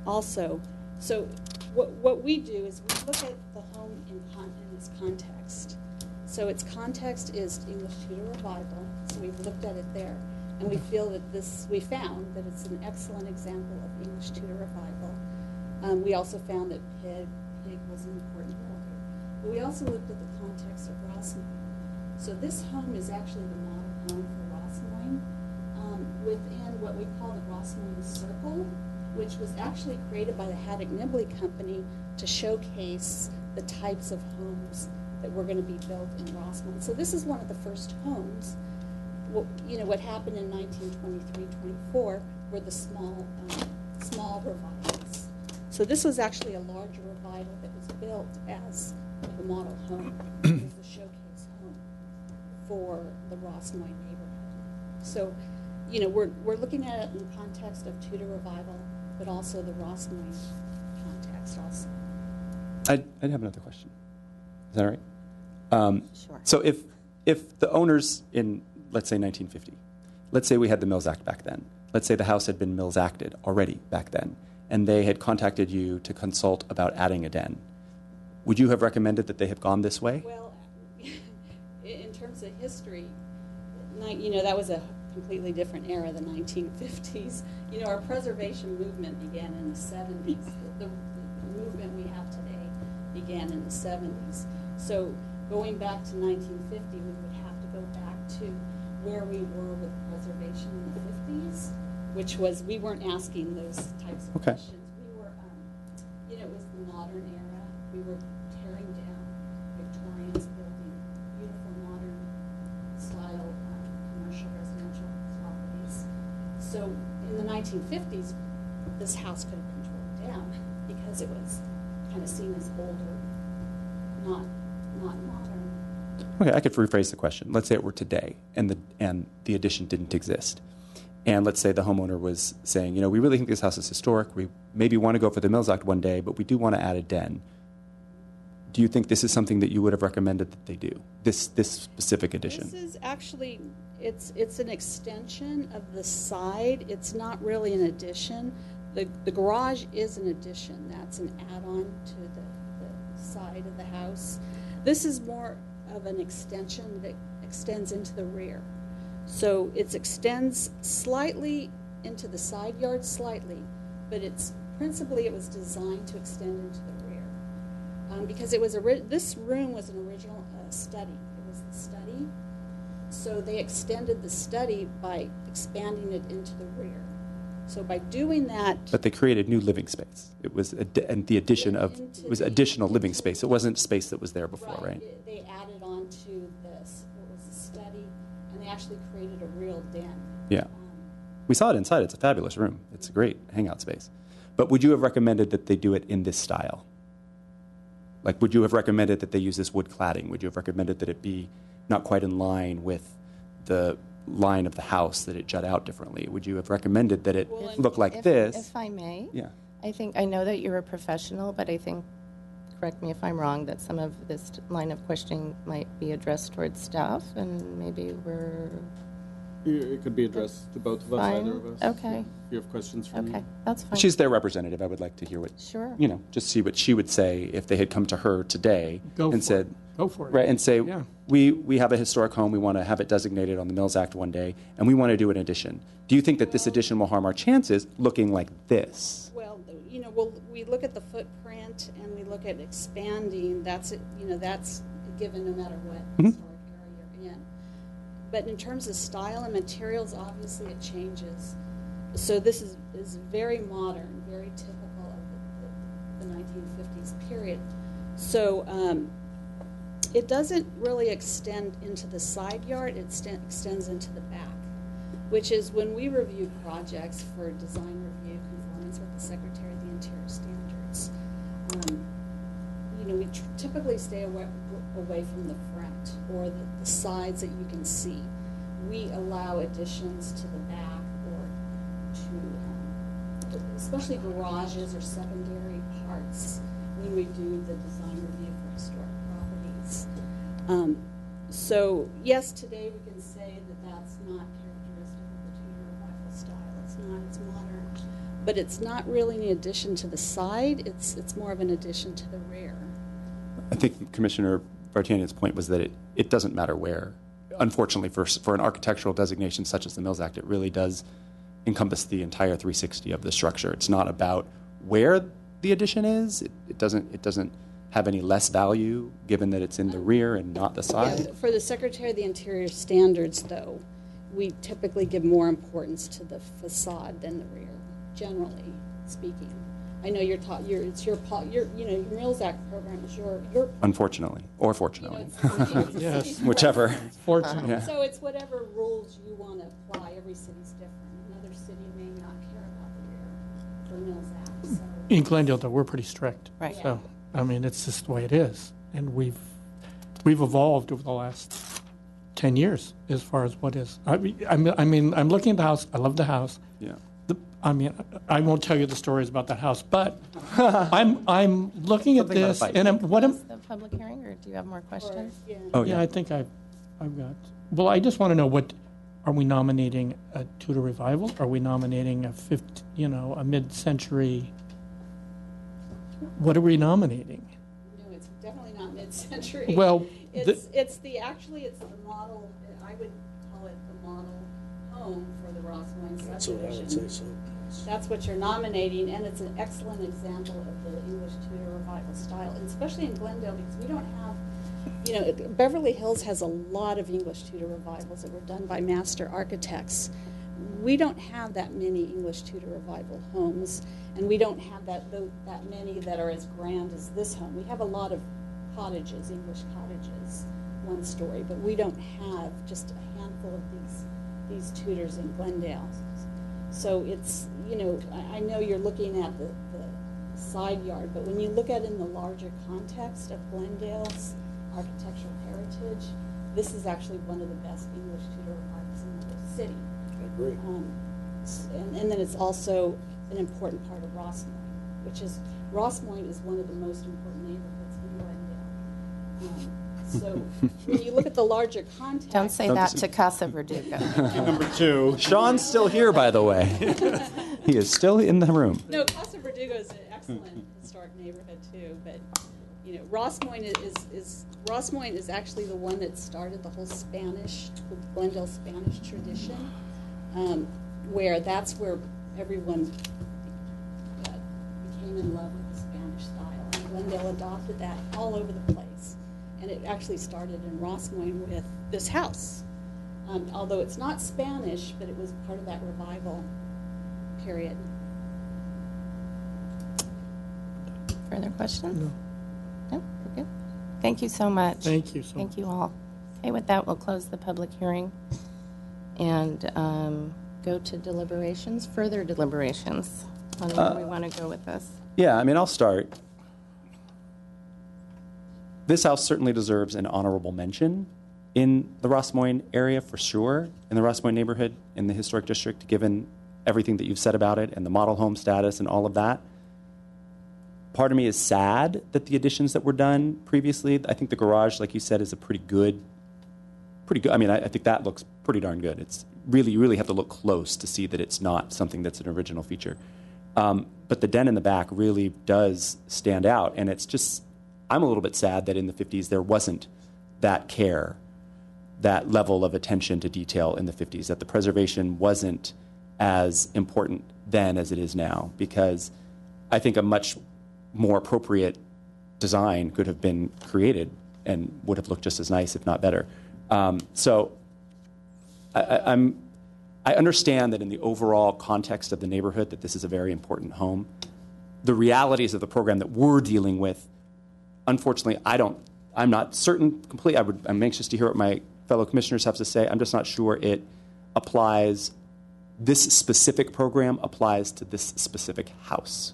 Speaker 11: also, so what we do is we look at the home in its context. So its context is English Tudor Revival, so we've looked at it there. And we feel that we found that it's an excellent example of English Tudor Revival. We also found that Pig was an important builder. but we also looked at the context of Rossmoyne. So this home is actually the model home for Rossmoyne within what we call the Rossmoyne Circle, which was actually created by the Haddock Nibley Company to showcase the types of homes that were going to be built in Rossmoyne. So this is one of the first homes. Well, you know, what happened in 1923-24 were the small revivals. So this was actually a larger revival that was built as the model home. It was the showcase home for the Rossmoyne neighborhood. So, you know, we're looking at it in the context of Tudor revival, but also the Rossmoyne context also.
Speaker 15: I'd have another question. Is that all right?
Speaker 10: Sure.
Speaker 15: So if the owners in, let's say, 1950, let's say we had the Mills Act back then, let's say the house had been Mills Acted already back then, and they had contacted you to consult about adding a den, would you have recommended that they have gone this way?
Speaker 11: Well, in terms of history, you know, that was a completely different era, the 1950s. You know, our preservation movement began in the 70s. The movement we have today began in the 70s. So going back to 1950, we would have to go back to where we were with preservation in the 50s, which was, we weren't asking those types of questions. We were, you know, it was the modern era. We were tearing down Victorians, building beautiful modern style commercial residential properties. So in the 1950s, this house could have been torn down because it was kind of seen as older, not modern.
Speaker 15: Okay, I could rephrase the question. Let's say it were today, and the addition didn't exist. And let's say the homeowner was saying, you know, we really think this house is historic. We maybe want to go for the Mills Act one day, but we do want to add a den. Do you think this is something that you would have recommended that they do, this specific addition?
Speaker 11: This is actually, it's an extension of the side. It's not really an addition. The garage is an addition. That's an add-on to the side of the house. This is more of an extension that extends into the rear. So it extends slightly into the side yard slightly, but principally it was designed to extend into the rear. Because it was this room was an original study. It was the study. So they extended the study by expanding it into the rear. So by doing that,
Speaker 15: but they created new living space. It was and the addition of it was additional living space. It wasn't space that was there before, right?
Speaker 11: They added on to this. What was the study, and they actually created a real den.
Speaker 15: Yeah, we saw it inside. It's a fabulous room. It's a great hangout space. But would you have recommended that they do it in this style? Like, would you have recommended that they use this wood cladding? Would you have recommended that it be not quite in line with the line of the house, that it jut out differently? Would you have recommended that it look like this?
Speaker 5: If I may,
Speaker 15: yeah.
Speaker 5: I know that you're a professional, but I think, correct me if I'm wrong, that some of this line of questioning might be addressed towards staff, and maybe
Speaker 16: It could be addressed to both of us,
Speaker 5: Fine.
Speaker 16: either of us.
Speaker 5: Okay.
Speaker 16: If you have questions for me.
Speaker 5: Okay, that's fine.
Speaker 15: She's their representative. I would like to hear what,
Speaker 5: Sure.
Speaker 15: you know, just see what she would say if they had come to her today and said,
Speaker 2: Go for it.
Speaker 15: right, and say,
Speaker 2: Yeah.
Speaker 15: we have a historic home, we want to have it designated on the Mills Act one day, and we want to do an addition. Do you think that this addition will harm our chances looking like this?
Speaker 11: Well, you know, we look at the footprint and we look at expanding. That's that's a given no matter what historic area you're in. But in terms of style and materials, obviously it changes. So this is very modern, very typical of the 1950s period. So it doesn't really extend into the side yard, it extends into the back, which is when we review projects for design review, conformance with the Secretary of the Interior standards. You know, we typically stay away from the front or the sides that you can see. We allow additions to the back or to, especially garages or secondary parts when we do the design review for historic properties. So yes, today we can say that that's not characteristic of the Tudor revival style. It's not. It's modern, but it's not really an addition to the side. It's more of an addition to the rear.
Speaker 15: I think Commissioner Vartanian's point was that it doesn't matter where. Unfortunately, for an architectural designation such as the Mills Act, it really does encompass the entire 360 of the structure. It's not about where the addition is. It doesn't have any less value given that it's in the rear and not the side?
Speaker 11: Yeah, for the Secretary of the Interior standards, though, we typically give more importance to the facade than the rear, generally speaking. I know your Mills Act program is your
Speaker 15: Unfortunately, or fortunately.
Speaker 2: Yes.
Speaker 15: Whichever.
Speaker 2: Fortunately.
Speaker 15: Yeah.
Speaker 11: So it's whatever rules you want to apply. Every city's different. Another city may not care about the rear for Mills Act. So.
Speaker 2: In Glendale, though, we're pretty strict.
Speaker 5: Right.
Speaker 2: So, I mean, it's just the way it is. And we've evolved over the last 10 years as far as what is. I mean, I'm looking at the house. I love the house.
Speaker 15: Yeah.
Speaker 2: I won't tell you the stories about that house, but I'm looking at this, and
Speaker 5: the public hearing, or do you have more questions?
Speaker 2: Yeah, I think I've got. Well, I just want to know, what are we nominating? A Tudor revival? Are we nominating a mid-century? What are we nominating?
Speaker 11: No, it's definitely not mid-century.
Speaker 2: Well,
Speaker 11: it's the model. I would call it the model home for the Rossmoyne subdivision.
Speaker 22: That's what I would say. So.
Speaker 11: That's what you're nominating, and it's an excellent example of the English Tudor revival style, and especially in Glendale, because we don't have, Beverly Hills has a lot of English Tudor revivals that were done by master architects. We don't have that many English Tudor revival homes, and we don't have that many that are as grand as this home. We have a lot of cottages, English cottages, one story, but we don't have just a handful of these Tudors in Glendale. So it's, I know you're looking at the side yard, but when you look at it in the larger context of Glendale's architectural heritage, this is actually one of the best English Tudor revivals in the whole city.
Speaker 22: I agree.
Speaker 11: And then it's also an important part of Rossmoyne is one of the most important neighborhoods in Glendale. So when you look at the larger context...
Speaker 5: Don't say that to Casa Verdugo.
Speaker 15: Number 2. Sean's still here, by the way. He is still in the room.
Speaker 11: No, Casa Verdugo is an excellent historic neighborhood, too. But, Rossmoyne is actually the one that started the whole Glendale Spanish tradition, where that's where everyone became in love with the Spanish style. And Glendale adopted that all over the place. And it actually started in Rossmoyne with this house. Although it's not Spanish, but it was part of that revival period.
Speaker 5: Further questions? No? We're good. Thank you so much.
Speaker 2: Thank you so much.
Speaker 5: Thank you all. Okay, with that, we'll close the public hearing and go to deliberations, further deliberations on where we want to go with this.
Speaker 15: Yeah, I'll start. This house certainly deserves an honorable mention in the Rossmoyne area, for sure, in the Rossmoyne neighborhood, in the historic district, given everything that you've said about it and the model home status and all of that. Part of me is sad that the additions that were done previously, I think the garage, like you said, is a pretty good. I think that looks pretty darn good. It's really, you really have to look close to see that it's not something that's an original feature. But the den in the back really does stand out, and it's just, I'm a little bit sad that in the 50s there wasn't that care, that level of attention to detail in the 50s, that the preservation wasn't as important then as it is now, because I think a much more appropriate design could have been created and would have looked just as nice, if not better. So I understand that in the overall context of the neighborhood that this is a very important home. The realities of the program that we're dealing with, unfortunately, I'm not certain completely. I'm anxious to hear what my fellow commissioners have to say. I'm just not sure this specific program applies to this specific house.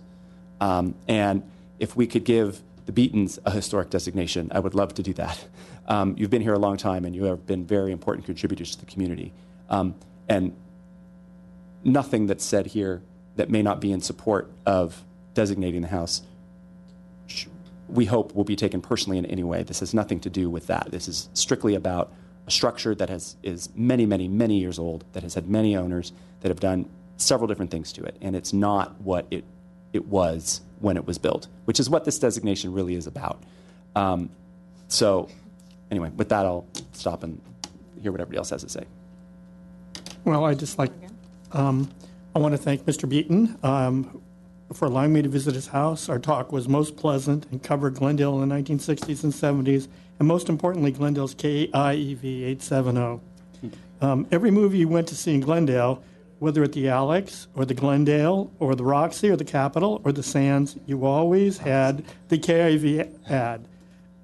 Speaker 15: And if we could give the Beatons a historic designation, I would love to do that. You've been here a long time, and you have been very important contributors to the community. And nothing that's said here that may not be in support of designating the house, we hope, will be taken personally in any way. This has nothing to do with that. This is strictly about a structure that is many, many, many years old, that has had many owners, that have done several different things to it, and it's not what it was when it was built, which is what this designation really is about. So anyway, with that, I'll stop and hear what everybody else has to say.
Speaker 2: Well, I just like, I want to thank Mr. Beaton, for allowing me to visit his house. Our talk was most pleasant and covered Glendale in the 1960s and 70s, and most importantly, Glendale's KIEV 870. Every movie you went to see in Glendale, whether at the Alex or the Glendale or the Roxy or the Capitol or the Sands, you always had the KIV ad.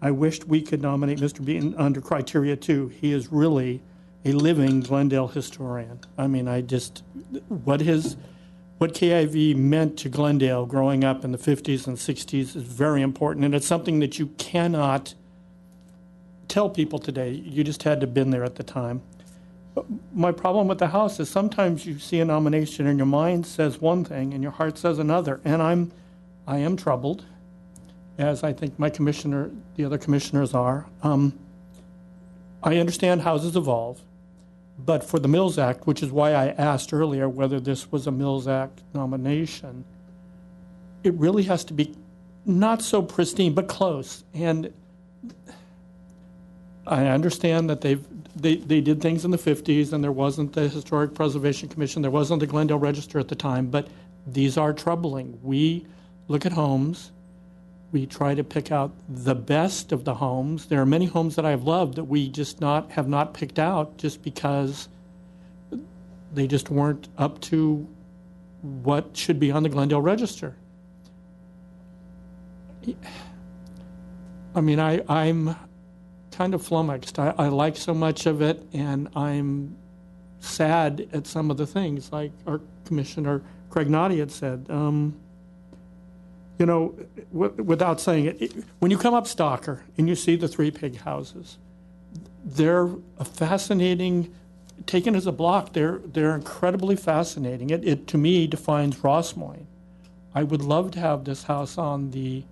Speaker 2: I wished we could nominate Mr. Beaton under criteria 2. He is really a living Glendale historian. I mean, what KIV meant to Glendale growing up in the 50s and 60s is very important, and it's something that you cannot tell people today. You just had to have been there at the time. But my problem with the House is sometimes you see a nomination and your mind says one thing and your heart says another, and I am troubled, as I think the other commissioners are. I understand houses evolve, but for the Mills Act, which is why I asked earlier whether this was a Mills Act nomination, it really has to be not so pristine, but close. And I understand that they did things in the 50s, and there wasn't the Historic Preservation Commission, there wasn't the Glendale Register at the time, but these are troubling. We look at homes, we try to pick out the best of the homes. There are many homes that I've loved that we just have not picked out just because they just weren't up to what should be on the Glendale Register. I mean, I'm kind of flummoxed. I like so much of it, and I'm sad at some of the things, like our Commissioner Craig Noddy had said. Without saying it, when you come up Stalker and you see the 3 pig houses, they're a fascinating, taken as a block, they're incredibly fascinating. It to me defines Rossmoyne. I would love to have this house on the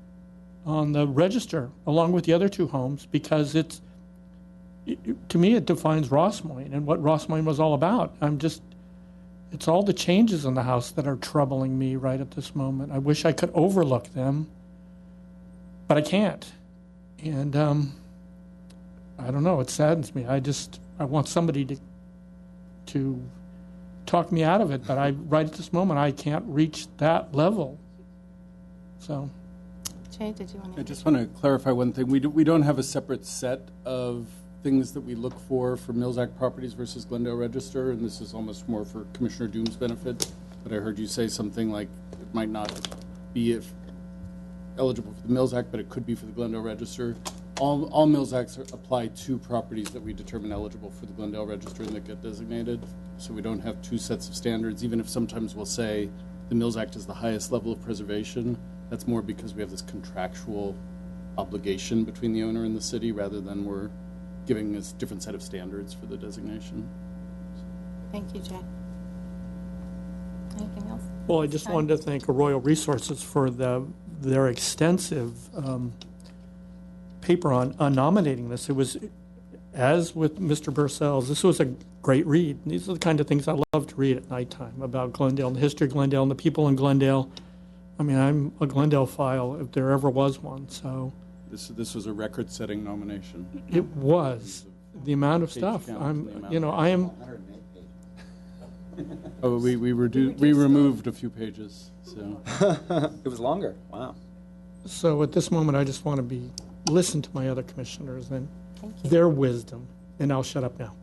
Speaker 2: register along with the other 2 homes, because to me it defines Rossmoyne and what Rossmoyne was all about. It's all the changes in the house that are troubling me right at this moment. I wish I could overlook them, but I can't. And I don't know, it saddens me. I want somebody to talk me out of it, but right at this moment I can't reach that level. So.
Speaker 5: Jay, did you want to?
Speaker 3: I just want to clarify one thing. We don't have a separate set of things that we look for Mills Act properties versus Glendale Register, and this is almost more for Commissioner Doom's benefit. But I heard you say something like it might not be eligible for the Mills Act, but it could be for the Glendale Register. All Mills Acts apply to properties that we determine eligible for the Glendale Register and that get designated. So we don't have 2 sets of standards, even if sometimes we'll say the Mills Act is the highest level of preservation. That's more because we have this contractual obligation between the owner and the city rather than we're giving us a different set of standards for the designation.
Speaker 5: Thank you, Jay. Anything else?
Speaker 2: Well, I just wanted to thank Arroyo Resources for their extensive paper on nominating this. It was, as with Mr. Bursells, this was a great read. These are the kind of things I love to read at nighttime about Glendale and the history of Glendale and the people in Glendale. I mean, I'm a Glendale file if there ever was one. So
Speaker 3: this was a record-setting nomination.
Speaker 2: It was the amount of stuff. I am.
Speaker 3: Oh, we removed a few pages. So
Speaker 9: it was longer. Wow.
Speaker 2: So at this moment, I just want to listen to my other commissioners and their wisdom, and I'll shut up now.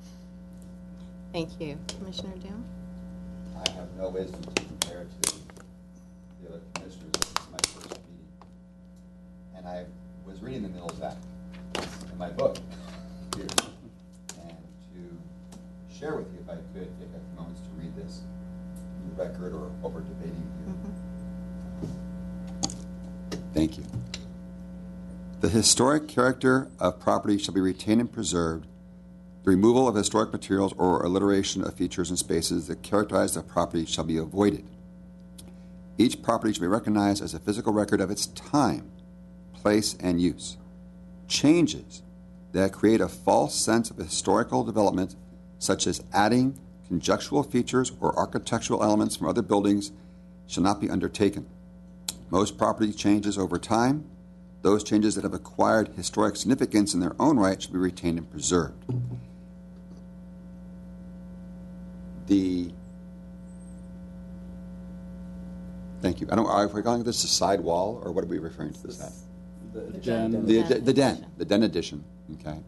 Speaker 5: Thank you, Commissioner Doom.
Speaker 4: I have no wisdom to compare to the other commissioners. This is my first meeting, and I was reading the Mills Act in my book here, and to share with you, if I could, take a few moments to read this in the record or over debating here. Thank you. The historic character of property shall be retained and preserved. The removal of historic materials or alliteration of features and spaces that characterize the property shall be avoided. Each property shall be recognized as a physical record of its time, place, and use. Changes that create a false sense of historical development, such as adding conjectural features or architectural elements from other buildings, shall not be undertaken. Most property changes over time. Those changes that have acquired historic significance in their own right should be retained and preserved. Thank you. Are we calling this a side wall, or what are we referring to this as?
Speaker 16: The den.
Speaker 4: The den addition. Okay.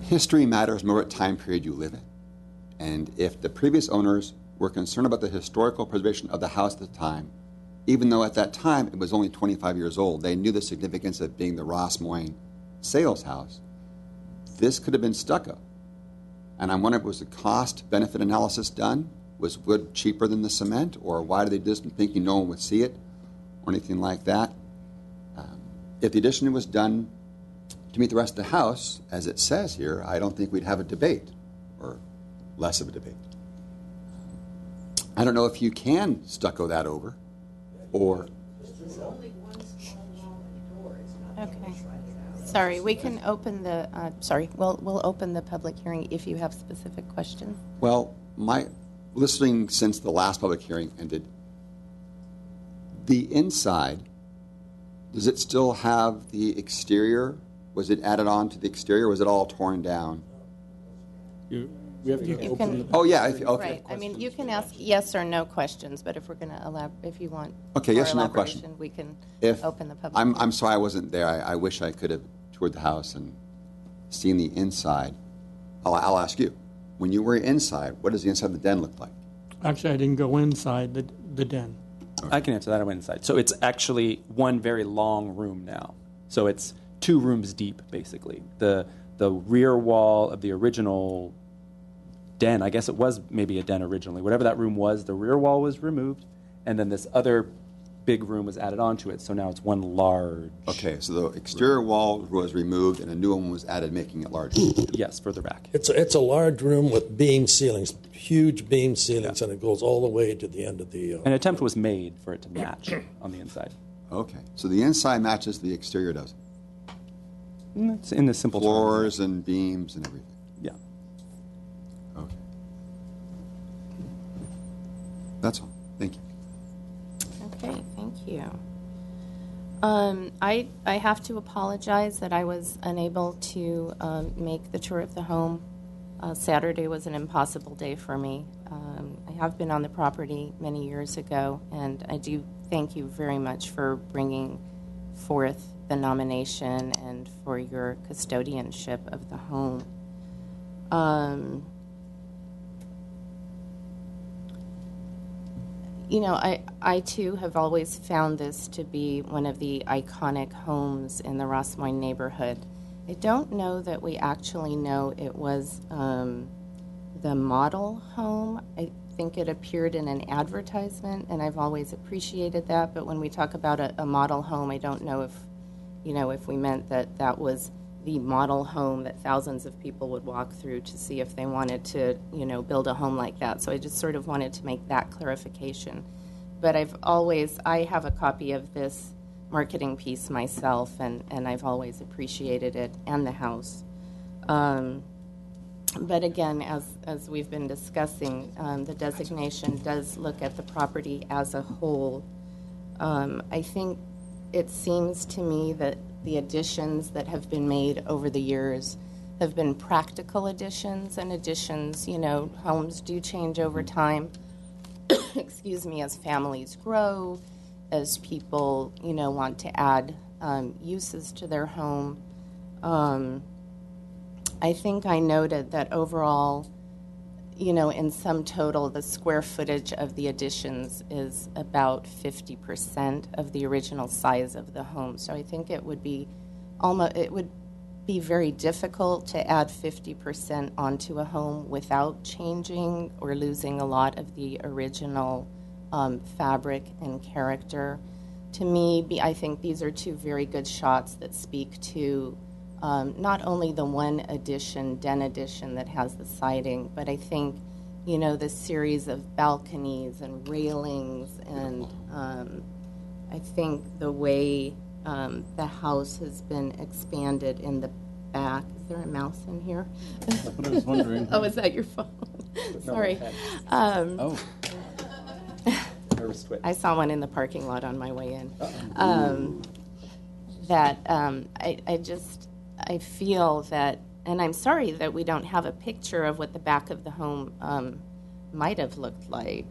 Speaker 4: History matters more what time period you live in. And if the previous owners were concerned about the historical preservation of the house at the time, even though at that time it was only 25 years old, they knew the significance of being the Rossmoyne sales house. This could have been stucco. And I'm wondering, was the cost-benefit analysis done? Was wood cheaper than the cement? Or why did they just think no one would see it? Or anything like that? If the addition was done to meet the rest of the house, as it says here, I don't think we'd have a debate, or less of a debate. I don't know if you can stucco that over, or...
Speaker 5: Okay. Sorry, we can open the, we'll open the public hearing if you have specific questions.
Speaker 4: Well, my listening since the last public hearing ended, the inside, does it still have the exterior? Was it added on to the exterior, or was it all torn down?
Speaker 16: We have to
Speaker 5: You
Speaker 16: open
Speaker 5: can-
Speaker 16: the...
Speaker 4: Oh, yeah, okay.
Speaker 5: Right, I mean, you can ask yes or no questions, but if we're going to if you want
Speaker 4: Okay,
Speaker 5: more
Speaker 4: yes or no
Speaker 5: elaboration,
Speaker 4: question.
Speaker 5: we can
Speaker 4: If
Speaker 5: open the public
Speaker 4: I'm sorry I wasn't there. I wish I could have toured the house and seen the inside. I'll ask you. When you were inside, what does the inside of the den look like?
Speaker 2: Actually, I didn't go inside the den.
Speaker 15: I can answer that. I went inside. So it's actually one very long room now. So it's 2 rooms deep, basically. The rear wall of the original den, I guess it was maybe a den originally. Whatever that room was, the rear wall was removed, and then this other big room was added onto it. So now it's one large.
Speaker 4: Okay, so the exterior wall was removed and a new one was added, making it larger.
Speaker 15: Yes, further back.
Speaker 22: It's a large room with beam ceilings, huge beam ceilings, and it goes all the way to the end of the...
Speaker 15: An attempt was made for it to match on the inside.
Speaker 4: Okay, so the inside matches the exterior doesn't.
Speaker 15: It's in the simple
Speaker 4: floors and beams and everything.
Speaker 15: Yeah.
Speaker 4: Okay. That's all. Thank you.
Speaker 5: Okay, thank you. I have to apologize that I was unable to make the tour of the home. Saturday was an impossible day for me. I have been on the property many years ago, and I do thank you very much for bringing forth the nomination and for your custodianship of the home. You know, I too have always found this to be one of the iconic homes in the Rossmoyne neighborhood. I don't know that we actually know it was the model home. I think it appeared in an advertisement, and I've always appreciated that. But when we talk about a model home, I don't know if we meant that that was the model home that thousands of people would walk through to see if they wanted to, build a home like that. So I just sort of wanted to make that clarification. But I have a copy of this marketing piece myself, and I've always appreciated it and the house. But again, as we've been discussing, the designation does look at the property as a whole. I think it seems to me that the additions that have been made over the years have been practical additions, and additions, homes do change over time, excuse me, as families grow, as people, want to add uses to their home. I think I noted that overall, in sum total, the square footage of the additions is about 50% of the original size of the home. So I think it would be very difficult to add 50% onto a home without changing or losing a lot of the original fabric and character. To me, I think these are 2 very good shots that speak to not only the one den addition that has the siding, but I think, the series of balconies and railings, and I think the way the house has been expanded in the back. Is there a mouse in here?
Speaker 16: That's what I was wondering.
Speaker 5: Oh, is that your phone? Sorry. I saw one in the parking lot on my way in. I feel that And I'm sorry that we don't have a picture of what the back of the home might have looked like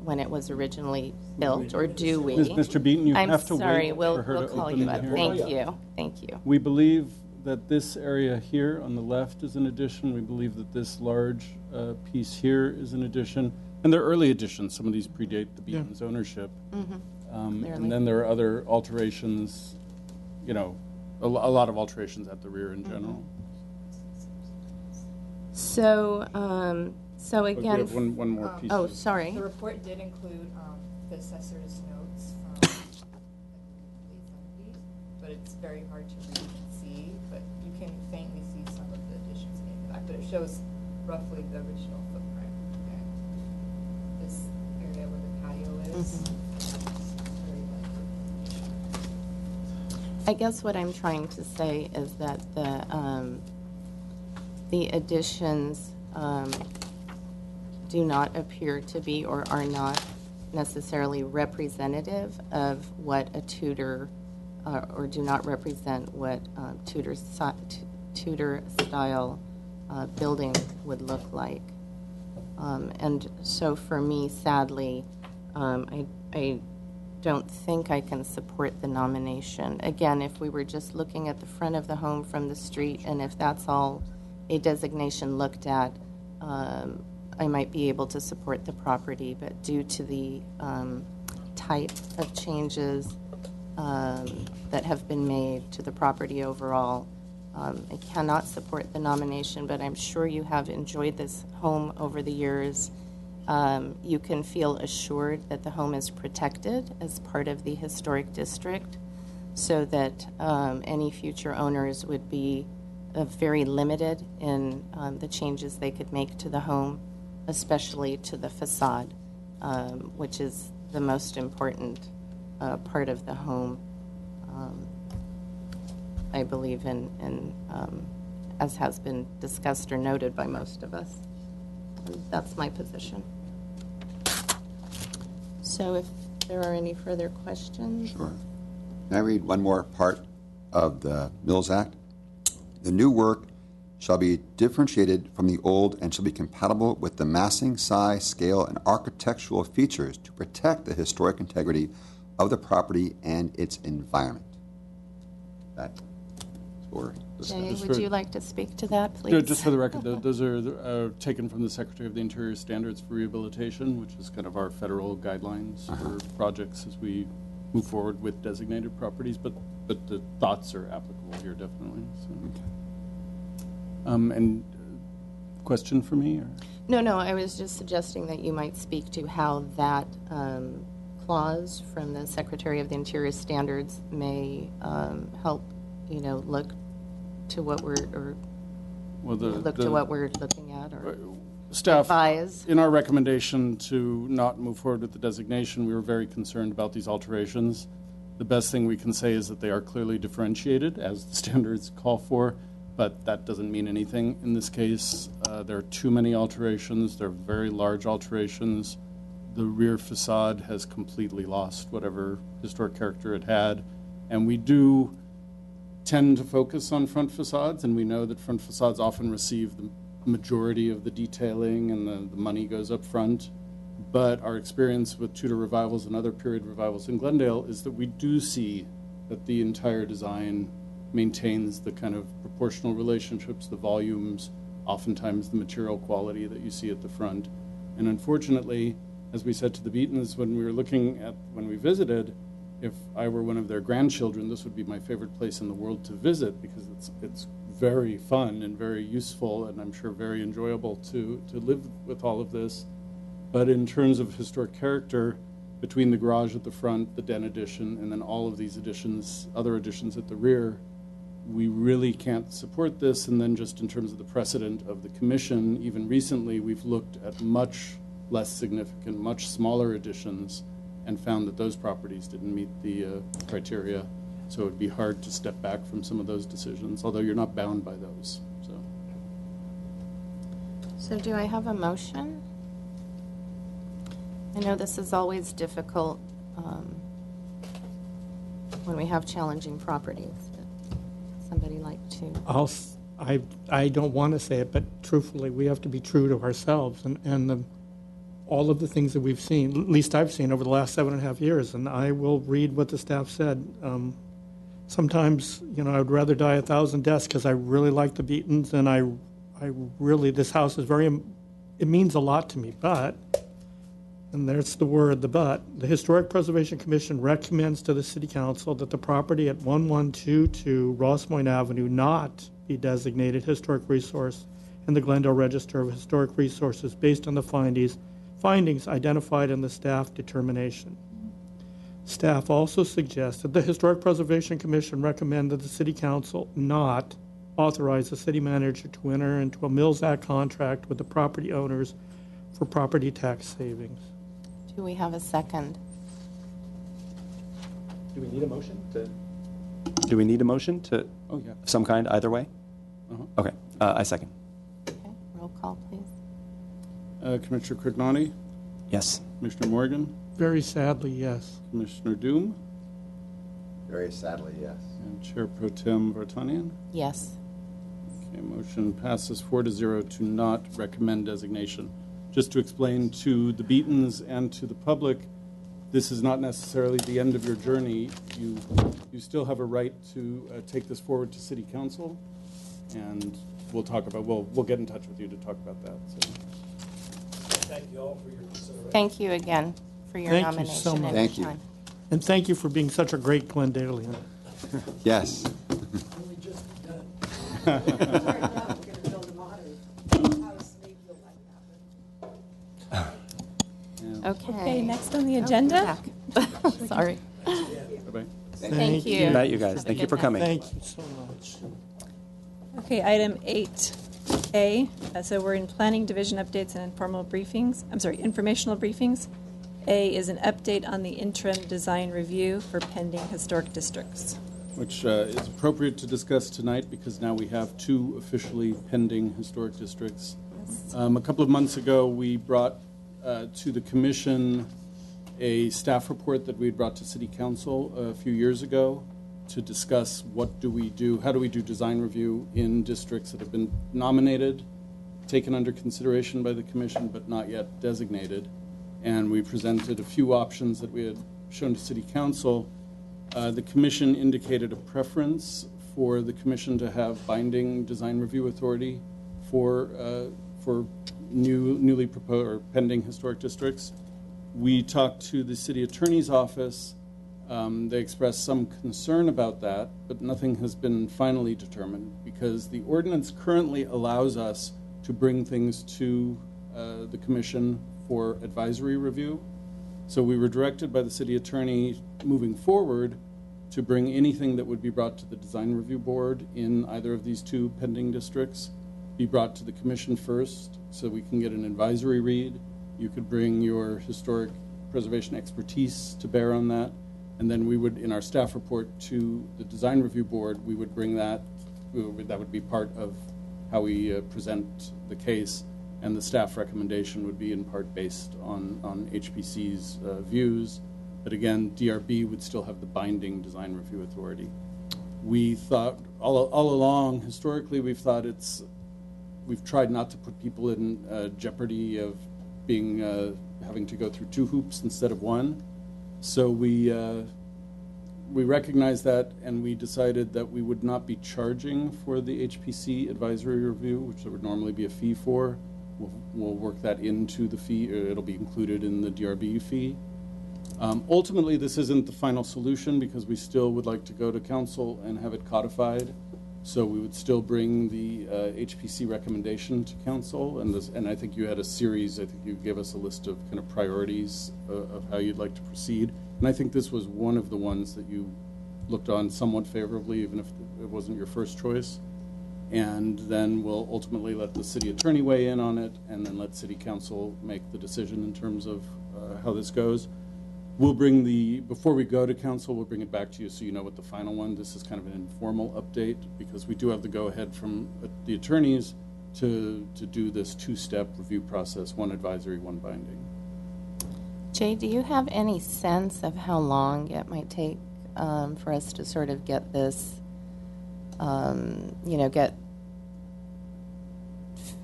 Speaker 5: when it was originally built, or do we?
Speaker 3: Mr. Beaton, you
Speaker 5: I'm
Speaker 3: have to
Speaker 5: sorry,
Speaker 3: wait
Speaker 5: we'll
Speaker 3: for her to
Speaker 5: call
Speaker 3: open
Speaker 5: you
Speaker 3: the
Speaker 5: up.
Speaker 3: hearing.
Speaker 5: Thank you. Thank you.
Speaker 3: We believe that this area here on the left is an addition. We believe that this large piece here is an addition. And they're early additions. Some of these predate the Beaton's ownership. And then there are other alterations, you know, a lot of alterations at the rear in general.
Speaker 5: So, so
Speaker 3: We
Speaker 5: again.
Speaker 3: have one more piece.
Speaker 5: Oh, sorry.
Speaker 7: The report did include the assessor's notes from the late 70s, but it's very hard to read and see. But you can faintly see some of the additions made to that. But it shows roughly the original footprint. And this area where the patio is. Very
Speaker 5: I guess what I'm trying to say is that the additions do not appear to be, or are not necessarily representative of what a Tudor, or do not represent what Tudor style building would look like. And so for me, sadly, I don't think I can support the nomination. Again, if we were just looking at the front of the home from the street, and if that's all a designation looked at, I might be able to support the property, but due to the type of changes that have been made to the property overall, I cannot support the nomination, but I'm sure you have enjoyed this home over the years. You can feel assured that the home is protected as part of the historic district, so that any future owners would be very limited in the changes they could make to the home, especially to the facade, which is the most important part of the home, I believe, in as has been discussed or noted by most of us. That's my position. So if there are any further questions.
Speaker 4: Sure. Can I read one more part of the Mills Act? The new work shall be differentiated from the old and shall be compatible with the massing, size, scale, and architectural features to protect the historic integrity of the property and its environment. That's for
Speaker 5: Jay, would you like to speak to that, please?
Speaker 3: Just for the record, those are taken from the Secretary of the Interior Standards for Rehabilitation, which is kind of our federal guidelines for projects as we move forward with designated properties, but the thoughts are applicable here definitely. So. And question for me? Or?
Speaker 5: No, I was just suggesting that you might speak to how that clause from the Secretary of the Interior Standards may help, look to what we're to what we're looking at, or
Speaker 3: staff
Speaker 5: advise.
Speaker 3: In our recommendation to not move forward with the designation, we were very concerned about these alterations. The best thing we can say is that they are clearly differentiated, as the standards call for, but that doesn't mean anything in this case. There are too many alterations. They're very large alterations. The rear facade has completely lost whatever historic character it had, and we do tend to focus on front facades, and we know that front facades often receive the majority of the detailing and the money goes up front. But our experience with Tudor revivals and other period revivals in Glendale is that we do see that the entire design maintains the kind of proportional relationships, the volumes, oftentimes the material quality that you see at the front. And unfortunately, as we said to the Beatons when we visited, if I were one of their grandchildren, this would be my favorite place in the world to visit, because it's very fun and very useful, and I'm sure very enjoyable to live with all of this. But in terms of historic character, between the garage at the front, the den addition, and then all of these additions, other additions at the rear, we really can't support this. And then just in terms of the precedent of the commission, even recently, we've looked at much less significant, much smaller additions, and found that those properties didn't meet the criteria. So it would be hard to step back from some of those decisions, although you're not bound by those.
Speaker 5: So do I have a motion? I know this is always difficult when we have challenging properties. But somebody like to?
Speaker 2: I don't want to say it, but truthfully, we have to be true to ourselves and all of the things that we've seen, at least I've seen over the last 7.5 years, and I will read what the staff said. Sometimes, I would rather die 1,000 deaths because I really like the Beatons, and I really, this house is it means a lot to me, but, and there's the word, the but, the Historic Preservation Commission recommends to the City Council that the property at 1122 Rossmoyne Avenue not be designated historic resource in the Glendale Register of Historic Resources based on the findings identified in the staff determination. Staff also suggests that the Historic Preservation Commission recommend that the City Council not authorize the city manager to enter into a Mills Act contract with the property owners for property tax savings.
Speaker 5: Do we have a second?
Speaker 15: Do we need a motion to? Do we need a motion to?
Speaker 16: Oh, yeah.
Speaker 15: Some kind, either way. Okay, I second.
Speaker 5: Okay, roll call, please.
Speaker 16: Commissioner Crignani?
Speaker 15: Yes.
Speaker 16: Commissioner Morgan?
Speaker 2: Very sadly, yes.
Speaker 16: Commissioner Doom?
Speaker 4: Very sadly, yes.
Speaker 16: And Chair Pro Tem Vartanian?
Speaker 5: Yes.
Speaker 16: Okay, motion passes 4-0 to not recommend designation. Just to explain to the Beatons and to the public, this is not necessarily the end of your journey. You still have a right to take this forward to City Council, and we'll get in touch with you to talk about that. So.
Speaker 22: Thank you all for your consideration.
Speaker 5: Thank you again for your
Speaker 2: Thank
Speaker 5: nomination.
Speaker 2: you so much.
Speaker 4: Thank you.
Speaker 2: And thank you for being such a great Glendalian.
Speaker 4: Yes.
Speaker 5: Okay,
Speaker 1: next on the agenda.
Speaker 5: Sorry.
Speaker 16: Bye-bye.
Speaker 5: Thank you.
Speaker 15: Good night, you guys. Thank you for coming.
Speaker 2: Thank you so much.
Speaker 1: Okay, item 8A. So we're in planning division updates and informational briefings. A is an update on the interim design review for pending historic districts.
Speaker 16: Which is appropriate to discuss tonight because now we have 2 officially pending historic districts. A couple of months ago, we brought to the Commission a staff report that we had brought to City Council a few years ago to discuss how do we do design review in districts that have been nominated, taken under consideration by the Commission, but not yet designated. And we presented a few options that we had shown to City Council. The Commission indicated a preference for the Commission to have binding design review authority for newly proposed or pending historic districts. We talked to the City Attorney's Office. They expressed some concern about that, but nothing has been finally determined because the ordinance currently allows us to bring things to the Commission for advisory review. So we were directed by the City Attorney moving forward to bring anything that would be brought to the Design Review Board in either of these 2 pending districts be brought to the Commission first so we can get an advisory read. You could bring your historic preservation expertise to bear on that. And then we would, in our staff report to the Design Review Board, we would bring that would be part of how we present the case. And the staff recommendation would be in part based on HPC's views. But again, DRB would still have the binding design review authority. We thought all along, historically, we've tried not to put people in jeopardy of being having to go through 2 hoops instead of 1. So we recognized that, and we decided that we would not be charging for the HPC advisory review, which there would normally be a fee for. We'll work that into the fee. It'll be included in the DRB fee. Ultimately, this isn't the final solution because we still would like to go to council and have it codified. So we would still bring the HPC recommendation to council, and I think you had a series. I think you gave us a list of kind of priorities of how you'd like to proceed. And I think this was one of the ones that you looked on somewhat favorably, even if it wasn't your first choice. And then we'll ultimately let the city attorney weigh in on it, and then let City Council make the decision in terms of how this goes. We'll bring before we go to council, we'll bring it back to you so you know what the final one. This is kind of an informal update because we do have the go-ahead from the attorneys to do this 2-step review process, 1 advisory, 1 binding.
Speaker 5: Jay, do you have any sense of how long it might take for us to sort of get this, get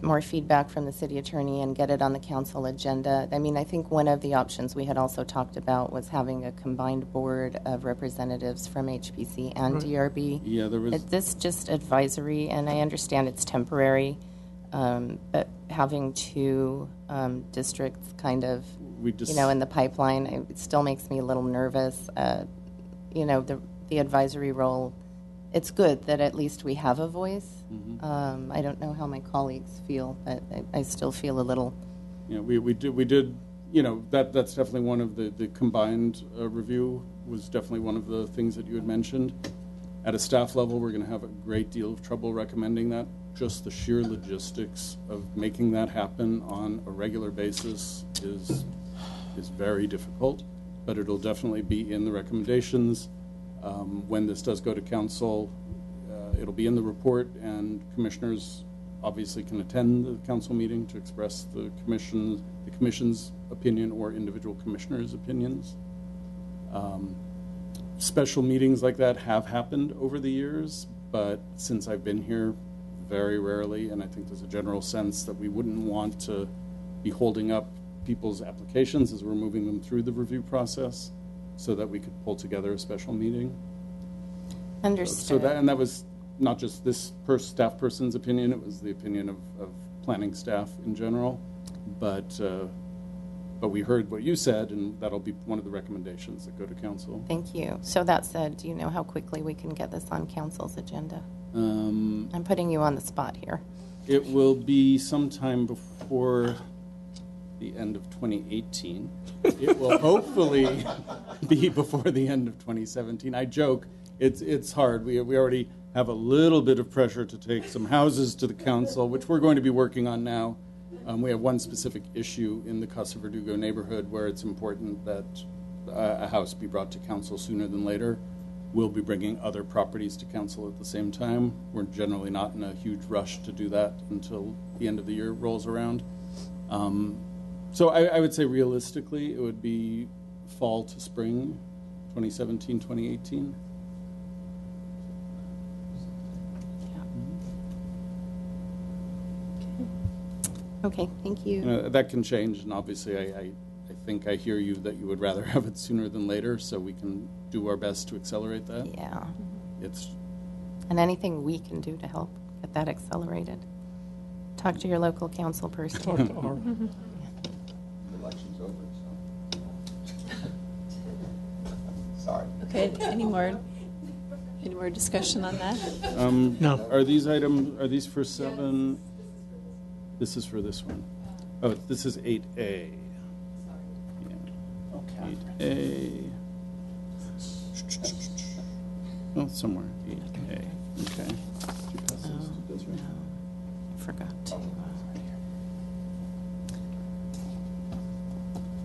Speaker 5: more feedback from the city attorney and get it on the council agenda. I mean, I think one of the options we had also talked about was having a combined board of representatives from HPC and
Speaker 16: Right.
Speaker 5: DRB.
Speaker 16: Yeah, there was.
Speaker 5: Is this just advisory? And I understand it's temporary, but having two districts kind of, in the pipeline, it still makes me a little nervous. The advisory role, it's good that at least we have a voice. I don't know how my colleagues feel, but I still feel a little.
Speaker 16: Yeah, we did. That's definitely one of the combined review was definitely one of the things that you had mentioned. At a staff level, we're going to have a great deal of trouble recommending that. Just the sheer logistics of making that happen on a regular basis is very difficult, but it'll definitely be in the recommendations. When this does go to council, it'll be in the report, and commissioners obviously can attend the council meeting to express the commission's opinion or individual commissioners' opinions. Special meetings like that have happened over the years, but since I've been here, very rarely, and I think there's a general sense that we wouldn't want to be holding up people's applications as we're moving them through the review process, so that we could pull together a special meeting.
Speaker 5: Understood.
Speaker 16: That was not just this staff person's opinion, it was the opinion of planning staff in general. But we heard what you said, and that'll be one of the recommendations that go to council.
Speaker 5: Thank you. So that said, do you know how quickly we can get this on council's agenda? I'm putting you on the spot here.
Speaker 16: It will be sometime before the end of 2018. It will hopefully be before the end of 2017. I joke, it's hard. We already have a little bit of pressure to take some houses to the council, which we're going to be working on now. We have one specific issue in the Casa Verdugo neighborhood where it's important that a house be brought to council sooner than later. We'll be bringing other properties to council at the same time. We're generally not in a huge rush to do that until the end of the year rolls around. So I would say realistically, it would be fall to spring, 2017, 2018.
Speaker 5: Okay, thank you.
Speaker 16: That can change, and obviously I think I hear you that you would rather have it sooner than later, so we can do our best to accelerate that.
Speaker 5: Yeah.
Speaker 16: And
Speaker 5: anything we can do to help get that accelerated. Talk to your local council person.
Speaker 2: Talk to our
Speaker 4: election's over, so. Sorry.
Speaker 1: Okay, any more discussion on that?
Speaker 2: No.
Speaker 16: Are these for 7? This is for this one. Oh, this is 8A. Yeah. Okay. 8A. Oh, somewhere. 8A. Okay. Did you pass those to Desiree?
Speaker 5: No, I forgot to.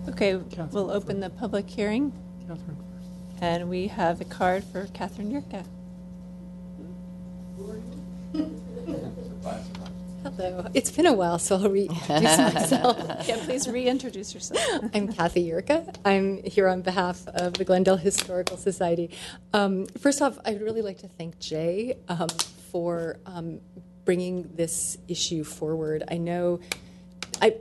Speaker 1: Okay, we'll open the public hearing.
Speaker 2: Catherine.
Speaker 1: And we have a card for Catherine Yurka.
Speaker 6: Hello. It's been a while, so I'll reintroduce myself.
Speaker 1: Yeah, please reintroduce yourself.
Speaker 6: I'm Kathy Yurka. I'm here on behalf of the Glendale Historical Society. First off, I'd really like to thank Jay for bringing this issue forward. I know, I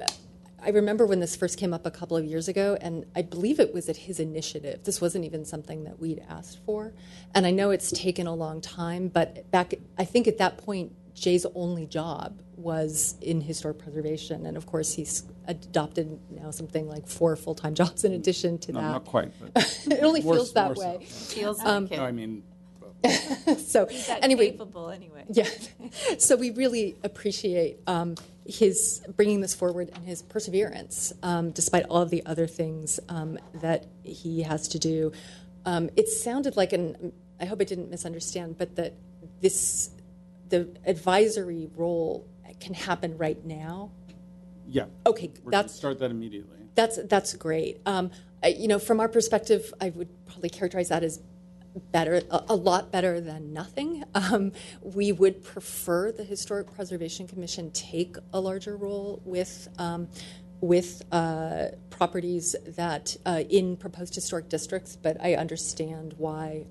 Speaker 6: remember when this first came up a couple of years ago, and I believe it was at his initiative. This wasn't even something that we'd asked for. And I know it's taken a long time, but I think at that point, Jay's only job was in historic preservation, and of course he's adopted now something like 4 full-time jobs in addition to that.
Speaker 16: Not quite, but
Speaker 6: it only feels that way.
Speaker 5: Feels like it.
Speaker 16: No, I mean.
Speaker 6: So
Speaker 1: He's that
Speaker 6: anyway,
Speaker 1: capable anyway.
Speaker 6: yeah. So we really appreciate his bringing this forward and his perseverance, despite all of the other things that he has to do. It sounded like, and I hope I didn't misunderstand, but that the advisory role can happen right now.
Speaker 16: Yeah.
Speaker 6: Okay,
Speaker 16: We're going to start that immediately.
Speaker 6: That's great. From our perspective, I would probably characterize that as better, a lot better than nothing. We would prefer the Historic Preservation Commission take a larger role with with properties that in proposed historic districts, but I understand why.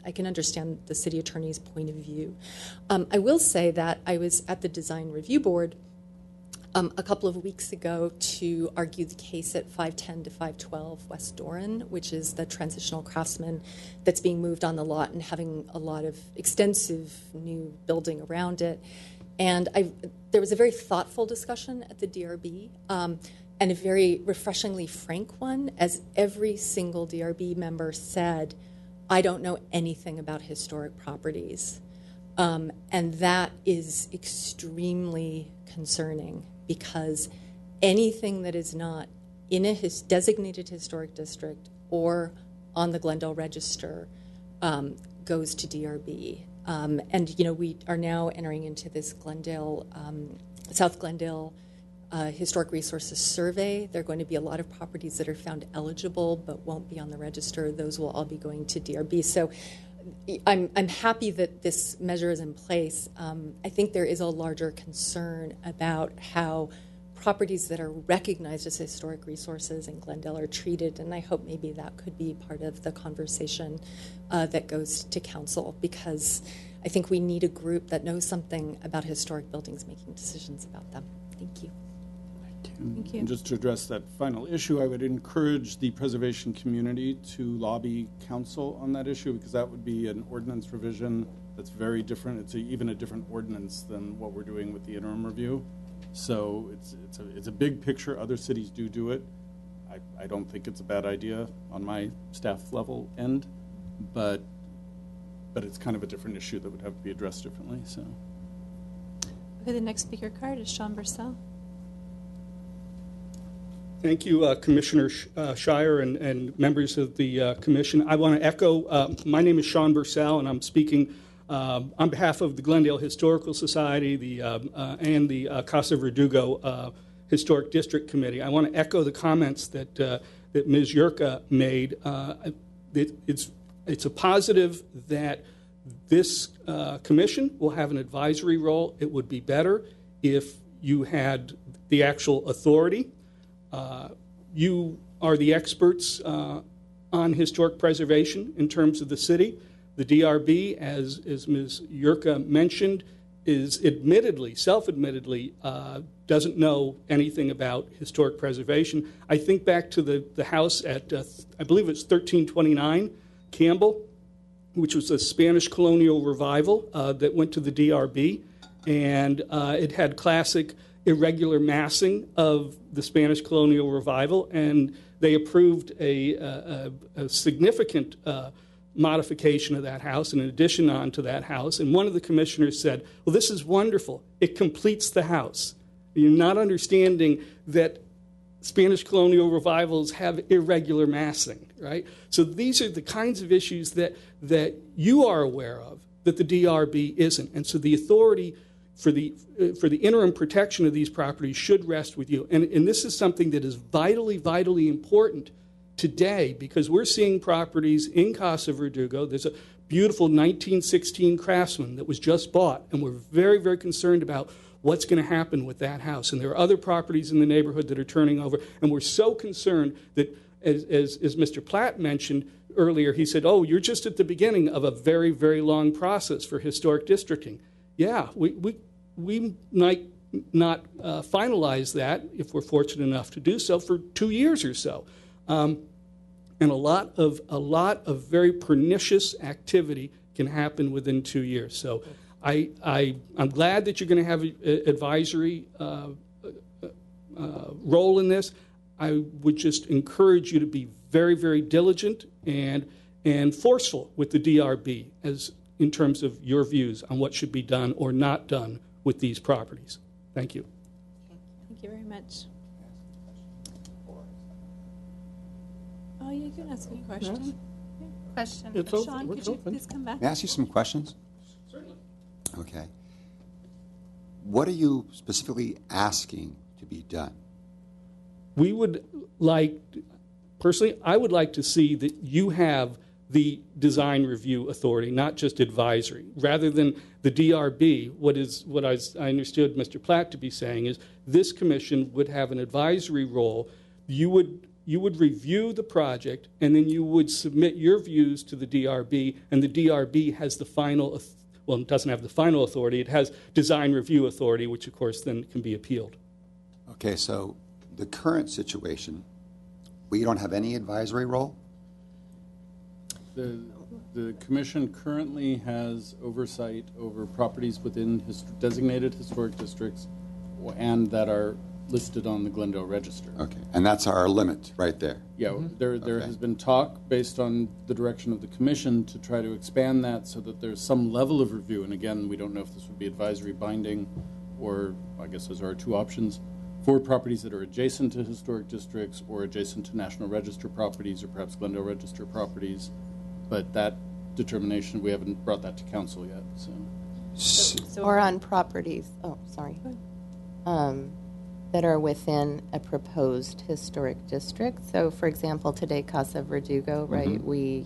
Speaker 6: I can understand the city attorney's point of view. I will say that I was at the Design Review Board a couple of weeks ago to argue the case at 510 to 512 West Doran, which is the transitional craftsman that's being moved on the lot and having a lot of extensive new building around it. And there was a very thoughtful discussion at the DRB, and a very refreshingly frank one, as every single DRB member said, I don't know anything about historic properties. And that is extremely concerning, because anything that is not in a designated historic district or on the Glendale Register goes to DRB. And, you know, we are now entering into this Glendale, South Glendale Historic Resources Survey. There are going to be a lot of properties that are found eligible but won't be on the register. Those will all be going to DRB. So I'm happy that this measure is in place. I think there is a larger concern about how properties that are recognized as historic resources in Glendale are treated, and I hope maybe that could be part of the conversation that goes to council, because I think we need a group that knows something about historic buildings making decisions about them. Thank you.
Speaker 1: Thank you.
Speaker 16: And just to address that final issue, I would encourage the preservation community to lobby council on that issue, because that would be an ordinance revision that's very different. It's even a different ordinance than what we're doing with the interim review. So it's a big picture. Other cities do it. I don't think it's a bad idea on my staff level end, but it's kind of a different issue that would have to be addressed differently. So.
Speaker 1: Okay, the next speaker card is Sean Bursell.
Speaker 17: Thank you, Commissioner Shire and members of the commission. I want to echo, my name is Sean Bursell, and I'm speaking on behalf of the Glendale Historical Society and the Casa Verdugo Historic District Committee. I want to echo the comments that Ms. Yurka made. It's a positive that this commission will have an advisory role. It would be better if you had the actual authority. You are the experts on historic preservation in terms of the city. The DRB, as Ms. Yurka mentioned, is self-admittedly, doesn't know anything about historic preservation. I think back to the house at, I believe it's 1329 Campbell, which was a Spanish colonial revival that went to the DRB, and it had classic irregular massing of the Spanish colonial revival, and they approved a significant modification of that house, an addition onto that house. And one of the commissioners said, well, this is wonderful. It completes the house. You're not understanding that Spanish colonial revivals have irregular massing, right? So these are the kinds of issues that you are aware of that the DRB isn't. And so the authority for the interim protection of these properties should rest with you. And this is something that is vitally, vitally important today, because we're seeing properties in Casa Verdugo. There's a beautiful 1916 Craftsman that was just bought, and we're very, very concerned about what's going to happen with that house. And there are other properties in the neighborhood that are turning over, and we're so concerned that, as Mr. Platt mentioned earlier, he said, oh, you're just at the beginning of a very, very long process for historic districting. Yeah, we might not finalize that, if we're fortunate enough to do so, for 2 years or so. And a lot of very pernicious activity can happen within 2 years. So I'm glad that you're going to have an advisory role in this. I would just encourage you to be very, very diligent and forceful with the DRB in terms of your views on what should be done or not done with these properties. Thank you.
Speaker 1: Thank you very much. Oh, you can ask me a question.
Speaker 2: Yes.
Speaker 1: Question.
Speaker 2: It's
Speaker 1: Sean,
Speaker 2: open.
Speaker 1: could you please come back?
Speaker 4: May I ask you some questions?
Speaker 17: Certainly.
Speaker 4: Okay. What are you specifically asking to be done?
Speaker 17: We would like, personally, I would like to see that you have the design review authority, not just advisory. Rather than the DRB, what I understood Mr. Platt to be saying is this commission would have an advisory role. You would review the project, and then you would submit your views to the DRB, and the DRB has the final, well, it doesn't have the final authority. It has design review authority, which, of course, then can be appealed.
Speaker 4: Okay, so the current situation, we don't have any advisory role?
Speaker 3: The commission currently has oversight over properties within designated historic districts and that are listed on the Glendale Register.
Speaker 4: Okay, and that's our limit right there.
Speaker 3: Yeah, there has been talk based on the direction of the commission to try to expand that so that there's some level of review. And again, we don't know if this would be advisory binding, or I guess those are our two options, for properties that are adjacent to historic districts or adjacent to National Register properties or perhaps Glendale Register properties. But that determination, we haven't brought that to council yet.
Speaker 5: Or on properties, that are within a proposed historic district. So, for example, today Casa Verdugo, right? We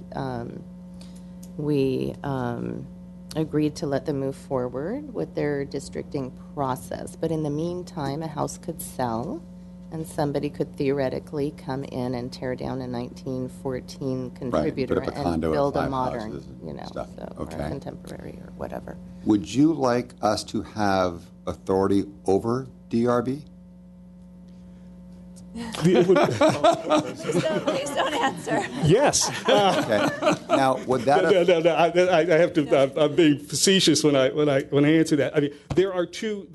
Speaker 5: agreed to let them move forward with their districting process. But in the meantime, a house could sell, and somebody could theoretically come in and tear down a 1914 contributor and build a modern, or a contemporary or whatever.
Speaker 4: Would you like us to have authority over DRB?
Speaker 1: Please don't answer.
Speaker 17: Yes.
Speaker 4: Okay. Now, would that?
Speaker 17: No. I have to. I'm being facetious when I answer that. I mean, there are two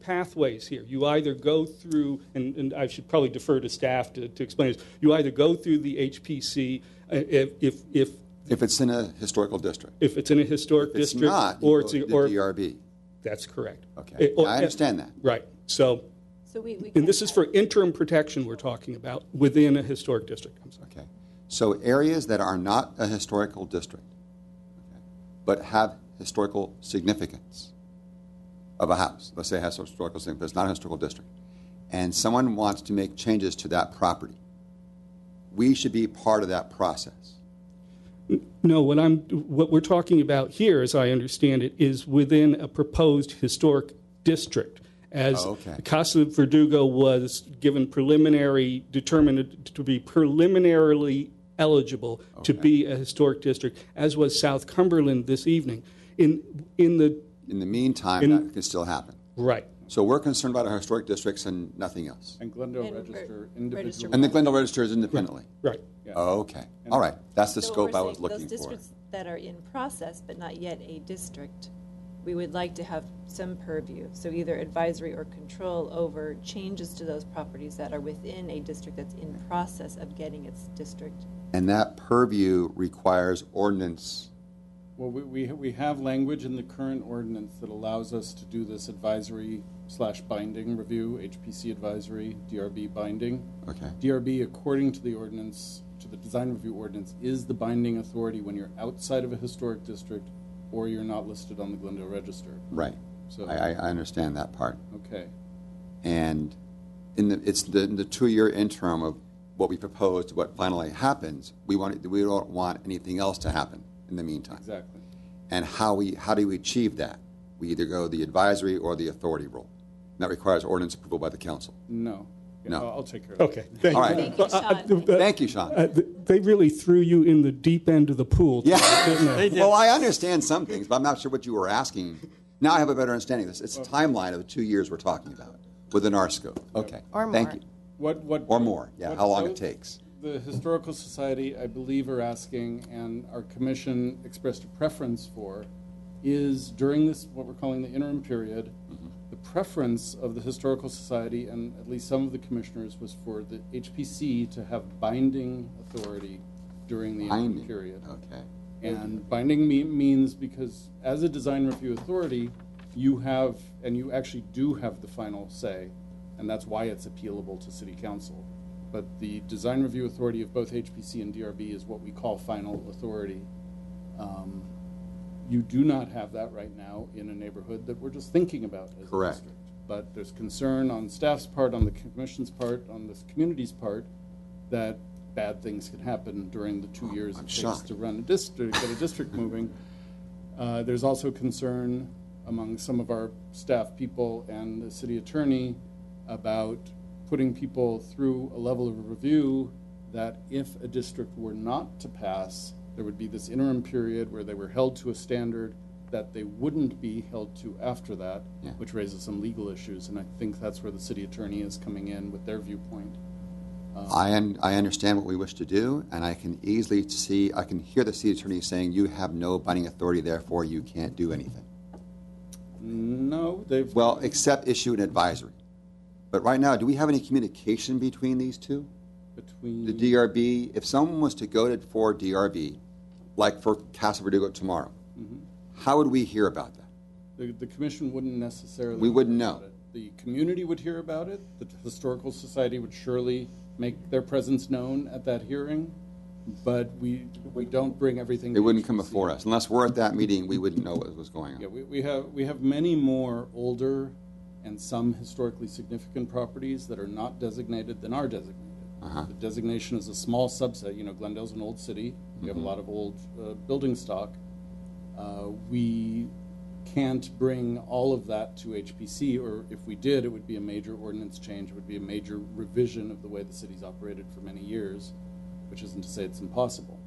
Speaker 17: pathways here. You either go through, and I should probably defer to staff to explain this. You either go through the HPC if
Speaker 4: it's in a historical district.
Speaker 17: If it's in a historic district,
Speaker 4: not, or it's the DRB.
Speaker 17: That's correct.
Speaker 4: Okay. I understand that.
Speaker 17: Right. So and this is for interim protection we're talking about within a historic district.
Speaker 4: Okay. So areas that are not a historical district, but have historical significance of a house, let's say it has historical significance, but it's not a historical district, and someone wants to make changes to that property, we should be part of that process.
Speaker 17: No, what we're talking about here, as I understand it, is within a proposed historic district. As Casa Verdugo was determined to be preliminarily eligible to be a historic district, as was South Cumberland this evening. In the
Speaker 4: meantime, that can still happen.
Speaker 17: Right.
Speaker 4: So we're concerned about our historic districts and nothing else.
Speaker 3: And Glendale Register individually.
Speaker 4: And the Glendale Register is independently.
Speaker 17: Right.
Speaker 3: Yeah.
Speaker 4: Okay. All right. That's the scope I was looking for.
Speaker 1: Those districts that are in process but not yet a district, we would like to have some purview, so either advisory or control over changes to those properties that are within a district that's in process of getting its district.
Speaker 4: And that purview requires ordinance.
Speaker 3: Well, we have language in the current ordinance that allows us to do this advisory/binding review, HPC advisory, DRB binding.
Speaker 4: Okay.
Speaker 3: DRB, according to the ordinance, to the design review ordinance, is the binding authority when you're outside of a historic district or you're not listed on the Glendale Register.
Speaker 4: Right.
Speaker 3: So
Speaker 4: I understand that part.
Speaker 3: Okay.
Speaker 4: And it's the 2-year interim of what we propose to what finally happens. We don't want anything else to happen in the meantime.
Speaker 3: Exactly.
Speaker 4: And how do we achieve that? We either go the advisory or the authority role. And that requires ordinance approval by the council.
Speaker 3: No.
Speaker 4: No.
Speaker 3: I'll take care of
Speaker 17: Okay.
Speaker 3: that.
Speaker 4: All right. Thank you, Sean.
Speaker 17: They really threw you in the deep end of the pool.
Speaker 4: Yeah. Well, I understand some things, but I'm not sure what you were asking. Now I have a better understanding of this. It's a timeline of the 2 years we're talking about within our scope. Okay.
Speaker 5: Or more.
Speaker 4: Thank you. Or more. Yeah. How long it takes.
Speaker 3: The Historical Society, I believe, are asking, and our commission expressed a preference for, is during this, what we're calling the interim period, the preference of the Historical Society and at least some of the commissioners was for the HPC to have binding authority during the interim period.
Speaker 4: Okay.
Speaker 3: And binding means because as a design review authority, you have, and you actually do have the final say, and that's why it's appealable to City Council. But the design review authority of both HPC and DRB is what we call final authority. You do not have that right now in a neighborhood that we're just thinking about as a district. But there's concern on staff's part, on the commission's part, on the community's part, that
Speaker 16: bad things can happen during the 2 years it takes
Speaker 4: shocked.
Speaker 16: to run a district, get a district moving. There's also concern among some of our staff people and the city attorney about putting people through a level of review that if a district were not to pass, there would be this interim period where they were held to a standard that they wouldn't be held to after that, which raises some legal issues. And I think that's where the city attorney is coming in with their viewpoint.
Speaker 4: I understand what we wish to do, and I can easily see, I can hear the city attorney saying you have no binding authority, therefore you can't do anything.
Speaker 16: No, they've...
Speaker 4: Well, except issue an advisory. But right now, do we have any communication between these two?
Speaker 16: Between...
Speaker 4: The DRB, if someone was to go for DRB, like for Casa Verdugo tomorrow, how would we hear about that?
Speaker 16: The commission wouldn't necessarily...
Speaker 4: We wouldn't know.
Speaker 16: About it. The community would hear about it. The Historical Society would surely make their presence known at that hearing, but we don't bring everything...
Speaker 4: It wouldn't come before us. Unless we're at that meeting, we wouldn't know what was going on.
Speaker 16: Yeah, we have many more older and some historically significant properties that are not designated than are designated. The designation is a small subset. You know, Glendale's an old city. We have a lot of old building stock. We can't bring all of that to HPC, or if we did, it would be a major ordinance change. It would be a major revision of the way the city's operated for many years, which isn't to say it's impossible.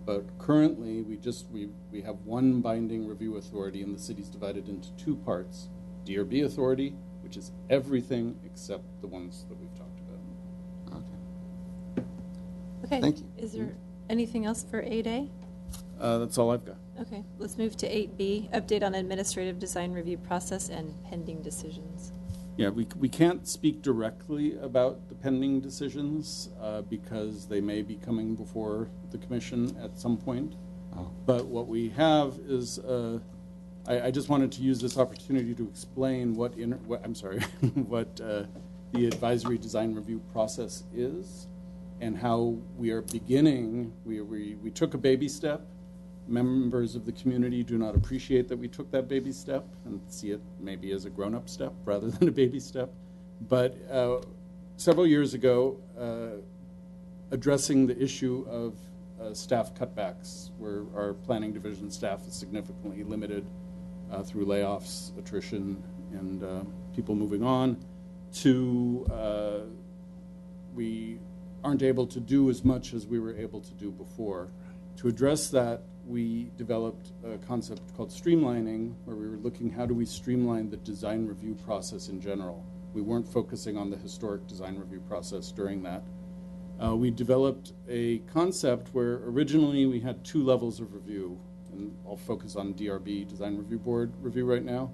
Speaker 16: But currently, we have one binding review authority, and the city's divided into two parts. DRB authority, which is everything except the ones that we've talked about.
Speaker 1: Okay.
Speaker 4: Thank you.
Speaker 1: Is there anything else for 8A?
Speaker 16: That's all I've got.
Speaker 1: Okay, let's move to 8B, update on administrative design review process and pending decisions.
Speaker 16: Yeah, we can't speak directly about the pending decisions because they may be coming before the commission at some point. But what we have is, I just wanted to use this opportunity to explain what the advisory design review process is and how we are beginning. We took a baby step. Members of the community do not appreciate that we took that baby step and see it maybe as a grown-up step rather than a baby step. But several years ago, addressing the issue of staff cutbacks, where our planning division staff is significantly limited through layoffs, attrition, and people moving on, to we aren't able to do as much as we were able to do before. To address that, we developed a concept called streamlining, where we were looking how do we streamline the design review process in general. We weren't focusing on the historic design review process during that. We developed a concept where originally we had two levels of review, and I'll focus on DRB, Design Review Board review right now.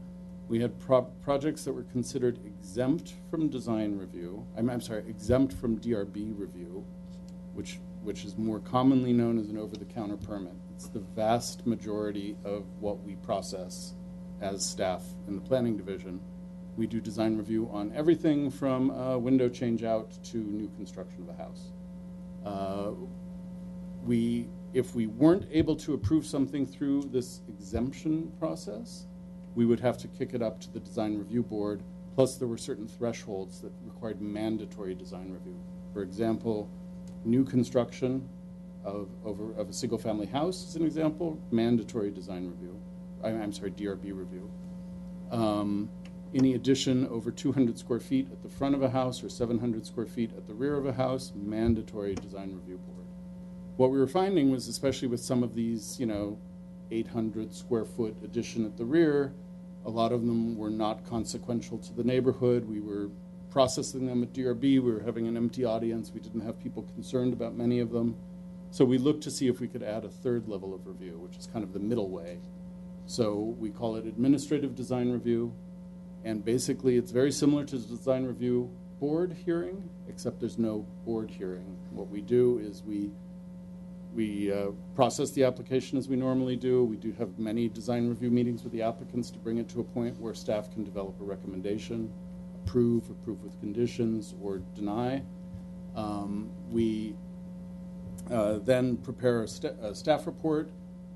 Speaker 16: We had projects that were considered exempt from design review, exempt from DRB review, which is more commonly known as an over-the-counter permit. It's the vast majority of what we process as staff in the planning division. We do design review on everything from window change out to new construction of a house. If we weren't able to approve something through this exemption process, we would have to kick it up to the design review board. Plus, there were certain thresholds that required mandatory design review. For example, new construction of a single-family house, as an example, mandatory design review. DRB review. Any addition over 200 square feet at the front of a house or 700 square feet at the rear of a house, mandatory design review board. What we were finding was, especially with some of these, 800 square foot addition at the rear, a lot of them were not consequential to the neighborhood. We were processing them at DRB. We were having an empty audience. We didn't have people concerned about many of them. So we looked to see if we could add a third level of review, which is kind of the middle way. So we call it administrative design review. And basically, it's very similar to the design review board hearing, except there's no board hearing. What we do is we process the application as we normally do. We do have many design review meetings with the applicants to bring it to a point where staff can develop a recommendation, approve with conditions, or deny. We then prepare a staff report.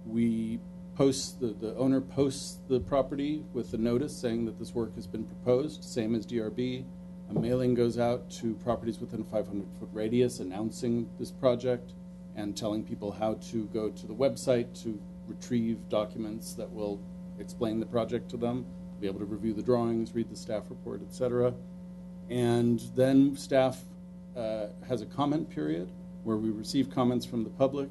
Speaker 16: We post, the owner posts the property with a notice saying that this work has been proposed, same as DRB.
Speaker 3: A mailing goes out to properties within a 500-foot radius announcing this project and telling people how to go to the website to retrieve documents that will explain the project to them, be able to review the drawings, read the staff report, etc. And then staff has a comment period where we receive comments from the public,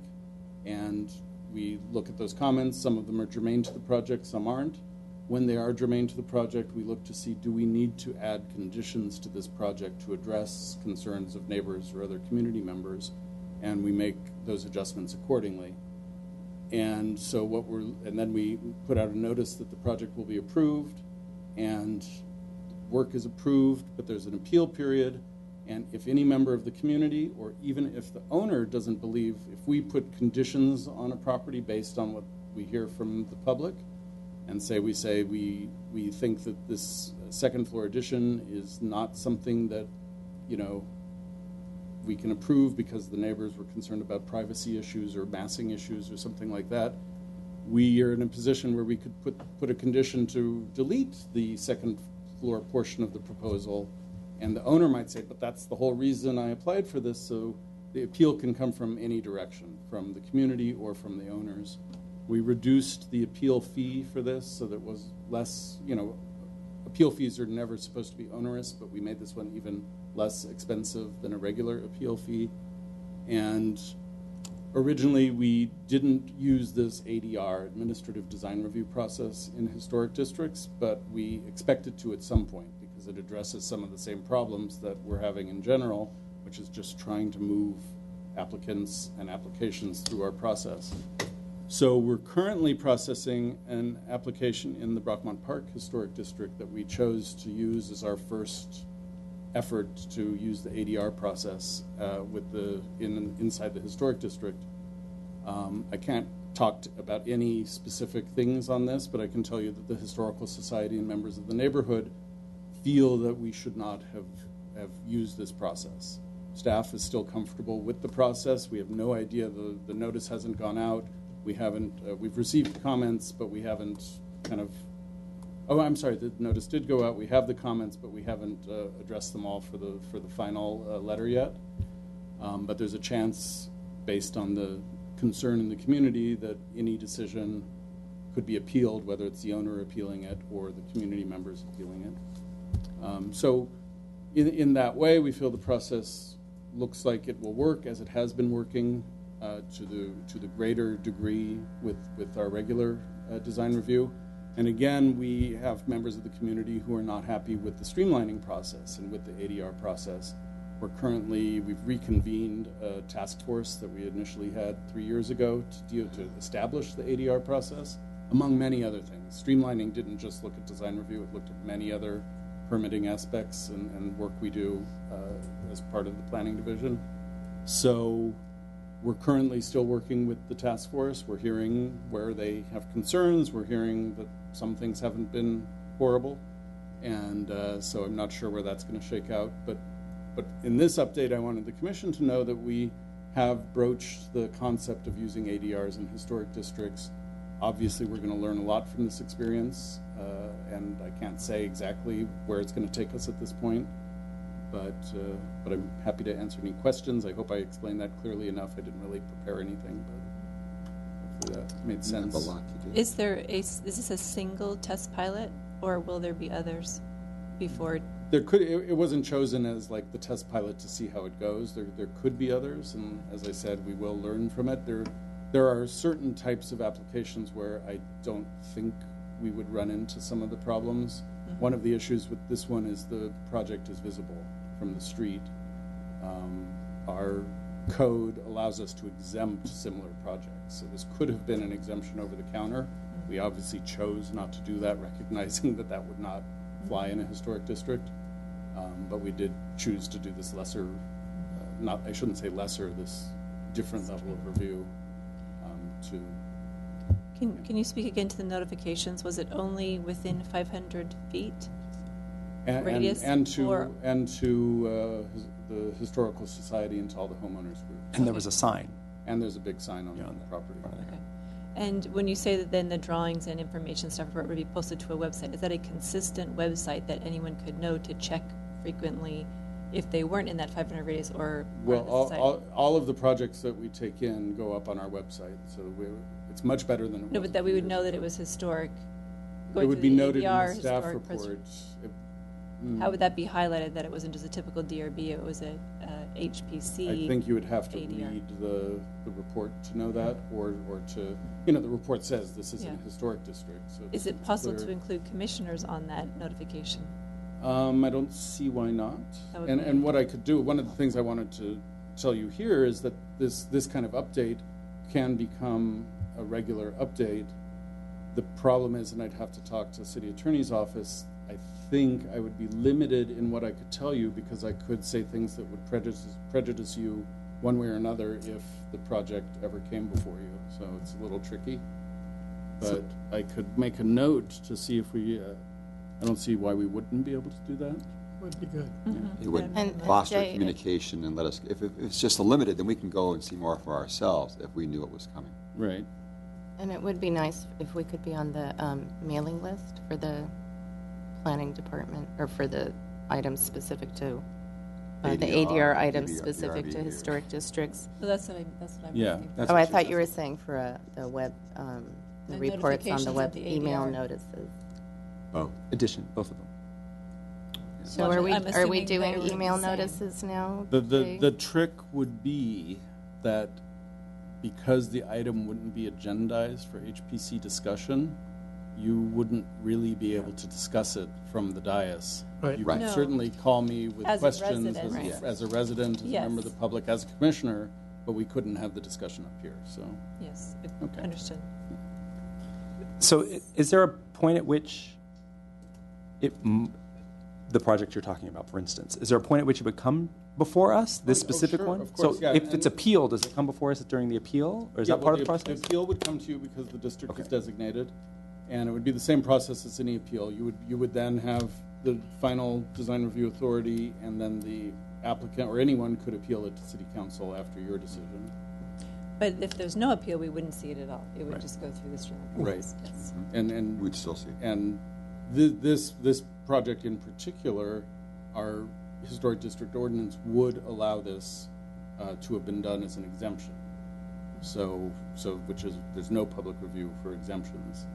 Speaker 3: and we look at those comments. Some of them are germane to the project, some aren't. When they are germane to the project, we look to see, do we need to add conditions to this project to address concerns of neighbors or other community members, and we make those adjustments accordingly. And so then we put out a notice that the project will be approved, and work is approved, but there's an appeal period. And if any member of the community, or even if the owner doesn't believe, if we put conditions on a property based on what we hear from the public, and we think that this second floor addition is not something that, we can approve because the neighbors were concerned about privacy issues or massing issues or something like that, we are in a position where we could put a condition to delete the second floor portion of the proposal. And the owner might say, but that's the whole reason I applied for this, so the appeal can come from any direction, from the community or from the owners. We reduced the appeal fee for this so that it was less, appeal fees are never supposed to be onerous, but we made this one even less expensive than a regular appeal fee. And originally we didn't use this ADR, Administrative Design Review process, in historic districts, but we expected to at some point, because it addresses some of the same problems that we're having in general, which is just trying to move applicants and applications through our process. So we're currently processing an application in the Brockmont Park Historic District that we chose to use as our first effort to use the ADR process inside the historic district. I can't talk about any specific things on this, but I can tell you that the Historical Society and members of the neighborhood feel that we should not have used this process. Staff is still comfortable with the process. We have no idea, the notice hasn't gone out. We've received comments, but we haven't the notice did go out. We have the comments, but we haven't addressed them all for the final letter yet. But there's a chance, based on the concern in the community, that any decision could be appealed, whether it's the owner appealing it or the community members appealing it. So in that way, we feel the process looks like it will work as it has been working to the greater degree with our regular design review. And again, we have members of the community who are not happy with the streamlining process and with the ADR process. We've reconvened a task force that we initially had 3 years ago to establish the ADR process, among many other things. Streamlining didn't just look at design review, it looked at many other permitting aspects and work we do as part of the planning division. So we're currently still working with the task force. We're hearing where they have concerns. We're hearing that some things haven't been horrible. And so I'm not sure where that's going to shake out. But in this update, I wanted the Commission to know that we have broached the concept of using ADRs in historic districts. Obviously, we're going to learn a lot from this experience, and I can't say exactly where it's going to take us at this point, but I'm happy to answer any questions. I hope I explained that clearly enough. I didn't really prepare anything, but hopefully that made sense.
Speaker 4: A lot to do.
Speaker 1: Is this a single test pilot, or will there be others before?
Speaker 3: It wasn't chosen as like the test pilot to see how it goes. There could be others, and as I said, we will learn from it. There are certain types of applications where I don't think we would run into some of the problems. Mm-hmm. One of the issues with this one is the project is visible from the street. Our code allows us to exempt similar projects. So this could have been an exemption over the counter. Mm-hmm. We obviously chose not to do that, recognizing that that would not fly in a historic district. But we did choose to do this lesser, I shouldn't say lesser, this different level of review.
Speaker 1: Can you speak again to the notifications? Was it only within 500 feet radius?
Speaker 3: And to the Historical Society and to all the homeowners group.
Speaker 15: And there was a sign.
Speaker 3: And there's a big sign on the property.
Speaker 1: Okay. And when you say that then the drawings and information stuff would be posted to a website, is that a consistent website that anyone could know to check frequently if they weren't in that 500 radius or
Speaker 16: Well,
Speaker 1: part of the society?
Speaker 16: all of the projects that we take in go up on our website, so it's much better than it
Speaker 1: No,
Speaker 16: was.
Speaker 1: but that we would know that it was historic.
Speaker 16: It
Speaker 1: Going
Speaker 16: would
Speaker 1: through
Speaker 16: be
Speaker 1: the
Speaker 16: noted in
Speaker 1: ADR,
Speaker 16: the staff
Speaker 1: historic
Speaker 16: report.
Speaker 1: How would that be highlighted, that it wasn't just a typical DRB, it was a HPC?
Speaker 16: I think you would have to
Speaker 1: ADR.
Speaker 16: read the report to know that, or to, you know, the report says this is
Speaker 1: Yeah.
Speaker 16: a historic district, so.
Speaker 1: Is it
Speaker 16: it's
Speaker 1: possible
Speaker 16: clear.
Speaker 1: to include commissioners on that notification?
Speaker 16: I don't see why not.
Speaker 1: That would
Speaker 16: And
Speaker 1: be-
Speaker 16: what I could do, one of the things I wanted to tell you here is that this kind of update can become a regular update. The problem is, and I'd have to talk to the city attorney's office, I think I would be limited in what I could tell you because I could say things that would prejudice you one way or another if the project ever came before you. So it's a little tricky. But I could make a note to see if we, I don't see why we wouldn't be able to do that.
Speaker 2: Would be good.
Speaker 4: It would
Speaker 5: And
Speaker 4: foster
Speaker 5: Jay,
Speaker 4: communication and let us, if it's just a limited, then we can go and see more for ourselves if we knew it was coming.
Speaker 16: Right.
Speaker 5: And it would be nice if we could be on the mailing list for the planning department, or for the items specific to, the ADR items specific to historic districts.
Speaker 1: Well, that's what I'm
Speaker 16: Yeah,
Speaker 1: asking.
Speaker 16: that's
Speaker 5: Oh,
Speaker 16: what
Speaker 5: I
Speaker 16: she
Speaker 5: thought
Speaker 16: said.
Speaker 5: you were saying for the web, the
Speaker 1: The
Speaker 5: reports on the
Speaker 1: notifications
Speaker 5: web,
Speaker 1: of the
Speaker 5: email
Speaker 1: ADR.
Speaker 5: notices.
Speaker 4: Oh,
Speaker 15: Addition, both of them.
Speaker 5: So
Speaker 1: Well,
Speaker 5: are we
Speaker 1: I'm assuming
Speaker 5: doing
Speaker 1: they were
Speaker 5: email
Speaker 1: the same.
Speaker 5: notices now?
Speaker 16: The
Speaker 5: Jay?
Speaker 16: trick would be that because the item wouldn't be agendized for HPC discussion, you wouldn't really be able to discuss it from the dais.
Speaker 2: Right.
Speaker 16: You
Speaker 4: Right.
Speaker 16: could
Speaker 1: No.
Speaker 16: certainly call me with
Speaker 1: As a
Speaker 16: questions
Speaker 1: resident.
Speaker 16: as a resident, as a
Speaker 1: Yes.
Speaker 16: member of the public, as a commissioner, but we couldn't have the discussion up here, so.
Speaker 1: Yes,
Speaker 16: Okay.
Speaker 1: understood.
Speaker 15: So is there a point at which the project you're talking about, for instance, is there a point at which it would come before us, this specific
Speaker 16: sure,
Speaker 15: one?
Speaker 16: of course,
Speaker 15: So
Speaker 16: yeah,
Speaker 15: if
Speaker 16: and-
Speaker 15: it's appealed, does it come before us during the appeal, or is
Speaker 16: Yeah,
Speaker 15: that part
Speaker 16: well,
Speaker 15: of the process?
Speaker 16: The appeal would come to you because the district is
Speaker 15: Okay.
Speaker 16: designated, and it would be the same process as any appeal. You would then have the final design review authority, and then the applicant or anyone could appeal it to city council after your decision.
Speaker 1: But if there's no appeal, we wouldn't see it at all. It would
Speaker 16: Right.
Speaker 1: just go through this general
Speaker 16: Right.
Speaker 1: process. Yes.
Speaker 16: And
Speaker 4: we'd still see.
Speaker 16: And this project in particular, our historic district ordinance would allow this to have been done as an exemption. So which is, there's no public review for exemptions.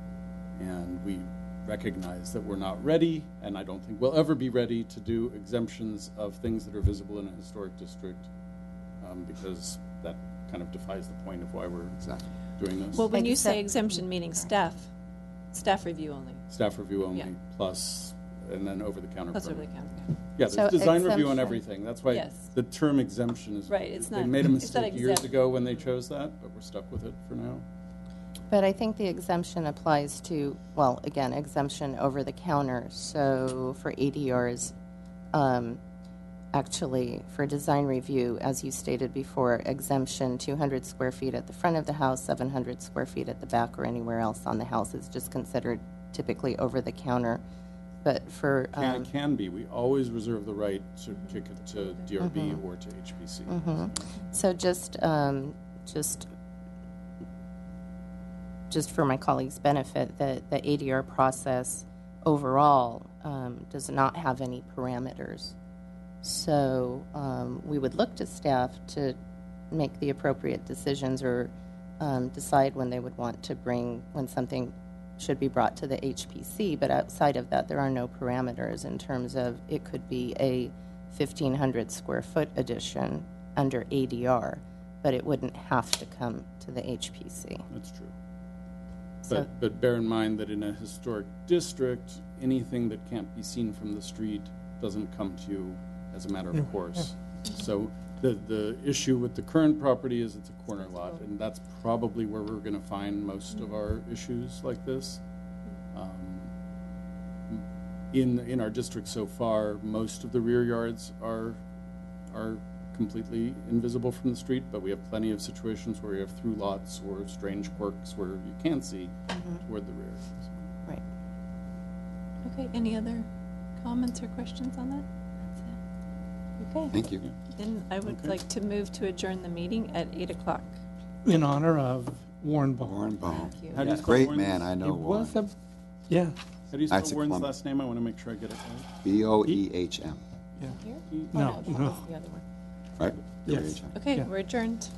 Speaker 16: And we recognize that we're not ready, and I don't think we'll ever be ready to do exemptions of things that are visible in a historic district, because that kind of defies the point of why we're doing this.
Speaker 1: Well, when you say
Speaker 5: Except-
Speaker 1: exemption, meaning staff review only,
Speaker 16: Staff review only,
Speaker 1: Yeah.
Speaker 16: plus, and then over-the-counter.
Speaker 1: plus over
Speaker 16: permit.
Speaker 1: the counter.
Speaker 16: Yeah,
Speaker 5: So
Speaker 16: there's design review on
Speaker 5: exemption.
Speaker 16: everything. That's why
Speaker 1: Yes.
Speaker 16: the term exemption is.
Speaker 1: Right, it's
Speaker 16: They
Speaker 1: not-
Speaker 16: made a
Speaker 1: it's not
Speaker 16: mistake years
Speaker 1: exempt.
Speaker 16: ago when they chose that, but we're stuck with it for now.
Speaker 5: But I think the exemption applies to, well, again, exemption over the counter. So for ADRs, actually, for design review, as you stated before, exemption 200 square feet at the front of the house, 700 square feet at the back or anywhere else on the house is just considered typically over the counter. But for
Speaker 16: Can be. We always reserve the right to kick it to DRB
Speaker 5: Mm-hmm.
Speaker 16: or to HPC.
Speaker 5: so just for my colleagues' benefit, the ADR process overall does not have any parameters. So we would look to staff to make the appropriate decisions or decide when they would want to when something should be brought to the HPC. But outside of that, there are no parameters in terms of it could be a 1,500 square foot addition under ADR, but it wouldn't have to come to the HPC.
Speaker 16: That's true.
Speaker 5: So-
Speaker 16: But bear in mind that in a historic district, anything that can't be seen from the street doesn't come to you as a matter of course. So the issue with the current property is it's a corner lot, and that's probably where we're going to find most of our issues like this. In our district so far, most of the rear yards are completely invisible from the street, but we have plenty of situations where you have through lots or strange quirks where you can see toward the rear.
Speaker 5: Right.
Speaker 1: Okay, any other comments or questions on that? Okay.
Speaker 4: Thank you.
Speaker 1: Then I would like to move to adjourn the meeting at 8 o'clock.
Speaker 2: In honor of Warren Boehm.
Speaker 4: Warren Boehm.
Speaker 1: Thank you.
Speaker 16: How do you spell
Speaker 4: Great
Speaker 16: Warren's-
Speaker 4: man, I know
Speaker 2: It
Speaker 4: Warren.
Speaker 2: was a, yeah.
Speaker 16: How do you
Speaker 4: That's a
Speaker 16: spell Warren's
Speaker 4: Columbus.
Speaker 16: last name? I want to make sure I get it right.
Speaker 4: Boehm.
Speaker 2: Yeah.
Speaker 1: Here?
Speaker 2: No,
Speaker 1: Oh,
Speaker 2: no.
Speaker 1: that's the other one.
Speaker 4: Right?
Speaker 2: Yes.
Speaker 1: Okay,
Speaker 2: Yeah.
Speaker 1: we're adjourned.